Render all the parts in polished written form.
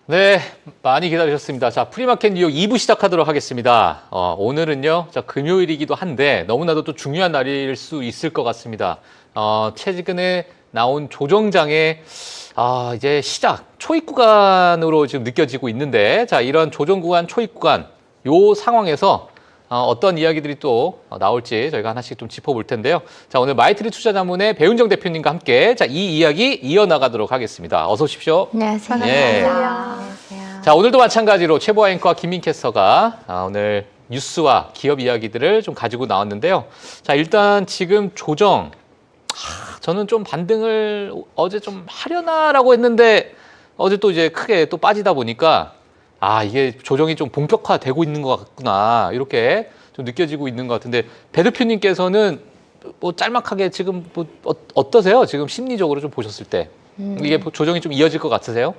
네, 많이 기다리셨습니다. 자, 프리마켓 뉴욕 2부 시작하도록 하겠습니다. 오늘은요, 자, 금요일이기도 한데 너무나도 또 중요한 날일 수 있을 것 같습니다. 최근에 나온 조정장의 이제 시작, 초입 구간으로 지금 느껴지고 있는데, 자, 이런 조정 구간, 초입 구간, 요 상황에서 어떤 이야기들이 또 나올지 저희가 하나씩 좀 짚어볼 텐데요. 자, 오늘 마이트리 투자자문의 배윤정 대표님과 함께 자, 이 이야기 이어나가도록 하겠습니다. 어서 오십시오. 안녕하세요. 예. 안녕하세요. 자, 오늘도 마찬가지로 최보아 앵커와 김민 캐스터가 오늘 뉴스와 기업 이야기들을 좀 가지고 나왔는데요. 자, 일단 지금 조정, 저는 좀 반등을 어제 좀 하려나라고 했는데 어제 또 이제 크게 또 빠지다 보니까 이게 조정이 좀 본격화되고 있는 것 같구나 이렇게 좀 느껴지고 있는 것 같은데 배 대표님께서는 뭐 짤막하게 지금 뭐 어떠세요? 지금 심리적으로 좀 보셨을 때 이게 조정이 좀 이어질 것 같으세요?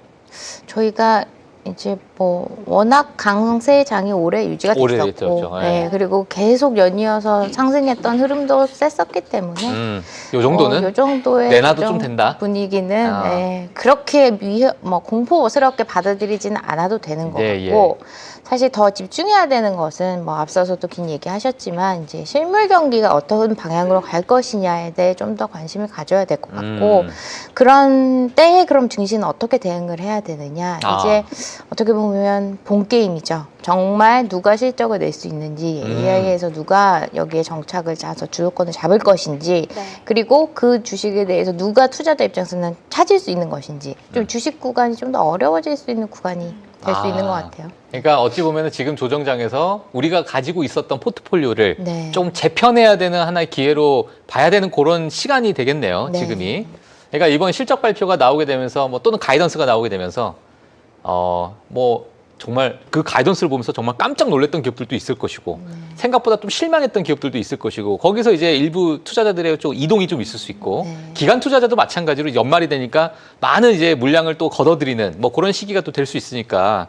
저희가 이제 뭐 워낙 강세장이 오래 유지가 오래 됐었고, 됐었죠. 네, 그리고 계속 연이어서 상승했던 흐름도 셌었기 때문에 요 정도는 요 정도의 내놔도 조정 좀 된다. 분위기는 네, 그렇게 공포스럽게 받아들이지는 않아도 되는 것 같고. 사실 더 집중해야 되는 것은 뭐 앞서서도 긴 얘기하셨지만 이제 실물 경기가 어떤 방향으로 갈 것이냐에 대해 좀 더 관심을 가져야 될 것 같고 그런 때에 그럼 증시는 어떻게 대응을 해야 되느냐 이제 어떻게 보면 본 게임이죠. 정말 누가 실적을 낼 수 있는지 AI에서 누가 여기에 정착을 짜서 주도권을 잡을 것인지 그리고 그 주식에 대해서 누가 투자자 입장에서는 찾을 수 있는 것인지 좀 주식 구간이 좀 더 어려워질 수 있는 구간이 될 수 있는 것 같아요. 그러니까 어찌 보면 지금 조정장에서 우리가 가지고 있었던 포트폴리오를 네. 좀 재편해야 되는 하나의 기회로 봐야 되는 그런 시간이 되겠네요. 네. 지금이. 그러니까 이번 실적 발표가 나오게 되면서 뭐 또는 가이던스가 나오게 되면서 뭐 정말 그 가이던스를 보면서 정말 깜짝 놀랐던 기업들도 있을 것이고 생각보다 좀 실망했던 기업들도 있을 것이고 거기서 이제 일부 투자자들의 좀 이동이 좀 있을 수 있고 기관 투자자도 마찬가지로 연말이 되니까 많은 이제 물량을 또 걷어들이는 뭐 그런 시기가 또 될 수 있으니까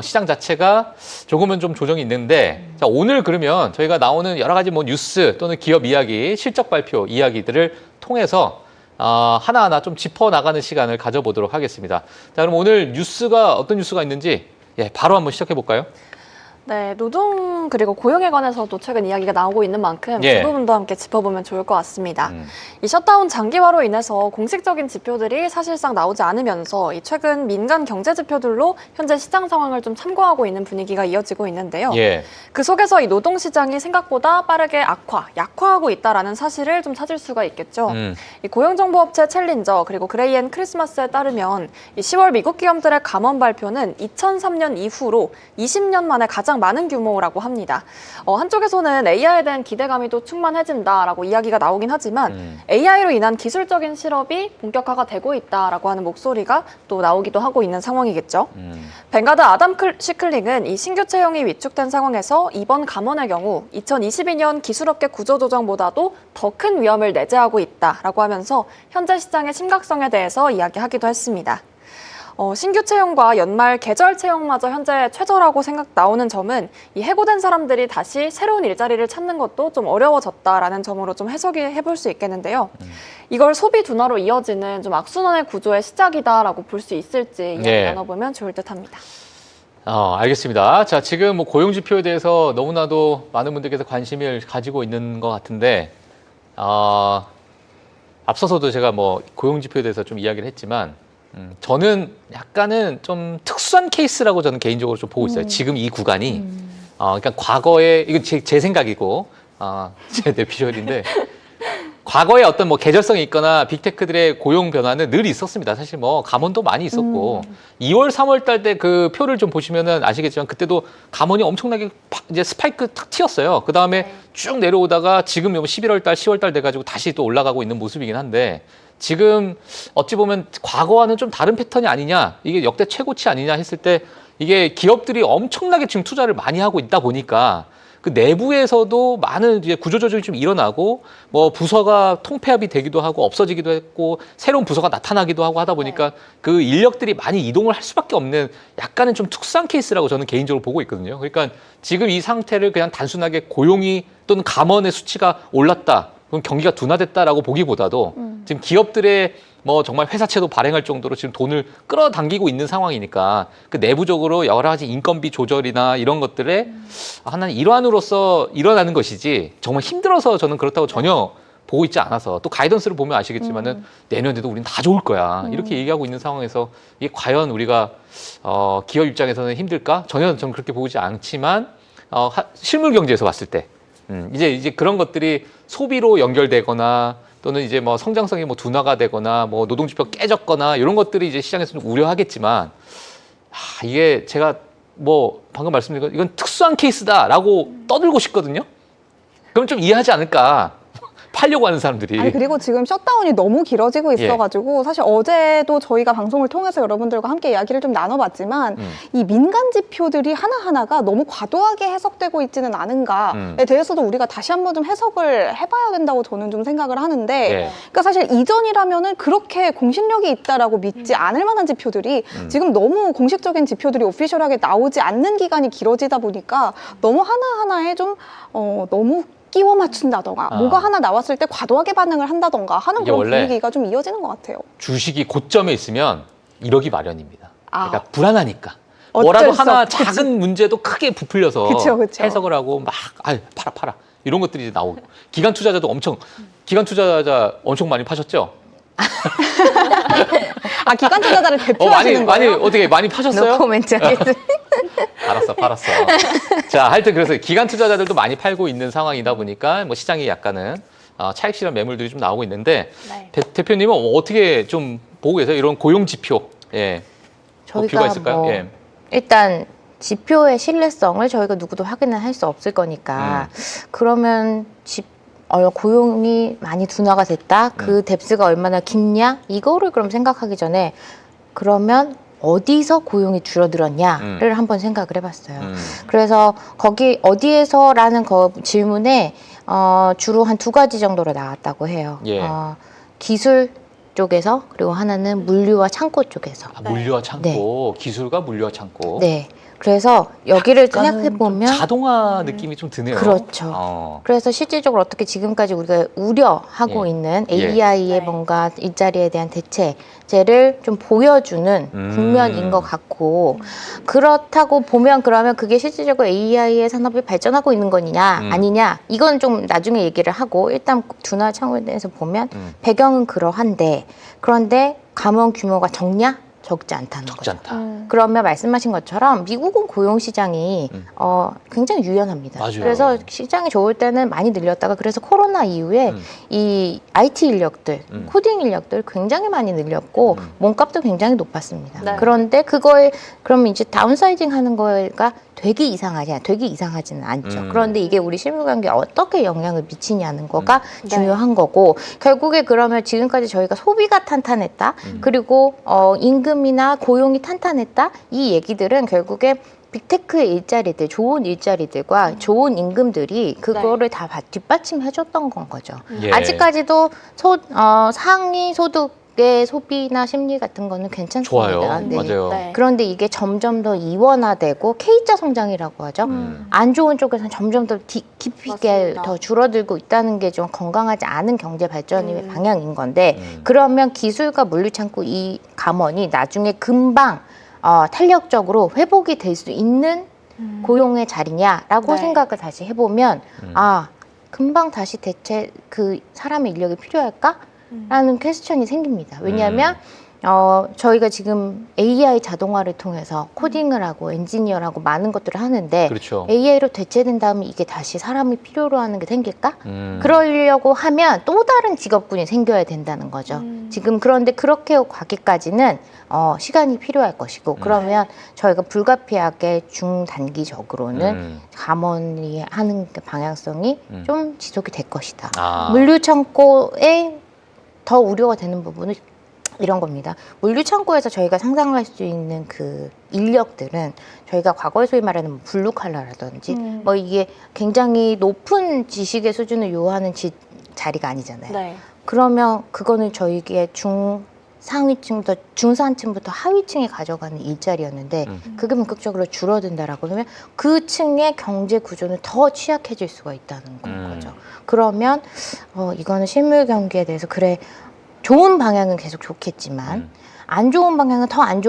시장 자체가 조금은 좀 조정이 있는데 자, 오늘 그러면 저희가 나오는 여러 가지 뭐 뉴스 또는 기업 이야기, 실적 발표 이야기들을 통해서 하나하나 좀 짚어나가는 시간을 가져보도록 하겠습니다. 자, 그럼 오늘 뉴스가 어떤 뉴스가 있는지 바로 한번 시작해 볼까요? 네, 노동 그리고 고용에 관해서도 최근 이야기가 나오고 있는 만큼 그 부분도 함께 짚어보면 좋을 것 같습니다. 이 셧다운 장기화로 인해서 공식적인 지표들이 사실상 나오지 않으면서 이 최근 민간 경제 지표들로 현재 시장 상황을 좀 참고하고 있는 분위기가 이어지고 있는데요. 그 속에서 이 노동 시장이 생각보다 빠르게 약화하고 있다라는 사실을 좀 찾을 수가 있겠죠. 이 고용정보업체 챌린저 그리고 그레이앤 크리스마스에 따르면 이 10월 미국 기업들의 감원 발표는 2003년 이후로 20년 만에 가장 많은 규모라고 합니다. 한쪽에서는 AI에 대한 기대감이 또 충만해진다라고 이야기가 나오긴 하지만 AI로 인한 기술적인 실업이 본격화가 되고 있다라고 하는 목소리가 또 나오기도 하고 있는 상황이겠죠. 뱅가드 아담 시클링은 이 신규 채용이 위축된 상황에서 이번 감원의 경우 2022년 기술업계 구조조정보다도 더 큰 위험을 내재하고 있다라고 하면서 현재 시장의 심각성에 대해서 이야기하기도 했습니다. 신규 채용과 연말 계절 채용마저 현재 최저라고 나오는 점은 이 해고된 사람들이 다시 새로운 일자리를 찾는 것도 좀 어려워졌다라는 점으로 좀 해석이 해볼 수 있겠는데요. 이걸 소비 둔화로 이어지는 좀 악순환의 구조의 시작이다라고 볼 수 있을지 이야기 나눠보면 좋을 듯합니다. 알겠습니다. 자, 지금 뭐 고용 지표에 대해서 너무나도 많은 분들께서 관심을 가지고 있는 것 같은데 앞서서도 제가 뭐 고용 지표에 대해서 좀 이야기를 했지만 저는 약간은 좀 특수한 케이스라고 저는 개인적으로 좀 보고 있어요. 지금 이 구간이. 그러니까 과거에, 이건 제 생각이고, 제 내피셜인데, 과거에 어떤 뭐 계절성이 있거나 빅테크들의 고용 변화는 늘 있었습니다. 사실 뭐 감원도 많이 있었고, 2월, 3월 달 때 그 표를 좀 보시면은 아시겠지만 그때도 감원이 엄청나게 이제 스파이크 탁 튀었어요. 그 다음에 쭉 내려오다가 지금 11월 달, 10월 달 돼가지고 다시 또 올라가고 있는 모습이긴 한데, 지금 어찌 보면 과거와는 좀 다른 패턴이 아니냐, 이게 역대 최고치 아니냐 했을 때 이게 기업들이 엄청나게 지금 투자를 많이 하고 있다 보니까 그 내부에서도 많은 이제 구조조정이 좀 일어나고 뭐 부서가 통폐합이 되기도 하고 없어지기도 했고 새로운 부서가 나타나기도 하고 하다 보니까 그 인력들이 많이 이동을 할 수밖에 없는 약간은 좀 특수한 케이스라고 저는 개인적으로 보고 있거든요. 그러니까 지금 이 상태를 그냥 단순하게 고용이 또는 감원의 수치가 올랐다, 그건 경기가 둔화됐다라고 보기보다도 지금 기업들의 뭐 정말 회사채도 발행할 정도로 지금 돈을 끌어당기고 있는 상황이니까 그 내부적으로 여러 가지 인건비 조절이나 이런 것들의 하나의 일환으로서 일어나는 것이지 정말 힘들어서 저는 그렇다고 전혀 보고 있지 않아서 또 가이던스를 보면 아시겠지만은 내년에도 우린 다 좋을 거야 이렇게 얘기하고 있는 상황에서 이게 과연 우리가 기업 입장에서는 힘들까? 전혀 저는 그렇게 보지 않지만 실물 경제에서 봤을 때 이제 그런 것들이 소비로 연결되거나 또는 이제 뭐 성장성이 뭐 둔화가 되거나 뭐 노동지표 깨졌거나 이런 것들이 이제 시장에서 좀 우려하겠지만 이게 제가 뭐 방금 말씀드린 건 이건 특수한 케이스다라고 떠들고 싶거든요. 그럼 좀 이해하지 않을까? 팔려고 하는 사람들이. 아니 그리고 지금 셧다운이 너무 길어지고 있어가지고 사실 어제도 저희가 방송을 통해서 여러분들과 함께 이야기를 좀 나눠봤지만 이 민간 지표들이 하나하나가 너무 과도하게 해석되고 있지는 않은가에 대해서도 우리가 다시 한번 좀 해석을 해봐야 된다고 저는 좀 생각을 하는데 그러니까 사실 이전이라면은 그렇게 공신력이 있다라고 믿지 않을 만한 지표들이 지금 너무 공식적인 지표들이 오피셜하게 나오지 않는 기간이 길어지다 보니까 너무 하나하나에 좀 너무 끼워 맞춘다던가 뭐가 하나 나왔을 때 과도하게 반응을 한다던가 하는 그런 분위기가 좀 이어지는 것 같아요. 주식이 고점에 있으면 이러기 마련입니다. 그러니까 불안하니까. 뭐라도 하나 작은 문제도 크게 부풀려서 그쵸. 해석을 하고 막 팔아 이런 것들이 이제 나오고 기관 투자자 엄청 많이 파셨죠? 기관 투자자를 대표하시는 거예요? 어떻게 많이 파셨어요? 노코멘트 하겠습니다. 팔았어. 자, 하여튼 그래서 기관 투자자들도 많이 팔고 있는 상황이다 보니까 뭐 시장이 약간은 차익 실현 매물들이 좀 나오고 있는데 대표님은 어떻게 좀 보고 계세요? 이런 고용 지표, 뭐 뷰가 있을까요? 일단 지표의 신뢰성을 저희가 누구도 확인을 할 수 없을 거니까 그러면 고용이 많이 둔화가 됐다. 그 뎁스가 얼마나 깊냐? 이거를 그럼 생각하기 전에 그러면 어디서 고용이 줄어들었냐를 한번 생각을 해봤어요. 그래서 거기 어디에서라는 질문에 주로 한 2가지 정도로 나왔다고 해요. 기술 쪽에서 그리고 하나는 물류와 창고 쪽에서. 물류와 창고, 기술과 물류와 창고. 네. 그래서 여기를 생각해보면 자동화 느낌이 좀 드네요. 그렇죠. 그래서 실질적으로 어떻게 지금까지 우리가 우려하고 있는 AI의 뭔가 일자리에 대한 대체제를 좀 보여주는 국면인 것 같고 그렇다고 보면 그러면 그게 실질적으로 AI의 산업이 발전하고 있는 거냐 아니냐 이건 좀 나중에 얘기를 하고 일단 둔화 창고에 대해서 보면 배경은 그러한데 그런데 감원 규모가 적냐? 적지 않다는 거죠. 그러면 말씀하신 것처럼 미국은 고용 시장이 굉장히 유연합니다. 맞아요. 그래서 시장이 좋을 때는 많이 늘렸다가 그래서 코로나 이후에 이 IT 인력들, 코딩 인력들 굉장히 많이 늘렸고 몸값도 굉장히 높았습니다. 그런데 그거에 그럼 이제 다운사이징 하는 거가 되게 이상하냐? 되게 이상하지는 않죠. 그런데 이게 우리 실무 관계에 어떻게 영향을 미치냐는 거가 중요한 거고 결국에 그러면 지금까지 저희가 소비가 탄탄했다. 그리고 임금이나 고용이 탄탄했다. 이 얘기들은 결국에 빅테크의 일자리들, 좋은 일자리들과 좋은 임금들이 그거를 다 뒷받침해줬던 건 거죠. 아직까지도 상위 소득 의 소비나 심리 같은 거는 괜찮습니다. 좋아요. 맞아요. 그런데 이게 점점 더 이원화되고 K자 성장이라고 하죠. 안 좋은 쪽에서는 점점 더 깊게 더 줄어들고 있다는 게 좀 건강하지 않은 경제 발전의 방향인 건데 그러면 기술과 물류창고 이 감원이 나중에 금방 탄력적으로 회복이 될 수 있는 고용의 자리냐라고 생각을 다시 해보면 금방 다시 대체 그 사람의 인력이 필요할까? 라는 퀘스천이 생깁니다. 왜냐하면 저희가 지금 AI 자동화를 통해서 코딩을 하고 엔지니어를 하고 많은 것들을 하는데 AI로 대체된 다음에 이게 다시 사람이 필요로 하는 게 생길까? 그러려고 하면 또 다른 직업군이 생겨야 된다는 거죠. 지금 그런데 그렇게 가기까지는 시간이 필요할 것이고 그러면 저희가 불가피하게 중단기적으로는 감원이 하는 방향성이 좀 지속이 될 것이다. 물류창고에 더 우려가 되는 부분은 이런 겁니다. 물류창고에서 저희가 상상할 수 있는 그 인력들은 저희가 과거에 소위 말하는 블루 칼라라든지 뭐 이게 굉장히 높은 지식의 수준을 요하는 자리가 아니잖아요. 그러면 그거는 저희의 상위층부터 중산층부터 하위층에 가져가는 일자리였는데 그게 본격적으로 줄어든다라고 하면 그 층의 경제 구조는 더 취약해질 수가 있다는 거죠. 그러면 이거는 실물 경기에 대해서 그래 좋은 방향은 계속 좋겠지만 안 좋은 방향은 더 안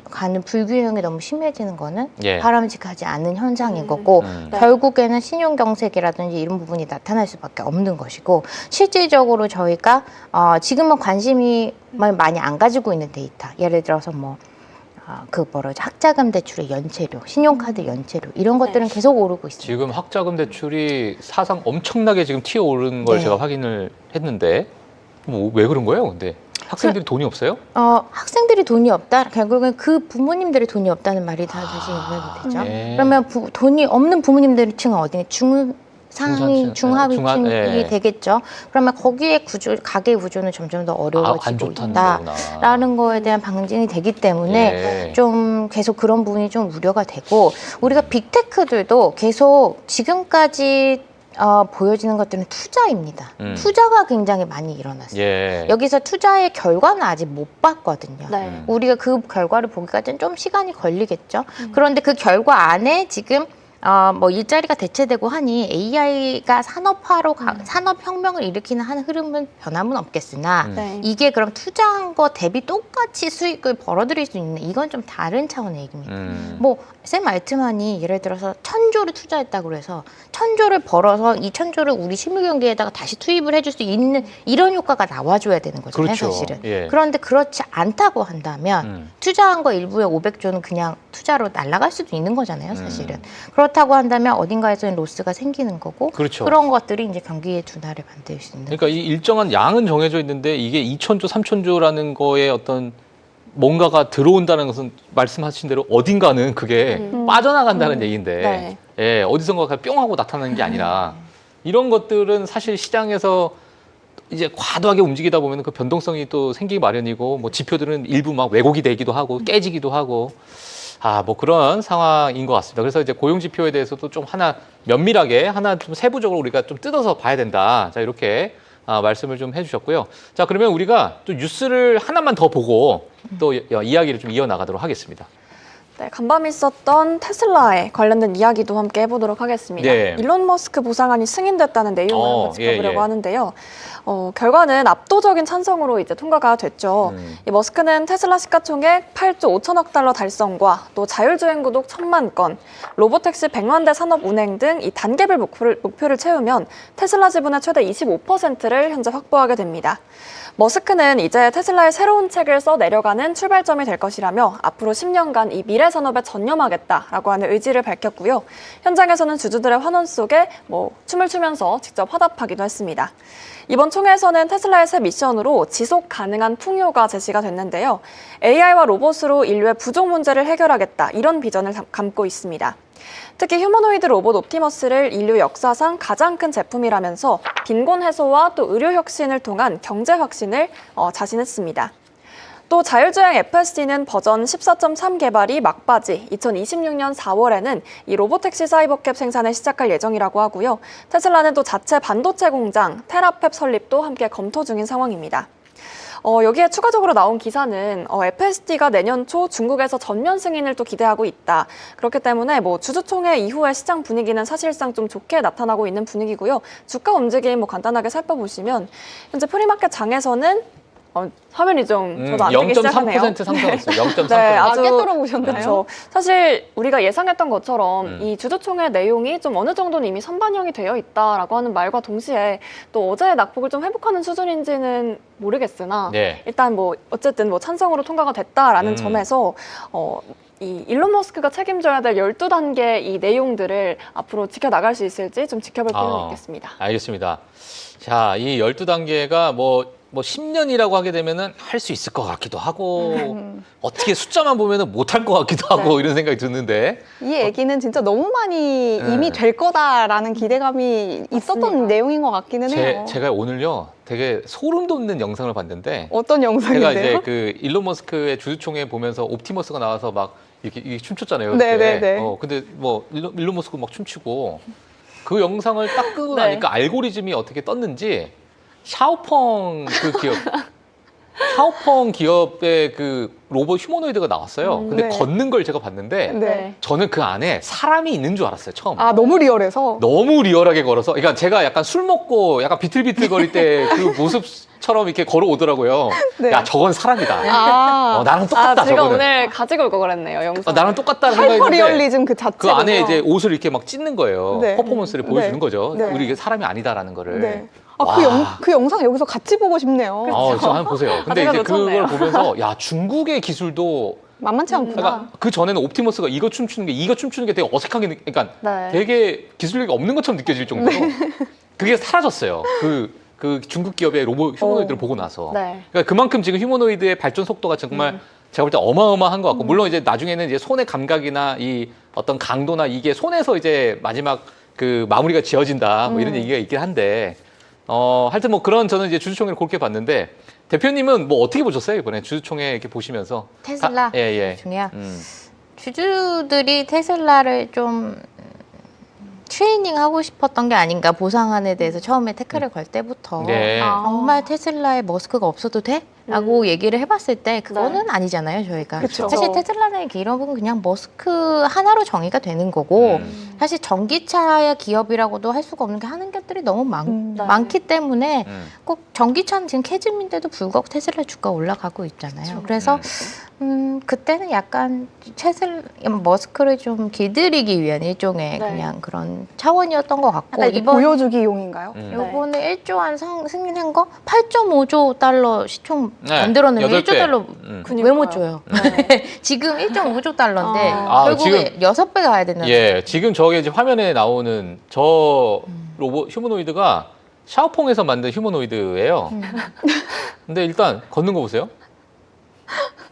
가는 불균형이 너무 심해지는 거는 예. 바람직하지 않은 현상인 거고 결국에는 신용경색이라든지 이런 부분이 나타날 수밖에 없는 것이고 실질적으로 저희가 지금은 관심이 많이 안 가지고 있는 데이터 예를 들어서 학자금 대출의 연체료, 신용카드 연체료 이런 것들은 계속 오르고 있습니다. 지금 학자금 대출이 사상 엄청나게 지금 튀어오른 걸 네. 제가 확인을 했는데 왜 그런 거예요? 근데 학생들이 돈이 없어요? 학생들이 돈이 없다. 결국은 그 부모님들이 돈이 없다는 말이 다 다시 연결이 되죠. 네. 그러면 돈이 없는 부모님들의 층은 어디냐? 중상위, 중하위층이 예. 되겠죠. 그러면 거기에 가계 구조는 점점 더 안 어려워지고 좋다는 거구나. 있다라는 거에 대한 방증이 되기 때문에 예. 좀 계속 그런 부분이 좀 우려가 되고 우리가 빅테크들도 계속 지금까지 보여지는 것들은 투자입니다. 투자가 굉장히 많이 일어났어요. 예. 여기서 투자의 결과는 아직 못 봤거든요. 네. 우리가 그 결과를 보기까지는 좀 시간이 걸리겠죠. 그런데 그 결과 안에 지금 일자리가 대체되고 하니 AI가 산업화로 산업혁명을 일으키는 한 흐름은 변함은 없겠으나 네. 이게 그럼 투자한 거 대비 똑같이 수익을 벌어들일 수 있는 이건 좀 다른 차원의 얘기입니다. 샘 알트만이 예를 들어서 1,000조를 투자했다고 해서 1,000조를 벌어서 이 1,000조를 우리 실물 경기에다가 다시 투입을 해줄 수 있는 이런 효과가 나와줘야 되는 거잖아요, 그렇죠. 사실은. 예. 그런데 그렇지 않다고 한다면 투자한 거 일부에 500조는 그냥 투자로 날아갈 수도 있는 거잖아요, 사실은. 그렇다고 한다면 어딘가에서는 로스가 생기는 거고 그렇죠. 그런 것들이 이제 경기의 둔화를 만들 수 있는 그러니까 이 일정한 양은 정해져 있는데 이게 2,000조, 3,000조라는 거에 어떤 뭔가가 들어온다는 것은 말씀하신 대로 어딘가는 그게 빠져나간다는 얘기인데 네. 예, 어디선가 뿅 하고 나타나는 게 아니라 이런 것들은 사실 시장에서 이제 과도하게 움직이다 보면 그 변동성이 또 생기기 마련이고 지표들은 일부 막 왜곡이 되기도 하고 깨지기도 하고 그런 상황인 것 같습니다. 그래서 이제 고용 지표에 대해서도 좀 면밀하게 좀 세부적으로 우리가 좀 뜯어서 봐야 된다. 자, 이렇게 말씀을 좀 해주셨고요. 자, 그러면 우리가 또 뉴스를 하나만 더 보고 또 이야기를 좀 이어나가도록 하겠습니다. 네, 간밤에 있었던 테슬라에 관련된 이야기도 함께 해보도록 하겠습니다. 네. 일론 머스크 보상안이 승인됐다는 내용을 한번 짚어보려고 예. 하는데요. 결과는 압도적인 찬성으로 이제 통과가 됐죠. 이 머스크는 테슬라 시가총액 8조 5천억 달러 달성과 또 자율주행 구독 1,000만 건, 로보택시 100만 대 산업 운행 등 이 단계별 목표를 채우면 테슬라 지분의 최대 25%를 현재 확보하게 됩니다. 머스크는 이제 테슬라의 새로운 책을 써 내려가는 출발점이 될 것이라며 앞으로 10년간 이 미래 산업에 전념하겠다라고 하는 의지를 밝혔고요. 현장에서는 주주들의 환원 속에 춤을 추면서 직접 화답하기도 했습니다. 이번 총회에서는 테슬라의 새 미션으로 지속 가능한 풍요가 제시가 됐는데요. AI와 로봇으로 인류의 부족 문제를 해결하겠다 이런 비전을 담고 있습니다. 특히 휴머노이드 로봇 옵티머스를 인류 역사상 가장 큰 제품이라면서 빈곤 해소와 또 의료 혁신을 통한 경제 혁신을 자신했습니다. 또 자율주행 FSD는 버전 14.3 개발이 막바지 2026년 4월에는 이 로보택시 사이버캡 생산을 시작할 예정이라고 하고요. 테슬라는 또 자체 반도체 공장 테라펩 설립도 함께 검토 중인 상황입니다. 여기에 추가적으로 나온 기사는 FSD가 내년 초 중국에서 전면 승인을 또 기대하고 있다. 그렇기 때문에 주주총회 이후의 시장 분위기는 사실상 좀 좋게 나타나고 있는 분위기고요. 주가 움직임 간단하게 살펴보시면 현재 프리마켓 장에서는 화면이 좀 저도 안 뜨기 시작하네요. 0.3% 상승했어요. 0.3%. 네, 아주 깨뚫어보셨나요? 그렇죠. 사실 우리가 예상했던 것처럼 이 주주총회 내용이 좀 어느 정도는 이미 선반영이 되어 있다라고 하는 말과 동시에 또 어제의 낙폭을 좀 회복하는 수준인지는 모르겠으나 네. 일단 어쨌든 찬성으로 통과가 됐다라는 점에서 이 일론 머스크가 책임져야 될 12단계 이 내용들을 앞으로 지켜나갈 수 있을지 좀 지켜볼 필요가 있겠습니다. 알겠습니다. 자, 이 12단계가 10년이라고 하게 되면은 할 수 있을 것 같기도 하고 어떻게 숫자만 보면은 못할 것 같기도 하고 이런 생각이 드는데 이 얘기는 진짜 너무 많이 이미 될 거다라는 기대감이 있었던 맞습니다. 내용인 것 같기는 해요. 제가 오늘요 되게 소름 돋는 영상을 봤는데 어떤 제가 영상인데요? 이제 그 일론 머스크의 주주총회 보면서 옵티머스가 나와서 막 이렇게 춤췄잖아요. 네네네. 근데 일론 머스크 막 춤추고 그 영상을 딱 끄고 네. 나니까 알고리즘이 어떻게 떴는지 샤오펑 그 기억 샤오펑 기업의 그 로봇 휴머노이드가 나왔어요. 근데 네. 걷는 걸 제가 봤는데 네. 저는 그 안에 사람이 있는 줄 알았어요, 처음. 아, 너무 리얼해서. 너무 리얼하게 걸어서, 그러니까 제가 약간 술 먹고 약간 비틀비틀거릴 때 그 모습처럼 이렇게 걸어오더라고요. 네. 야, 저건 사람이다. 아, 나랑 똑같다, 제가 저거는. 오늘 가지고 올 거 그랬네요, 영상. 나랑 똑같다는 하이퍼 생각이 드는데 리얼리즘 그 자체. 그 안에 이제 옷을 이렇게 막 찢는 거예요. 네. 퍼포먼스를 보여주는 네. 거죠. 네. 우리 이게 사람이 아니다라는 거를. 네. 아, 그 영상 여기서 같이 보고 싶네요. 저 한번 보세요. 근데 제가 이제 그걸 놓쳤네요. 보면서 야, 중국의 기술도 만만치 않구나. 그러니까 그 전에는 옵티머스가 이거 춤추는 게 되게 어색하게 그러니까 네. 되게 기술력이 없는 것처럼 느껴질 정도로 그게 사라졌어요. 그 중국 기업의 로봇 휴머노이드를 보고 나서. 네. 그러니까 그만큼 지금 휴머노이드의 발전 속도가 정말 제가 볼 때 어마어마한 것 같고 물론 이제 나중에는 이제 손의 감각이나 이 어떤 강도나 이게 손에서 이제 마지막 그 마무리가 지어진다 뭐 이런 얘기가 있긴 한데 하여튼 뭐 그런 저는 이제 주주총회를 그렇게 봤는데 대표님은 뭐 어떻게 보셨어요 이번에 주주총회 이렇게 보시면서 테슬라 예. 중요해요. 주주들이 테슬라를 좀 트레이닝 하고 싶었던 게 아닌가, 보상안에 대해서 처음에 태클을 걸 때부터 네. 정말 테슬라에 머스크가 없어도 돼? 라고 얘기를 해봤을 때 그거는 아니잖아요, 저희가. 그쵸. 사실 테슬라는 기업은 그냥 머스크 하나로 정의가 되는 거고 사실 전기차 기업이라고도 할 수가 없는 게 하는 것들이 너무 네. 많기 때문에 꼭 전기차는 지금 캐즘인데도 불구하고 테슬라 주가 올라가고 있잖아요. 그래서 그때는 약간 머스크를 좀 길들이기 위한 일종의 네. 그냥 그런 차원이었던 것 같고 이게 보여주기용인가요? 요번에 1조 원 승인한 거 8.5조 달러 시총 네, 만들어내면 8배. 1조 달러 그니까요. 왜 못 줘요? 네. 지금 1.5조 달러인데 아, 결국에 6배 가야 된다는 예, 지금 저게 이제 화면에 나오는 저 로봇 휴머노이드가 샤오퐁에서 만든 휴머노이드예요. 근데 일단 걷는 거 보세요.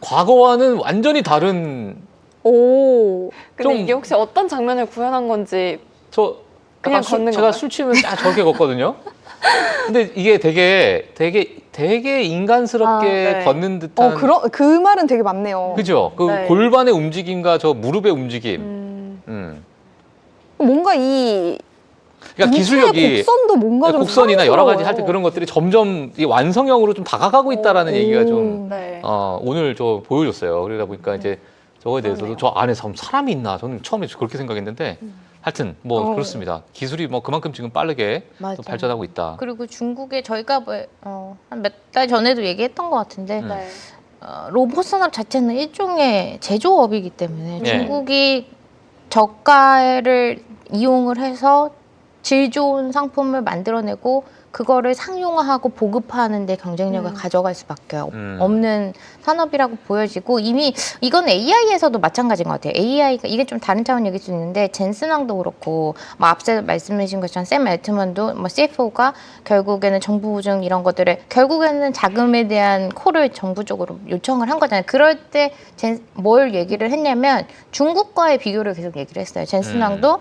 과거와는 완전히 다른 오. 근데 좀- 이게 혹시 어떤 장면을 구현한 건지 저 그냥 약간 걷는 제가 건가요? 술 취하면 딱 저렇게 걷거든요. 근데 이게 되게 인간스럽게 네. 걷는 듯한 그 말은 되게 맞네요. 그죠? 그 네. 골반의 움직임과 저 무릎의 움직임. 뭔가 이 그러니까 기술력이 곡선도 뭔가 좀 곡선이나 여러 가지 할 때 사랑스러워요. 그런 것들이 점점 이 완성형으로 좀 다가가고 있다라는 얘기가 좀 네. 오늘 저 보여줬어요. 그러다 보니까 이제 저거에 대해서도 그러네요. 저 안에 사람이 있나 저는 처음에 그렇게 생각했는데 하여튼 뭐 그렇습니다. 기술이 뭐 그만큼 지금 빠르게 또 맞아요. 발전하고 있다. 그리고 중국에 저희가 한 몇 달 전에도 얘기했던 것 같은데 네. 로봇 산업 자체는 일종의 제조업이기 때문에 네. 중국이 저가를 이용을 해서 질 좋은 상품을 만들어내고 그거를 상용화하고 보급화하는 데 경쟁력을 가져갈 수밖에 없는 산업이라고 보여지고 이미 이건 AI에서도 마찬가지인 것 같아요. AI가 이게 좀 다른 차원 얘기일 수 있는데 젠슨왕도 그렇고 뭐 앞서 말씀해주신 것처럼 샘 알트만도 뭐 CFO가 결국에는 정부 보증 이런 것들을 결국에는 자금에 대한 콜을 정부적으로 요청을 한 거잖아요. 그럴 때 뭘 얘기를 했냐면 중국과의 비교를 계속 얘기를 했어요. 젠슨왕도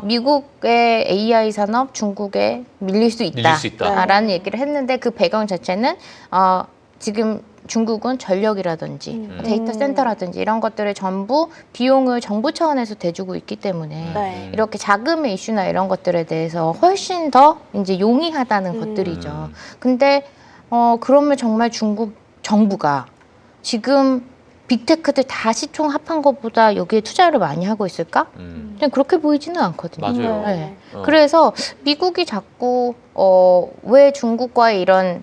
미국의 AI 산업 중국에 밀릴 수 밀릴 수 있다. 라는 얘기를 했는데 그 배경 자체는 지금 중국은 전력이라든지 데이터 센터라든지 이런 것들을 전부 비용을 정부 차원에서 대주고 있기 때문에 네. 이렇게 자금의 이슈나 이런 것들에 대해서 훨씬 더 이제 용이하다는 것들이죠. 근데 그러면 정말 중국 정부가 지금 빅테크들 다 시총 합한 것보다 여기에 투자를 많이 하고 있을까? 그냥 그렇게 보이지는 않거든요. 맞아요. 네. 그래서 미국이 자꾸 왜 중국과의 이런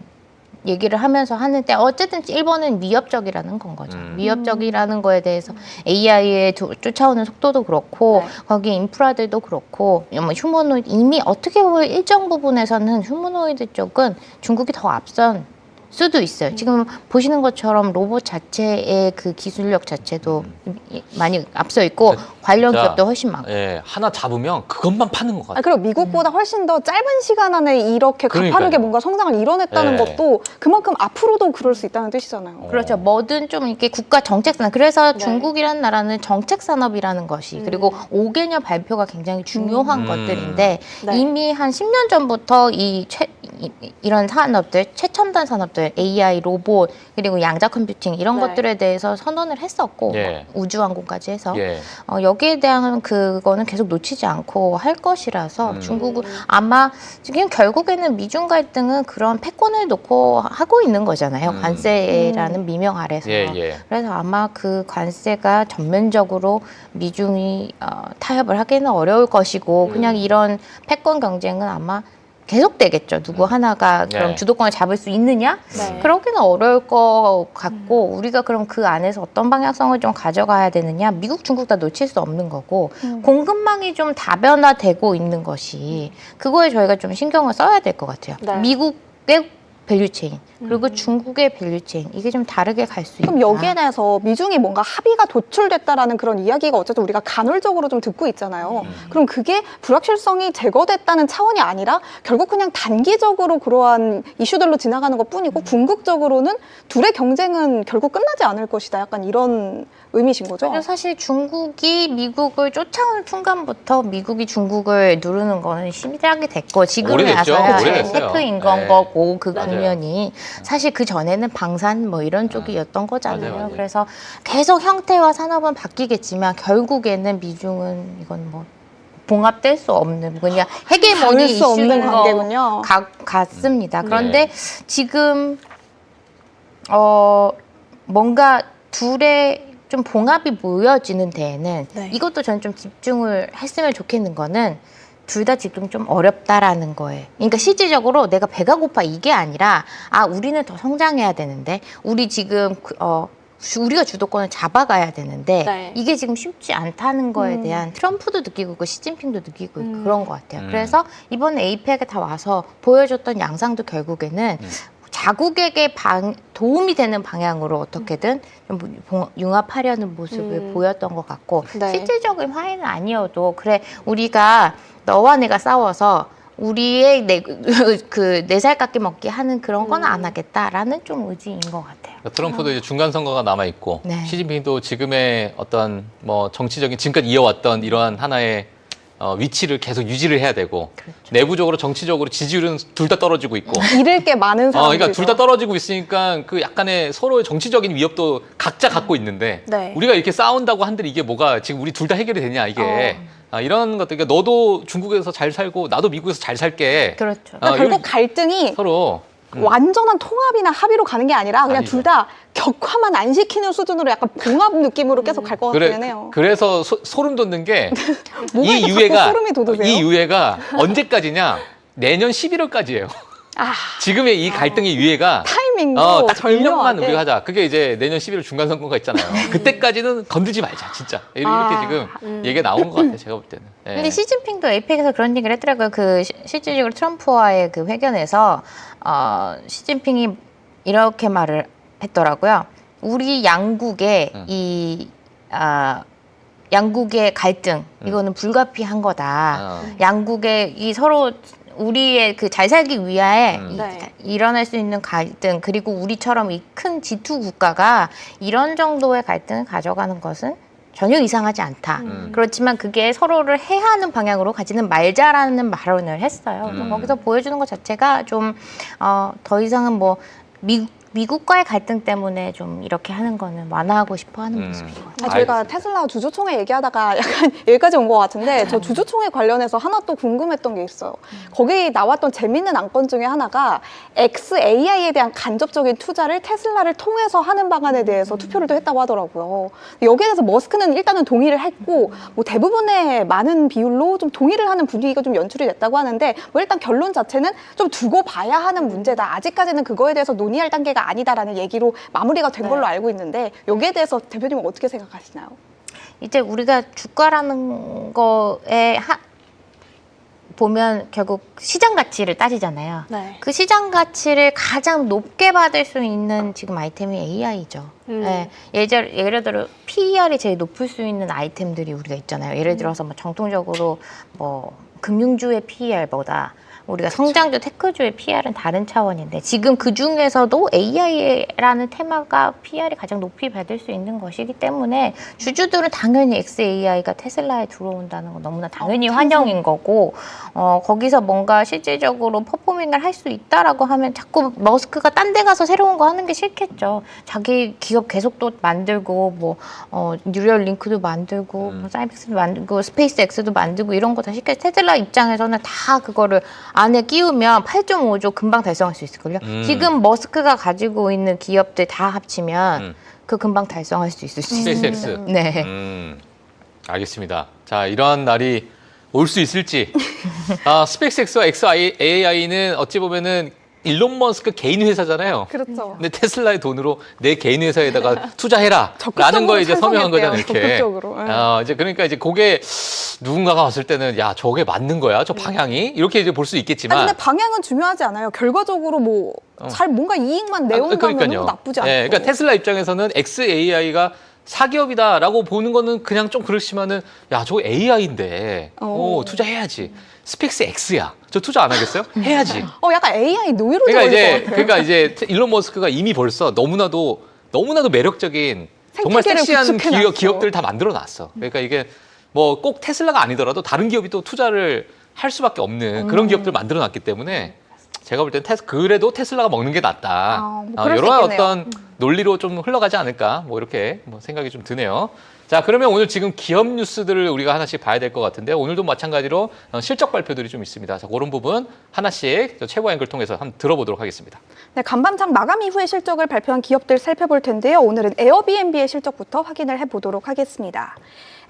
얘기를 하면서 하는데 어쨌든 일본은 위협적이라는 건 거죠. 위협적이라는 거에 대해서 AI에 쫓아오는 속도도 그렇고 네. 거기에 인프라들도 그렇고 휴머노이드 이미 어떻게 보면 일정 부분에서는 휴머노이드 쪽은 중국이 더 앞선 수도 있어요. 지금 보시는 것처럼 로봇 자체의 그 기술력 자체도 많이 앞서 있고 관련 진짜, 기업도 훨씬 많고. 예, 하나 잡으면 그것만 파는 것 같아요. 그리고 미국보다 훨씬 더 짧은 시간 안에 이렇게 가파르게 그러니까요. 뭔가 성장을 이뤄냈다는 네. 것도 그만큼 앞으로도 그럴 수 있다는 뜻이잖아요. 그렇죠. 뭐든 좀 이렇게 국가 정책 산업. 그래서 중국이라는 나라는 정책 산업이라는 것이 그리고 5개년 발표가 굉장히 중요한 것들인데 네. 이미 한 10년 전부터 이런 산업들, 최첨단 산업들 것들, AI, 로봇, 그리고 양자 컴퓨팅 이런 네. 것들에 대해서 선언을 했었고 예. 뭐 우주항공까지 해서 예. 여기에 대한 그거는 계속 놓치지 않고 할 것이라서 중국은 아마 지금 결국에는 미중 갈등은 그런 패권을 놓고 하고 있는 거잖아요. 관세라는 미명 아래서. 예, 예. 그래서 아마 그 관세가 전면적으로 미중이 타협을 하기는 어려울 것이고 그냥 이런 패권 경쟁은 아마 계속되겠죠. 누구 하나가 그럼 네. 주도권을 잡을 수 있느냐? 네. 그러기는 어려울 것 같고 우리가 그럼 그 안에서 어떤 방향성을 좀 가져가야 되느냐? 미국, 중국 다 놓칠 수 없는 거고 공급망이 좀 다변화되고 있는 것이 그거에 저희가 좀 신경을 써야 될 것 같아요. 네. 미국의 밸류체인 그리고 중국의 밸류체인 이게 좀 다르게 갈 수 있다. 그럼 여기에 대해서 미중이 뭔가 합의가 도출됐다라는 그런 이야기가 어쨌든 우리가 간헐적으로 좀 듣고 있잖아요. 그럼 그게 불확실성이 제거됐다는 차원이 아니라 결국 그냥 단기적으로 그러한 이슈들로 지나가는 것뿐이고 궁극적으로는 둘의 경쟁은 결국 끝나지 않을 것이다. 약간 이런 의미신 거죠? 그래서 사실 중국이 미국을 쫓아오는 순간부터 미국이 중국을 누르는 거는 시작이 됐고 지금에 오래됐죠. 와서야 오래됐어요. 테크인 건 네. 거고 그 맞아요. 국면이 사실 그 전에는 방산 뭐 이런 쪽이었던 거잖아요. 맞아요. 그래서 계속 형태와 산업은 바뀌겠지만 결국에는 미중은 이건 뭐 봉합될 수 없는 그냥 헤게모니 닿을 수 없는 이슈인 관계군요. 같습니다. 그런데 지금 뭔가 둘의 좀 봉합이 모여지는 데에는 네. 이것도 저는 좀 집중을 했으면 좋겠는 거는 둘 다 지금 좀 어렵다라는 거예요. 그러니까 실질적으로 내가 배가 고파 이게 아니라 우리는 더 성장해야 되는데 우리 지금 우리가 주도권을 잡아가야 되는데 네. 이게 지금 쉽지 않다는 거에 대한 트럼프도 느끼고 있고 시진핑도 느끼고 있고 그런 것 같아요. 그래서 이번 에이펙에 다 와서 보여줬던 양상도 결국에는 자국에게 도움이 되는 방향으로 어떻게든 좀 융합하려는 모습을 보였던 것 같고 네. 실질적인 화해는 아니어도 그래 우리가 너와 내가 싸워서 우리의 네 살 깎기 먹기 하는 그런 건 안 하겠다라는 좀 의지인 것 같아요. 트럼프도 이제 중간 선거가 남아 있고 네. 시진핑도 지금의 어떤 뭐 정치적인 지금까지 이어왔던 이러한 하나의 위치를 계속 유지를 해야 되고 그렇죠. 내부적으로 정치적으로 지지율은 둘 다 떨어지고 있고 잃을 게 많은 사람들. 그러니까 둘 다 떨어지고 있으니까 그 약간의 서로의 정치적인 위협도 각자 갖고 있는데 네. 우리가 이렇게 싸운다고 한들 이게 뭐가 지금 우리 둘 다 해결이 되냐 이게 이런 것들 그러니까 너도 중국에서 잘 살고 나도 미국에서 잘 살게 그렇죠. 그러니까 결국 갈등이 서로 완전한 통합이나 합의로 가는 게 아니라 그냥 아니죠. 둘 다 격화만 안 시키는 수준으로 약간 봉합 느낌으로 계속 갈 것 같기는 해요. 그래서 소름 돋는 게 뭐가 이 이렇게 유예가 자꾸 소름이 돋으세요? 이 유예가 언제까지냐? 내년 11월까지예요. 지금의 이 갈등의 유예가 타이밍도 딱 1년만 절묘하게. 우리가 하자. 그게 이제 내년 11월 중간 선거가 있잖아요. 그때까지는 건들지 말자, 진짜. 이렇게 지금 얘기가 나온 것 같아요, 제가 볼 때는. 예. 근데 시진핑도 에이펙에서 그런 얘기를 했더라고요. 실질적으로 트럼프와의 그 회견에서 시진핑이 이렇게 말을 했더라고요. 우리 양국의 양국의 갈등 이거는 불가피한 거다. 양국의 이 서로 우리의 그 잘 살기 위해 네. 일어날 수 있는 갈등 그리고 우리처럼 이 큰 G2 국가가 이런 정도의 갈등을 가져가는 것은 전혀 이상하지 않다. 그렇지만 그게 서로를 해하는 방향으로 가지는 말자라는 발언을 했어요. 그래서 거기서 보여주는 것 자체가 좀 더 이상은 뭐 미국과의 갈등 때문에 좀 이렇게 하는 거는 완화하고 싶어 하는 모습인 것 같아요. 저희가 알겠습니다. 테슬라 주주총회 얘기하다가 약간 여기까지 온 것 같은데 저 주주총회 관련해서 하나 또 궁금했던 게 있어요. 거기 나왔던 재밌는 안건 중에 하나가 XAI에 대한 간접적인 투자를 테슬라를 통해서 하는 방안에 대해서 투표를 또 했다고 하더라고요. 여기에 대해서 머스크는 일단은 동의를 했고 뭐 대부분의 많은 비율로 좀 동의를 하는 분위기가 좀 연출이 됐다고 하는데 뭐 일단 결론 자체는 좀 두고 봐야 하는 문제다. 아직까지는 그거에 대해서 논의할 단계가 아니다라는 얘기로 마무리가 된 걸로 알고 있는데 여기에 대해서 대표님은 어떻게 생각하시나요? 이제 우리가 주가라는 거에 보면 결국 시장 가치를 따지잖아요. 네. 그 시장 가치를 가장 높게 받을 수 있는 지금 아이템이 AI죠. 네. 예를 들어 PER이 제일 높을 수 있는 아이템들이 우리가 있잖아요. 예를 들어서 뭐 정통적으로 뭐 금융주의 PER보다 우리가 성장주 테크주의 PER은 다른 차원인데 지금 그 중에서도 AI라는 테마가 PER이 가장 높이 받을 수 있는 것이기 때문에 주주들은 당연히 XAI가 테슬라에 들어온다는 건 너무나 당연히 환영인 거고 거기서 뭔가 실질적으로 퍼포밍을 할 수 있다라고 하면 자꾸 머스크가 딴 데 가서 새로운 거 하는 게 싫겠죠. 자기 기업 계속 또 만들고 뭐 뉴럴링크도 만들고 뭐 사이픽스도 만들고 스페이스X도 만들고 이런 거 다 시켜 테슬라 입장에서는 다 그거를 안에 끼우면 8.5조 금방 달성할 수 있을걸요. 지금 머스크가 가지고 있는 기업들 다 합치면 그 금방 달성할 수 있을 수 있어요. 스페이스X. 네. 알겠습니다. 자, 이런 날이 올 수 있을지. 스페이스X와 XAI는 어찌 보면은 일론 머스크 개인 회사잖아요. 그렇죠. 근데 테슬라의 돈으로 내 개인 회사에다가 투자해라 라는 거에 이제 서명한 거잖아요. 이렇게. 적극적으로. 이제 그러니까 이제 그게 누군가가 봤을 때는 야, 저게 맞는 거야? 저 방향이? 이렇게 이제 볼 수 있겠지만. 근데 방향은 중요하지 않아요. 결과적으로 뭐 잘 뭔가 이익만 내온다면 나쁘지 않고. 네, 그러니까 테슬라 입장에서는 XAI가 사기업이다라고 보는 거는 그냥 좀 그렇지만은 야, 저거 AI인데 투자해야지. 스펙스 X야. 저 투자 안 하겠어요? 해야지. 약간 AI 노예로 그러니까 들어올 것 이제 같아요. 그러니까 이제 일론 머스크가 이미 벌써 너무나도 매력적인 정말 생태계를 섹시한 구축해놨어. 기업들 다 만들어 놨어. 그러니까 이게 뭐 꼭 테슬라가 아니더라도 다른 기업이 또 투자를 할 수밖에 없는 그런 기업들 만들어 놨기 때문에 제가 볼 땐 그래도 테슬라가 먹는 게 낫다. 뭐 그럴 수 이런 있겠네요. 어떤 논리로 좀 흘러가지 않을까 뭐 이렇게 뭐 생각이 좀 드네요. 자, 그러면 오늘 지금 기업 뉴스들을 우리가 하나씩 봐야 될 것 같은데 오늘도 마찬가지로 실적 발표들이 좀 있습니다. 자, 그런 부분 하나씩 최고 앵글 통해서 한번 들어보도록 하겠습니다. 네, 간밤장 마감 이후에 실적을 발표한 기업들 살펴볼 텐데요. 오늘은 에어비앤비의 실적부터 확인을 해보도록 하겠습니다.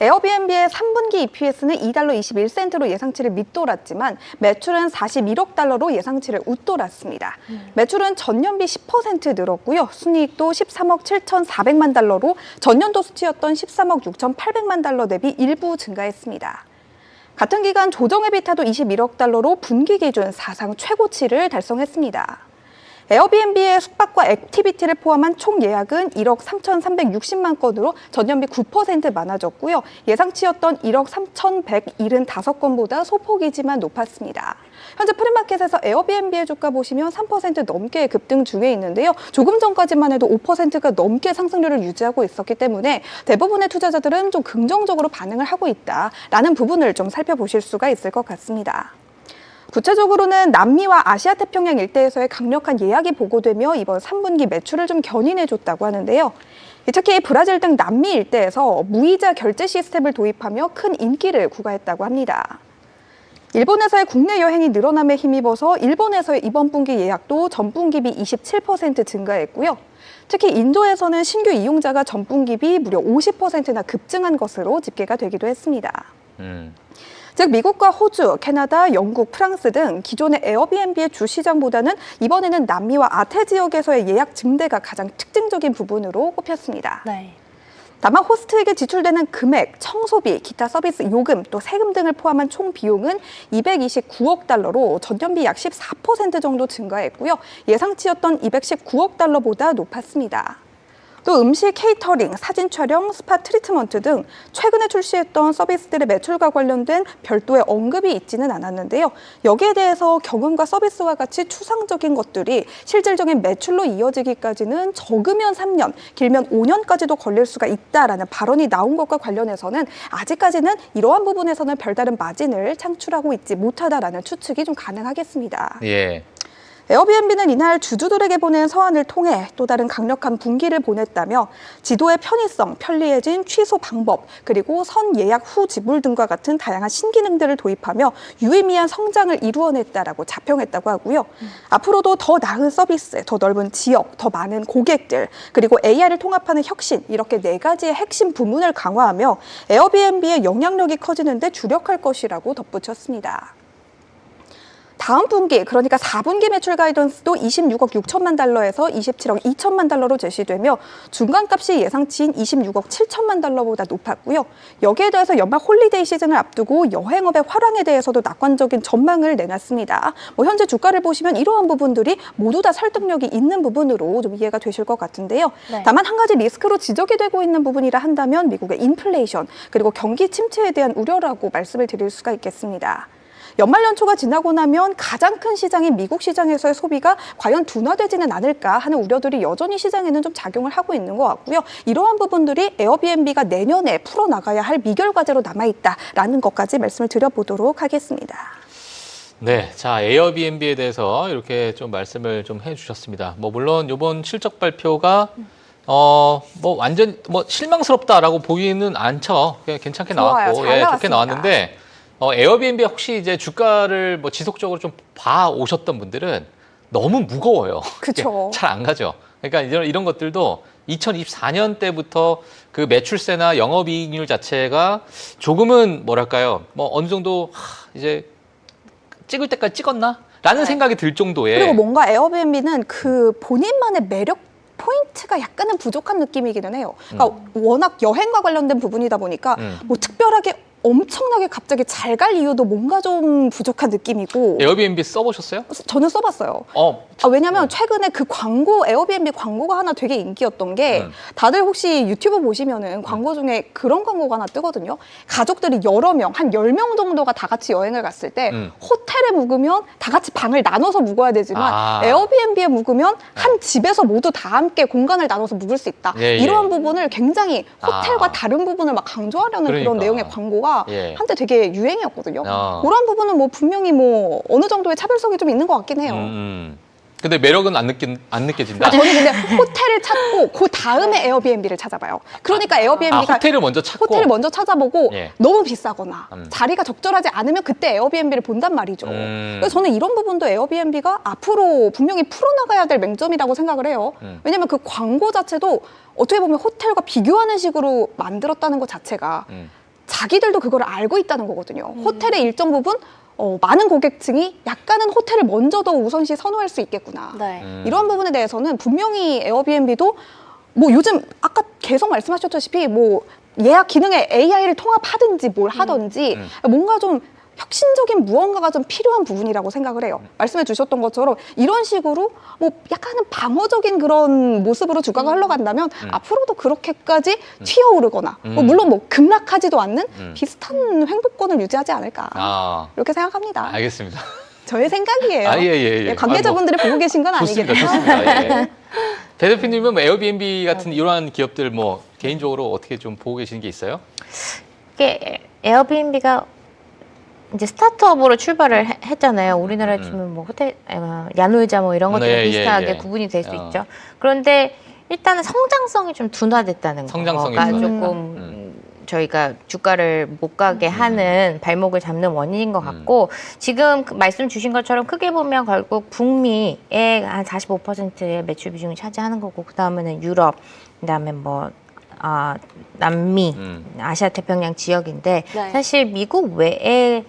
에어비앤비의 3분기 EPS는 $2.21로 예상치를 밑돌았지만 매출은 41억 달러로 예상치를 웃돌았습니다. 매출은 전년비 10% 늘었고요. 순이익도 13억 7,400만 달러로 전년도 수치였던 13억 6,800만 달러 대비 일부 증가했습니다. 같은 기간 조정 EBITDA도 21억 달러로 분기 기준 사상 최고치를 달성했습니다. 에어비앤비의 숙박과 액티비티를 포함한 총 예약은 1억 3,360만 건으로 전년비 9% 많아졌고요. 예상치였던 1억 3,175건보다 소폭이지만 높았습니다. 현재 프리마켓에서 에어비앤비의 주가 보시면 3% 넘게 급등 중에 있는데요. 조금 전까지만 해도 5%가 넘게 상승률을 유지하고 있었기 때문에 대부분의 투자자들은 좀 긍정적으로 반응을 하고 있다라는 부분을 좀 살펴보실 수가 있을 것 같습니다. 구체적으로는 남미와 아시아 태평양 일대에서의 강력한 예약이 보고되며 이번 3분기 매출을 좀 견인해줬다고 하는데요. 특히 브라질 등 남미 일대에서 무이자 결제 시스템을 도입하며 큰 인기를 구가했다고 합니다. 일본에서의 국내 여행이 늘어남에 힘입어서 일본에서의 이번 분기 예약도 전분기 비 27% 증가했고요. 특히 인도에서는 신규 이용자가 전분기 비 무려 50%나 급증한 것으로 집계가 되기도 했습니다. 즉 미국과 호주, 캐나다, 영국, 프랑스 등 기존의 에어비앤비의 주 시장보다는 이번에는 남미와 아태 지역에서의 예약 증대가 가장 특징적인 부분으로 꼽혔습니다. 네. 다만 호스트에게 지출되는 금액, 청소비, 기타 서비스 요금, 또 세금 등을 포함한 총 비용은 229억 달러로 전년비 약 14% 정도 증가했고요. 예상치였던 219억 달러보다 높았습니다. 또 음식, 케이터링, 사진 촬영, 스파 트리트먼트 등 최근에 출시했던 서비스들의 매출과 관련된 별도의 언급이 있지는 않았는데요. 여기에 대해서 경험과 서비스와 같이 추상적인 것들이 실질적인 매출로 이어지기까지는 적으면 3년, 길면 5년까지도 걸릴 수가 있다라는 발언이 나온 것과 관련해서는 아직까지는 이러한 부분에서는 별다른 마진을 창출하고 있지 못하다라는 추측이 좀 가능하겠습니다. 예. 에어비앤비는 이날 주주들에게 보낸 서한을 통해 또 다른 강력한 분기를 보냈다며 지도의 편의성, 편리해진 취소 방법, 그리고 선 예약 후 지불 등과 같은 다양한 신기능들을 도입하며 유의미한 성장을 이루어냈다라고 자평했다고 하고요. 앞으로도 더 나은 서비스, 더 넓은 지역, 더 많은 고객들, 그리고 AI를 통합하는 혁신, 이렇게 4가지의 핵심 부문을 강화하며 에어비앤비의 영향력이 커지는 데 주력할 것이라고 덧붙였습니다. 다음 분기, 그러니까 4분기 매출 가이던스도 26억 6천만 달러에서 27억 2천만 달러로 제시되며 중간값이 예상치인 26억 7천만 달러보다 높았고요. 여기에 더해서 연말 홀리데이 시즌을 앞두고 여행업의 활황에 대해서도 낙관적인 전망을 내놨습니다. 현재 주가를 보시면 이러한 부분들이 모두 다 설득력이 있는 부분으로 좀 이해가 되실 것 같은데요. 네. 다만 한 가지 리스크로 지적이 되고 있는 부분이라 한다면 미국의 인플레이션, 그리고 경기 침체에 대한 우려라고 말씀을 드릴 수가 있겠습니다. 연말 연초가 지나고 나면 가장 큰 시장인 미국 시장에서의 소비가 과연 둔화되지는 않을까 하는 우려들이 여전히 시장에는 좀 작용을 하고 있는 것 같고요. 이러한 부분들이 에어비앤비가 내년에 풀어나가야 할 미결 과제로 남아있다라는 것까지 말씀을 드려보도록 하겠습니다. 네, 자 에어비앤비에 대해서 이렇게 좀 말씀을 좀 해주셨습니다. 뭐 물론 이번 실적 발표가 뭐 완전 뭐 실망스럽다라고 보이는 않죠. 그냥 괜찮게 좋아요. 나왔고, 잘 좋게 나왔습니다. 나왔는데 에어비앤비 혹시 이제 주가를 뭐 지속적으로 좀 봐 오셨던 분들은 너무 무거워요. 그쵸. 잘 안 가죠. 그러니까 이런 것들도 2024년 때부터 그 매출세나 영업이익률 자체가 조금은 뭐랄까요, 뭐 어느 정도 이제 찍을 때까지 찍었나? 라는 생각이 들 정도의. 그리고 뭔가 에어비앤비는 그 본인만의 매력 포인트가 약간은 부족한 느낌이기는 해요. 그러니까 워낙 여행과 관련된 부분이다 보니까 뭐 특별하게 엄청나게 갑자기 잘 갈 이유도 뭔가 좀 부족한 느낌이고. 에어비앤비 써보셨어요? 저는 써봤어요. 왜냐면 최근에 그 광고, 에어비앤비 광고가 하나 되게 인기였던 게 다들 혹시 유튜브 보시면은 광고 중에 그런 광고가 하나 뜨거든요. 가족들이 여러 명, 한 10명 정도가 다 같이 여행을 갔을 때 호텔에 묵으면 다 같이 방을 나눠서 묵어야 되지만 에어비앤비에 묵으면 한 집에서 모두 다 함께 공간을 나눠서 묵을 수 있다. 이러한 부분을 굉장히 호텔과 다른 부분을 막 강조하려는 그런 내용의 광고가 한때 되게 유행이었거든요. 그런 부분은 뭐 분명히 뭐 어느 정도의 차별성이 좀 있는 것 같긴 해요. 근데 매력은 안 느껴진다. 저는 근데 호텔을 찾고 그 다음에 에어비앤비를 찾아봐요. 그러니까 에어비앤비가 호텔을 먼저 찾고 호텔을 먼저 찾아보고 너무 비싸거나 자리가 적절하지 않으면 그때 에어비앤비를 본단 말이죠. 그래서 저는 이런 부분도 에어비앤비가 앞으로 분명히 풀어나가야 될 맹점이라고 생각을 해요. 왜냐면 그 광고 자체도 어떻게 보면 호텔과 비교하는 식으로 만들었다는 것 자체가 자기들도 그걸 알고 있다는 거거든요. 호텔의 일정 부분 많은 고객층이 약간은 호텔을 먼저 더 우선시 선호할 수 있겠구나. 이런 부분에 대해서는 분명히 에어비앤비도 뭐 요즘 아까 계속 말씀하셨다시피 뭐 예약 기능에 AI를 통합하든지 뭘 하든지 뭔가 좀 혁신적인 무언가가 좀 필요한 부분이라고 생각을 해요. 말씀해 주셨던 것처럼 이런 식으로 뭐 약간은 방어적인 그런 모습으로 주가가 흘러간다면 앞으로도 그렇게까지 튀어오르거나 뭐 물론 뭐 급락하지도 않는 비슷한 횡보권을 유지하지 않을까 이렇게 생각합니다. 알겠습니다. 저의 생각이에요. 예. 관계자분들이 보고 계신 건 아니겠죠. 좋습니다. 대표님은 뭐 에어비앤비 같은 이러한 기업들 뭐 개인적으로 어떻게 좀 보고 계시는 게 있어요? 이게 에어비앤비가 이제 스타트업으로 출발을 했잖아요. 우리나라에 치면 뭐 호텔, 야놀자 뭐 이런 것들이 비슷하게 구분이 될 수 있죠. 그런데 일단은 성장성이 좀 둔화됐다는 거가 조금 저희가 주가를 못 가게 하는 발목을 잡는 원인인 것 같고 지금 그 말씀 주신 것처럼 크게 보면 결국 북미의 한 45%의 매출 비중을 차지하는 거고 그 다음에는 유럽, 그 다음에 뭐 남미, 아시아 태평양 지역인데 사실 미국 외에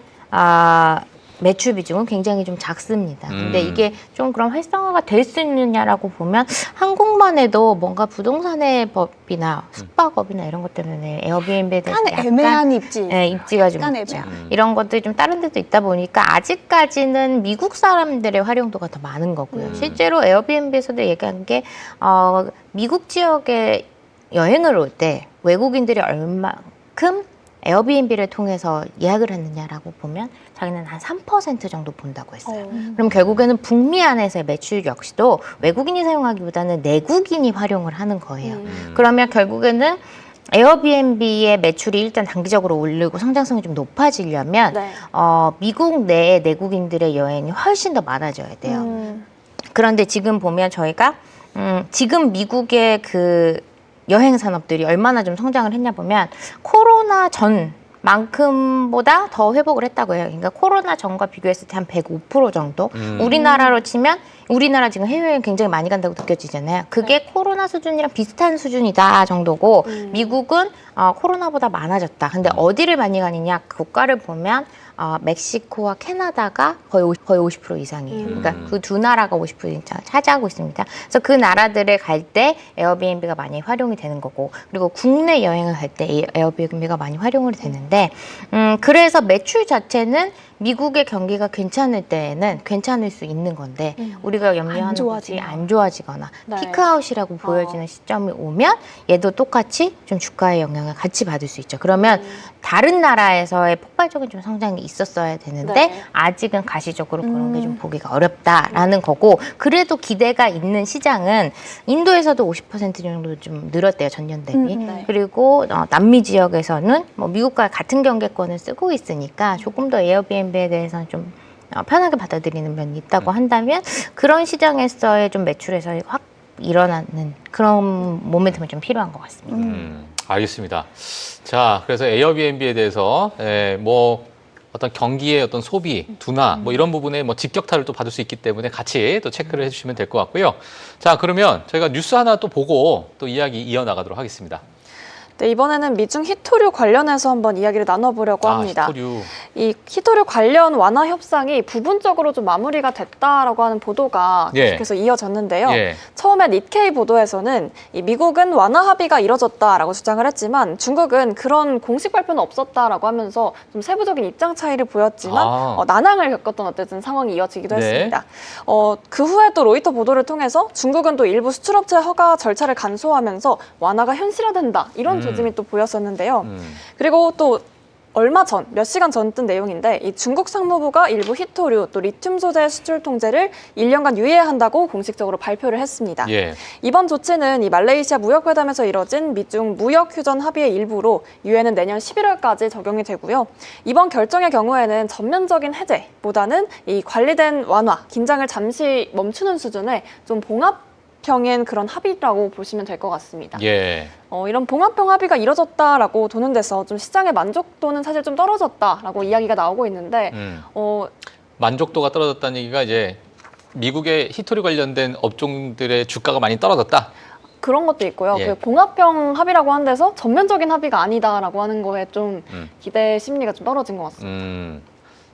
매출 비중은 굉장히 좀 작습니다. 근데 이게 좀 그런 활성화가 될 수 있느냐라고 보면 한국만 해도 뭔가 부동산의 법이나 숙박업이나 이런 것 때문에 에어비앤비에 대해서 약간 애매한 입지. 네, 입지가 좀 있죠. 이런 것들이 좀 다른 데도 있다 보니까 아직까지는 미국 사람들의 활용도가 더 많은 거고요. 실제로 에어비앤비에서도 얘기한 게 미국 지역에 여행을 올 때 외국인들이 얼마큼 에어비앤비를 통해서 예약을 했느냐라고 보면 자기는 한 3% 정도 본다고 했어요. 그럼 결국에는 북미 안에서의 매출 역시도 외국인이 사용하기보다는 내국인이 활용을 하는 거예요. 그러면 결국에는 에어비앤비의 매출이 일단 단기적으로 오르고 성장성이 좀 높아지려면 미국 내의 내국인들의 여행이 훨씬 더 많아져야 돼요. 그런데 지금 보면 저희가 지금 미국의 그 여행 산업들이 얼마나 좀 성장을 했냐 보면 코로나 전만큼보다 더 회복을 했다고 해요. 그러니까 코로나 전과 비교했을 때 한 105% 정도. 우리나라로 치면 우리나라 지금 해외여행 굉장히 많이 간다고 느껴지잖아요. 그게 코로나 수준이랑 비슷한 수준이다 정도고 미국은 코로나보다 많아졌다. 근데 어디를 많이 가느냐 국가를 보면 멕시코와 캐나다가 거의 50% 이상이에요. 그러니까 그 두 나라가 50% 이상 차지하고 있습니다. 그래서 그 나라들을 갈 때 에어비앤비가 많이 활용이 되는 거고 그리고 국내 여행을 갈 때 에어비앤비가 많이 활용이 되는데 그래서 매출 자체는 미국의 경기가 괜찮을 때에는 괜찮을 수 있는 건데 우리가 염려하는 것이 안 좋아지거나 네. 피크아웃이라고 보여지는 시점이 오면 얘도 똑같이 좀 주가의 영향을 같이 받을 수 있죠. 그러면 다른 나라에서의 폭발적인 좀 성장이 있었어야 되는데 네. 아직은 가시적으로 그런 게 좀 보기가 어렵다라는 거고, 그래도 기대가 있는 시장은 인도에서도 50% 정도 좀 늘었대요, 전년 대비. 네. 그리고 남미 지역에서는 뭐 미국과 같은 경계권을 쓰고 있으니까 조금 더 에어비앤비에 대해서는 좀 편하게 받아들이는 면이 있다고 한다면 그런 시장에서의 좀 매출에서 확 일어나는 그런 모멘텀이 좀 필요한 것 같습니다. 알겠습니다. 자, 그래서 에어비앤비에 대해서 뭐 어떤 경기의 어떤 소비, 둔화 뭐 이런 부분에 뭐 직격탄을 또 받을 수 있기 때문에 같이 또 체크를 해주시면 될 것 같고요. 자, 그러면 저희가 뉴스 하나 또 보고 또 이야기 이어나가도록 하겠습니다. 네, 이번에는 미중 히토류 관련해서 한번 이야기를 나눠보려고 합니다. 히토류. 이 히토류 관련 완화 협상이 부분적으로 좀 마무리가 됐다라고 하는 보도가 예. 계속해서 이어졌는데요. 예. 처음에 니케이 보도에서는 이 미국은 완화 합의가 이뤄졌다라고 주장을 했지만 중국은 그런 공식 발표는 없었다라고 하면서 좀 세부적인 입장 차이를 보였지만 난항을 겪었던 어쨌든 상황이 이어지기도 네. 했습니다. 그 후에 또 로이터 보도를 통해서 중국은 또 일부 수출업체 허가 절차를 간소화하면서 완화가 현실화된다 이런 조짐이 또 보였었는데요. 그리고 또 얼마 전, 몇 시간 전 뜬 내용인데 이 중국 상무부가 일부 히토류 또 리튬 소재 수출 통제를 1년간 유예한다고 공식적으로 발표를 했습니다. 예. 이번 조치는 이 말레이시아 무역회담에서 이뤄진 미중 무역 휴전 합의의 일부로 유예는 내년 11월까지 적용이 되고요. 이번 결정의 경우에는 전면적인 해제보다는 이 관리된 완화, 긴장을 잠시 멈추는 수준의 좀 봉합형인 그런 합의라고 보시면 될 것 같습니다. 예. 이런 봉합형 합의가 이뤄졌다라고 도는 데서 좀 시장의 만족도는 사실 좀 떨어졌다라고 이야기가 나오고 있는데 만족도가 떨어졌다는 얘기가 이제 미국의 히토류 관련된 업종들의 주가가 많이 떨어졌다. 그런 것도 있고요. 예. 그 봉합형 합의라고 한 데서 전면적인 합의가 아니다라고 하는 거에 좀 기대 심리가 좀 떨어진 것 같습니다.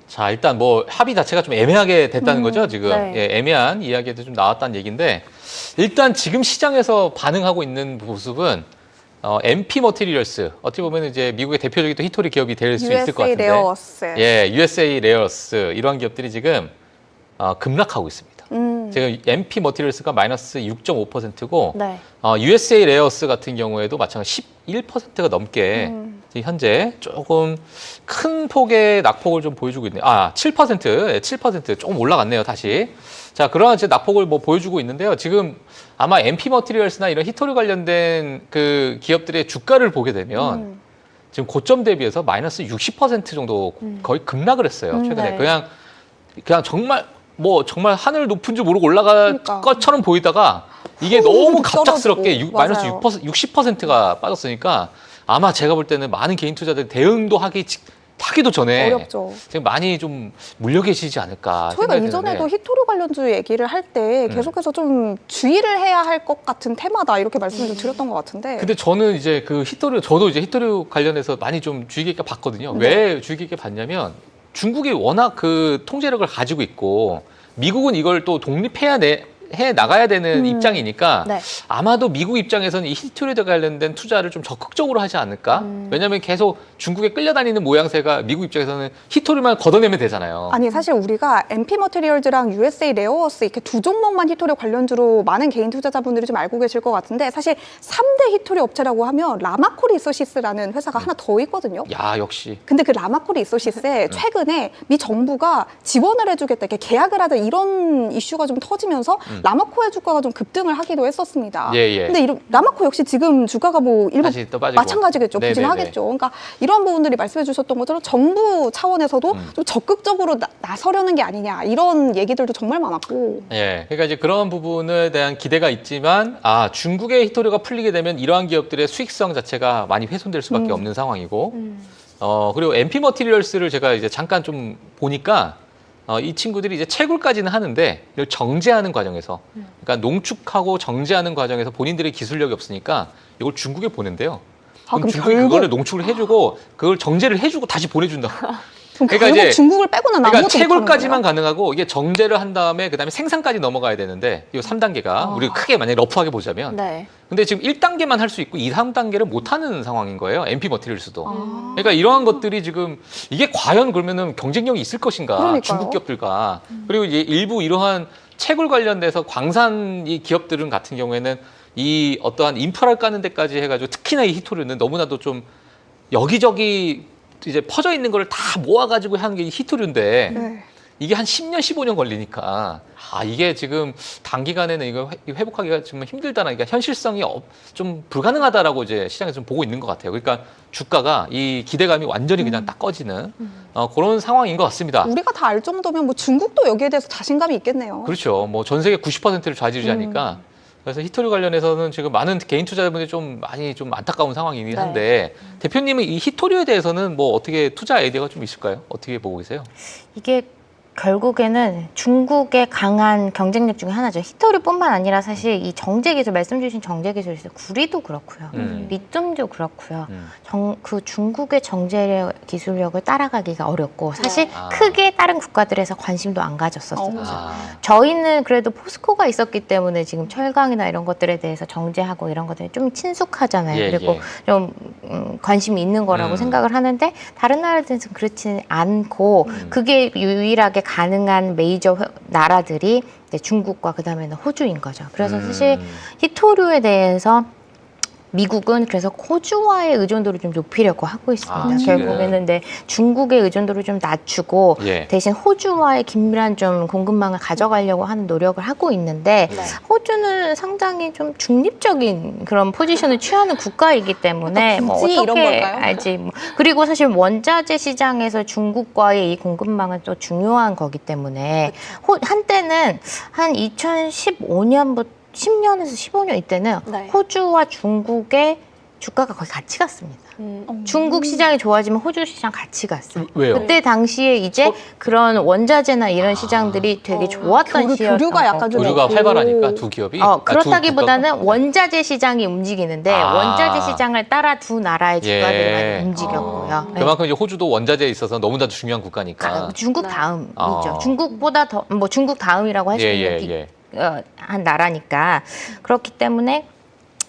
자, 일단 뭐 합의 자체가 좀 애매하게 됐다는 거죠, 지금. 네. 예, 애매한 이야기도 좀 나왔다는 얘기인데 일단 지금 시장에서 반응하고 있는 모습은 MP 머티리얼스, 어떻게 보면 이제 미국의 대표적인 또 히토리 기업이 될 수 있을 것 같은데. 레어어스. 예, USA 레어스 이러한 기업들이 지금 급락하고 있습니다. 지금 MP 머티리얼스가 마이너스 6.5%고 네. USA 레어스 같은 경우에도 마찬가지 11%가 넘게 지금 현재 조금 큰 폭의 낙폭을 좀 보여주고 있네요. 7% 조금 올라갔네요, 다시. 자, 그러한 이제 낙폭을 뭐 보여주고 있는데요. 지금 아마 MP 머티리얼스나 이런 히토리 관련된 그 기업들의 주가를 보게 되면 지금 고점 대비해서 마이너스 60% 정도 거의 급락을 했어요, 최근에. 네. 그냥 정말 하늘 높은 줄 모르고 올라갈 그러니까. 것처럼 보이다가 이게 너무 갑작스럽게 떨어지고. 마이너스 맞아요. 60%가 빠졌으니까 아마 제가 볼 때는 많은 개인 투자들 대응도 하기도 전에 어렵죠. 지금 많이 좀 물려 계시지 않을까 저희가 생각이 이전에도 드는데. 히토류 관련주 얘기를 할 때 계속해서 좀 주의를 해야 할 것 같은 테마다 이렇게 말씀을 좀 드렸던 것 같은데. 근데 저는 이제 저도 이제 히토류 관련해서 많이 좀 주의 깊게 봤거든요. 왜 주의 깊게 봤냐면 중국이 워낙 그 통제력을 가지고 있고 미국은 이걸 또 독립해야 해 나가야 되는 입장이니까 네. 아마도 미국 입장에서는 이 히토류에 관련된 투자를 좀 적극적으로 하지 않을까? 왜냐하면 계속 중국에 끌려다니는 모양새가 미국 입장에서는 히토류만 걷어내면 되잖아요. 아니 사실 우리가 MP 머티리얼즈랑 USA 레어어스 이렇게 두 종목만 히토류 관련주로 많은 개인 투자자분들이 좀 알고 계실 것 같은데 사실 3대 히토류 업체라고 하면 라마코 리소시스라는 회사가 하나 더 있거든요. 야, 역시. 근데 그 라마코 리소시스에 최근에 미 정부가 지원을 해주겠다, 이렇게 계약을 하자 이런 이슈가 좀 터지면서 라마코의 주가가 좀 급등을 하기도 했었습니다. 예. 근데 라마코 역시 지금 주가가 뭐 일부 다시 또 빠지고. 마찬가지겠죠. 네네네. 부진하겠죠. 그러니까 이런 부분들이 말씀해 주셨던 것처럼 정부 차원에서도 좀 적극적으로 나서려는 게 아니냐 이런 얘기들도 정말 많았고. 예. 그러니까 이제 그런 부분에 대한 기대가 있지만 중국의 히토류가 풀리게 되면 이러한 기업들의 수익성 자체가 많이 훼손될 수밖에 없는 상황이고 그리고 MP 머티리얼스를 제가 이제 잠깐 좀 보니까 이 친구들이 이제 채굴까지는 하는데 이걸 정제하는 과정에서 그러니까 농축하고 정제하는 과정에서 본인들의 기술력이 없으니까 이걸 중국에 보낸대요. 그럼 그럼 중국이 결국- 그거를 농축을 해주고 그걸 정제를 해주고 다시 보내준다. 그럼 그러니까 결국 이제 중국을 빼고는 그러니까 아무것도 채굴까지만 가능하고 이게 정제를 한 다음에 그다음에 생산까지 넘어가야 되는데 이 3단계가 우리가 크게 만약에 러프하게 보자면 네. 근데 지금 1단계만 할 수 있고 2, 3단계를 못 하는 상황인 거예요. MP 머티리얼스도. 아. 그러니까 이러한 것들이 지금 이게 과연 그러면은 경쟁력이 있을 것인가 그러니까요. 중국 기업들과 그리고 이제 일부 이러한 채굴 관련돼서 광산 이 기업들은 같은 경우에는 이 어떠한 인프라를 까는 데까지 해가지고 특히나 이 히토류는 너무나도 좀 여기저기 이제 퍼져 있는 걸 다 모아가지고 하는 게 히토류인데 네. 이게 한 10년, 15년 걸리니까 이게 지금 단기간에는 이거 회복하기가 정말 힘들다는 그러니까 현실성이 좀 불가능하다라고 이제 시장에서 좀 보고 있는 것 같아요. 그러니까 주가가 이 기대감이 완전히 그냥 딱 꺼지는 그런 상황인 것 같습니다. 우리가 다 알 정도면 뭐 중국도 여기에 대해서 자신감이 있겠네요. 그렇죠. 뭐 전 세계 90%를 좌지우지하니까 그래서 히토류 관련해서는 지금 많은 개인 투자자분들이 좀 많이 좀 안타까운 상황이긴 한데 대표님은 이 히토류에 대해서는 뭐 어떻게 투자 아이디어가 좀 있을까요? 어떻게 보고 계세요? 이게 결국에는 중국의 강한 경쟁력 중에 하나죠. 히토류뿐만 아니라 사실 이 정제 기술, 말씀 주신 정제 기술 있어요. 구리도 그렇고요. 리튬도 그렇고요. 그 중국의 정제 기술력을 따라가기가 어렵고 사실 크게 다른 국가들에서 관심도 안 가졌었어요. 저희는 그래도 포스코가 있었기 때문에 지금 철강이나 이런 것들에 대해서 정제하고 이런 것들이 좀 친숙하잖아요. 그리고 좀 관심이 있는 거라고 생각을 하는데 다른 나라들은 그렇지는 않고 그게 유일하게 가능한 메이저 나라들이 중국과 그다음에는 호주인 거죠. 그래서 사실 히토류에 대해서 미국은 그래서 호주와의 의존도를 좀 높이려고 하고 있습니다. 결국에는 중국의 의존도를 좀 낮추고 대신 호주와의 긴밀한 좀 공급망을 가져가려고 하는 노력을 하고 있는데 호주는 상당히 좀 중립적인 그런 포지션을 취하는 국가이기 때문에 뭐 굳이 이런 어떻게 걸까요? 알지. 그리고 사실 원자재 시장에서 중국과의 이 공급망은 또 중요한 거기 때문에 한때는 한 2015년부터 10년에서 15년 이때는 호주와 중국의 주가가 거의 같이 갔습니다. 중국 시장이 좋아지면 호주 시장 같이 갔어요. 왜요? 그때 당시에 이제 그런 원자재나 이런 시장들이 되게 좋았던 시였던 교류가 약간 좀 교류가 활발하니까 두 기업이 그렇다기보다는 원자재 시장이 움직이는데 원자재 시장을 따라 두 나라의 주가들이 많이 움직였고요. 그만큼 이제 호주도 원자재에 있어서 너무나도 중요한 국가니까. 중국 다음이죠. 중국보다 더 뭐 중국 다음이라고 할 수 있는 한 나라니까 그렇기 때문에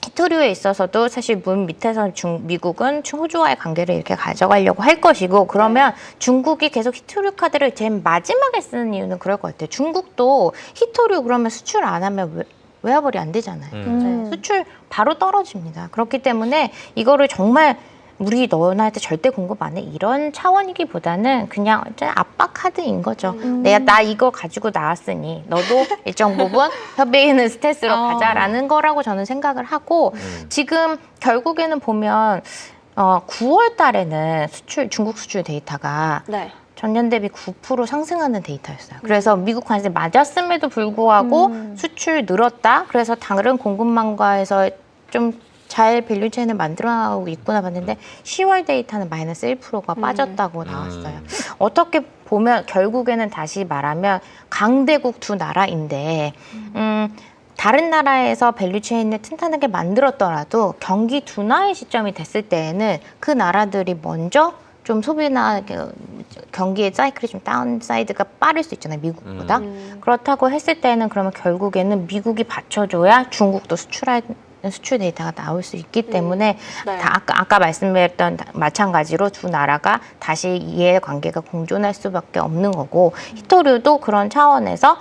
히토류에 있어서도 사실 문 밑에서 미국은 호주와의 관계를 이렇게 가져가려고 할 것이고 그러면 중국이 계속 히토류 카드를 제일 마지막에 쓰는 이유는 그럴 것 같아요. 중국도 히토류 그러면 수출 안 하면 외화벌이 안 되잖아요. 수출 바로 떨어집니다. 그렇기 때문에 이거를 정말 우리 너한테 절대 공급 안 해 이런 차원이기보다는 그냥 압박 카드인 거죠. 나 이거 가지고 나왔으니 너도 일정 부분 협의는 스탠스로 가자라는 거라고 저는 생각을 하고 지금 결국에는 보면 9월 달에는 중국 수출 데이터가 전년 대비 9% 상승하는 데이터였어요. 그래서 미국 관세 맞았음에도 불구하고 수출 늘었다. 그래서 다른 공급망과에서 좀 잘 밸류체인을 만들어나가고 있구나 봤는데 10월 데이터는 마이너스 1%가 빠졌다고 나왔어요. 어떻게 보면 결국에는 다시 말하면 강대국 두 나라인데 다른 나라에서 밸류체인을 튼튼하게 만들었더라도 경기 둔화의 시점이 됐을 때에는 그 나라들이 먼저 좀 소비나 경기의 사이클이 좀 다운사이드가 빠를 수 있잖아요, 미국보다. 그렇다고 했을 때는 그러면 결국에는 미국이 받쳐줘야 중국도 수출 데이터가 나올 수 있기 때문에 다 아까 말씀드렸던 마찬가지로 두 나라가 다시 이해관계가 공존할 수밖에 없는 거고 히토류도 그런 차원에서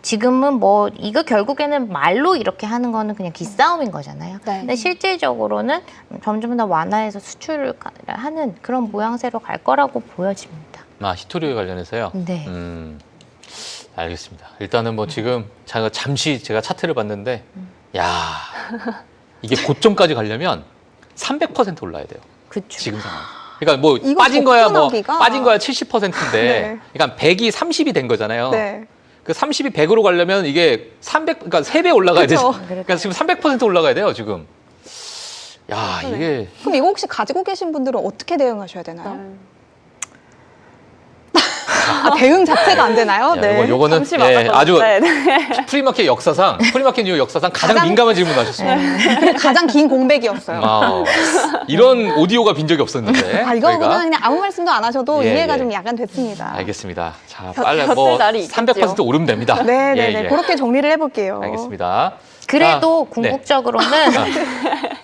지금은 뭐 이거 결국에는 말로 이렇게 하는 거는 그냥 기싸움인 거잖아요. 근데 실질적으로는 점점 더 완화해서 수출을 하는 그런 모양새로 갈 거라고 보여집니다. 히토류에 관련해서요? 네. 알겠습니다. 일단은 뭐 지금 잠시 제가 차트를 봤는데 이게 고점까지 가려면 300% 올라야 돼요. 그쵸. 지금 상황. 그러니까 뭐 빠진 거야 70%인데 그러니까 100이 30이 된 거잖아요. 그 30이 100으로 가려면 이게 300, 그러니까 3배 올라가야 되죠. 그러니까 지금 300% 올라가야 돼요, 지금. 이게. 그럼 이거 혹시 가지고 계신 분들은 어떻게 대응하셔야 되나요? 대응 자체가 안 되나요? 야, 요거는 잠시 예, 막았거든요. 아주 네, 네. 프리마켓 역사상, 프리마켓 뉴욕 역사상 가장 민감한 질문을 하셨습니다. 가장 긴 공백이었어요. 이런 오디오가 빈 적이 없었는데. 이거는 저희가. 그냥 아무 말씀도 안 하셔도 예, 이해가 예. 좀 약간 됐습니다. 알겠습니다. 자, 곁- 빨리 곁들 뭐 날이 있겠죠. 300% 오르면 됩니다. 네네네. 예, 예. 그렇게 정리를 해볼게요. 알겠습니다. 그래도 네. 궁극적으로는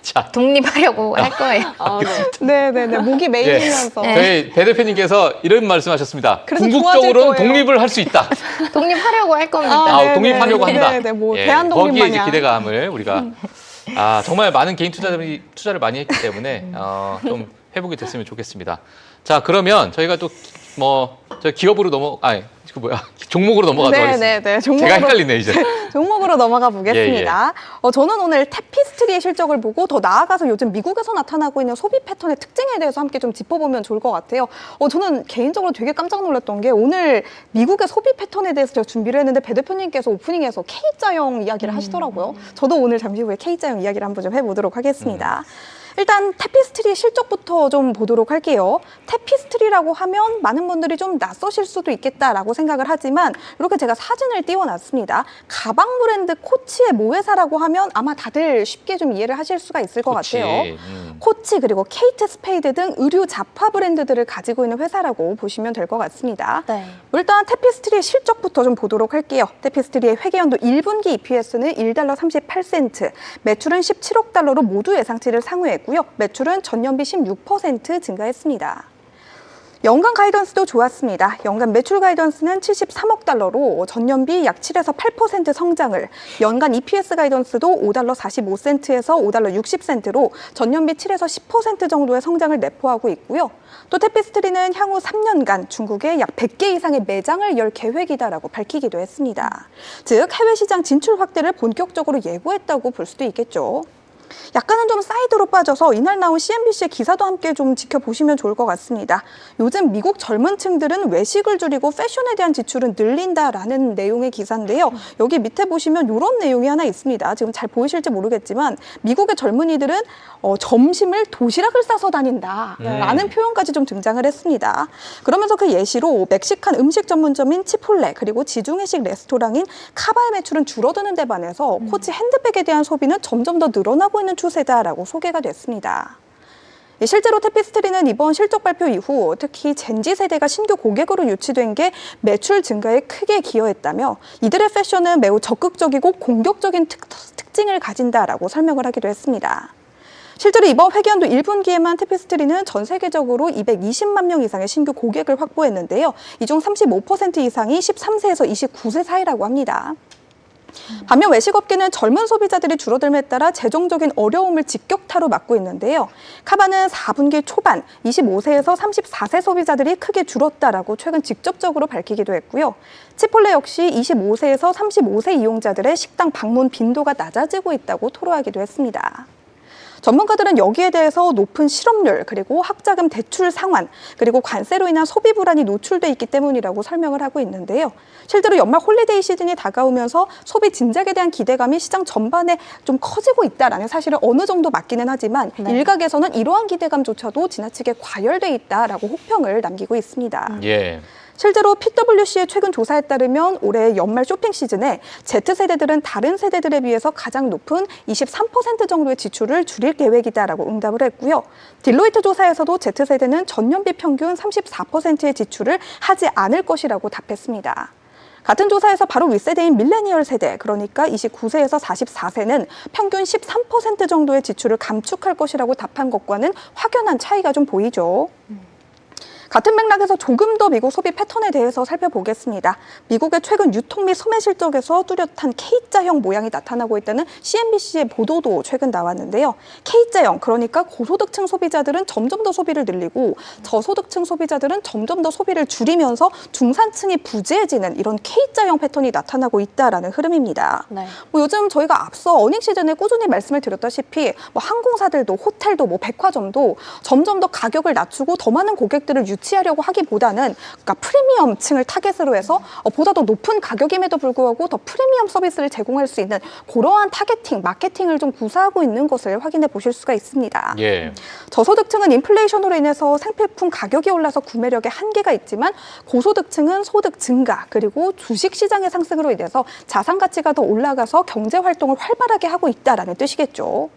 자, 독립하려고 할 거예요. 아, 네. 네네네. 목이 메이면서. 네. 저희 배 대표님께서 이런 말씀하셨습니다. 그래서 궁극적으로는 좋아질 거예요. 독립을 할 수 있다. 독립하려고 할 겁니다. 아, 독립하려고 네네. 한다. 네네. 뭐 예, 대한독립 거기에 이제 마냥. 기대감을 우리가 정말 많은 개인 투자를 많이 했기 때문에 좀 회복이 됐으면 좋겠습니다. 자, 그러면 저희가 또 저 기업으로 종목으로 넘어가도록 하겠습니다. 네네네. 제가 헷갈리네 이제. 종목으로 넘어가 보겠습니다. 저는 오늘 테피스트리의 실적을 보고 더 나아가서 요즘 미국에서 나타나고 있는 소비 패턴의 특징에 대해서 함께 좀 짚어보면 좋을 것 같아요. 저는 개인적으로 되게 깜짝 놀랐던 게 오늘 미국의 소비 패턴에 대해서 제가 준비를 했는데 배 대표님께서 오프닝에서 K자형 이야기를 하시더라고요. 저도 오늘 잠시 후에 K자형 이야기를 한번 좀 해보도록 하겠습니다. 일단 테피스트리 실적부터 좀 보도록 할게요. 테피스트리라고 하면 많은 분들이 좀 낯서실 수도 있겠다라고 생각을 하지만 이렇게 제가 사진을 띄워놨습니다. 가방 브랜드 코치의 모회사라고 하면 아마 다들 쉽게 좀 이해를 하실 수가 있을 것 코치. 같아요. 코치 그리고 케이트 스페이드 등 의류 잡화 브랜드들을 가지고 있는 회사라고 보시면 될 것 같습니다. 네. 일단 테피스트리의 실적부터 좀 보도록 할게요. 테피스트리의 회계연도 1분기 EPS는 $1 38센트, 매출은 17억 달러로 모두 예상치를 상회했고요. 매출은 전년비 16% 증가했습니다. 연간 가이던스도 좋았습니다. 연간 매출 가이던스는 73억 달러로 전년비 약 7에서 8% 성장을, 연간 EPS 가이던스도 $5 45센트에서 $5 60센트로 전년비 7에서 10% 정도의 성장을 내포하고 있고요. 또 테피스트리는 향후 3년간 중국에 약 100개 이상의 매장을 열 계획이다라고 밝히기도 했습니다. 즉 해외 시장 진출 확대를 본격적으로 예고했다고 볼 수도 있겠죠. 약간은 좀 사이드로 빠져서 이날 나온 CNBC의 기사도 함께 좀 지켜보시면 좋을 것 같습니다. 요즘 미국 젊은 층들은 외식을 줄이고 패션에 대한 지출은 늘린다라는 내용의 기사인데요. 여기 밑에 보시면 이런 내용이 하나 있습니다. 지금 잘 보이실지 모르겠지만 미국의 젊은이들은 점심을 도시락을 싸서 다닌다라는 표현까지 좀 등장을 했습니다. 그러면서 그 예시로 멕시칸 음식 전문점인 치폴레 그리고 지중해식 레스토랑인 카바의 매출은 줄어드는 데 반해서 코치 핸드백에 대한 소비는 점점 더 늘어나고 있는 추세다라고 소개가 됐습니다. 실제로 테피스트리는 이번 실적 발표 이후 특히 젠지 세대가 신규 고객으로 유치된 게 매출 증가에 크게 기여했다며 이들의 패션은 매우 적극적이고 공격적인 특징을 가진다라고 설명을 하기도 했습니다. 실제로 이번 회계연도 1분기에만 테피스트리는 전 세계적으로 220만 명 이상의 신규 고객을 확보했는데요. 이 중 35% 이상이 13세에서 29세 사이라고 합니다. 반면 외식업계는 젊은 소비자들이 줄어들음에 따라 재정적인 어려움을 직격타로 맞고 있는데요. 카바는 4분기 초반 25세에서 34세 소비자들이 크게 줄었다라고 최근 직접적으로 밝히기도 했고요. 치폴레 역시 25세에서 35세 이용자들의 식당 방문 빈도가 낮아지고 있다고 토로하기도 했습니다. 전문가들은 여기에 대해서 높은 실업률, 그리고 학자금 대출 상환, 그리고 관세로 인한 소비 불안이 노출돼 있기 때문이라고 설명을 하고 있는데요. 실제로 연말 홀리데이 시즌이 다가오면서 소비 진작에 대한 기대감이 시장 전반에 좀 커지고 있다라는 사실은 어느 정도 맞기는 하지만 일각에서는 이러한 기대감조차도 지나치게 과열돼 있다라고 혹평을 남기고 있습니다. 예. 실제로 PwC의 최근 조사에 따르면 올해 연말 쇼핑 시즌에 Z세대들은 다른 세대들에 비해서 가장 높은 23% 정도의 지출을 줄일 계획이다라고 응답을 했고요. 딜로이트 조사에서도 Z세대는 전년비 평균 34%의 지출을 하지 않을 것이라고 답했습니다. 같은 조사에서 바로 윗세대인 밀레니얼 세대, 그러니까 29세에서 44세는 평균 13% 정도의 지출을 감축할 것이라고 답한 것과는 확연한 차이가 좀 보이죠. 같은 맥락에서 조금 더 미국 소비 패턴에 대해서 살펴보겠습니다. 미국의 최근 유통 및 소매 실적에서 뚜렷한 K자형 모양이 나타나고 있다는 CNBC의 보도도 최근 나왔는데요. K자형, 그러니까 고소득층 소비자들은 점점 더 소비를 늘리고 저소득층 소비자들은 점점 더 소비를 줄이면서 중산층이 부재해지는 이런 K자형 패턴이 나타나고 있다라는 흐름입니다. 네. 요즘 저희가 앞서 어닝 시즌에 꾸준히 말씀을 드렸다시피 항공사들도 호텔도 백화점도 점점 더 가격을 낮추고 더 많은 고객들을 유치하려고 하기보다는 그러니까 프리미엄층을 타겟으로 해서 보다 더 높은 가격임에도 불구하고 더 프리미엄 서비스를 제공할 수 있는 그러한 타겟팅, 마케팅을 좀 구사하고 있는 것을 확인해 보실 수가 있습니다. 예. 저소득층은 인플레이션으로 인해서 생필품 가격이 올라서 구매력에 한계가 있지만 고소득층은 소득 증가 그리고 주식시장의 상승으로 인해서 자산 가치가 더 올라가서 경제 활동을 활발하게 하고 있다라는 뜻이겠죠.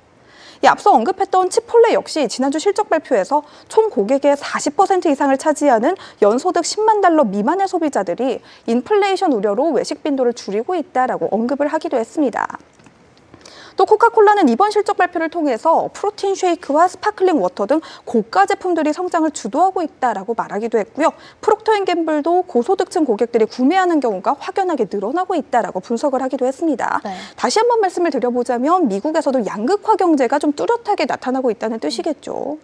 앞서 언급했던 치폴레 역시 지난주 실적 발표에서 총 고객의 40% 이상을 차지하는 연소득 10만 달러 미만의 소비자들이 인플레이션 우려로 외식 빈도를 줄이고 있다라고 언급을 하기도 했습니다. 또 코카콜라는 이번 실적 발표를 통해서 프로틴 쉐이크와 스파클링 워터 등 고가 제품들이 성장을 주도하고 있다라고 말하기도 했고요. 프록터앤갬블도 고소득층 고객들이 구매하는 경우가 확연하게 늘어나고 있다라고 분석을 하기도 했습니다. 네. 다시 한번 말씀을 드려보자면 미국에서도 양극화 경제가 좀 뚜렷하게 나타나고 있다는 뜻이겠죠.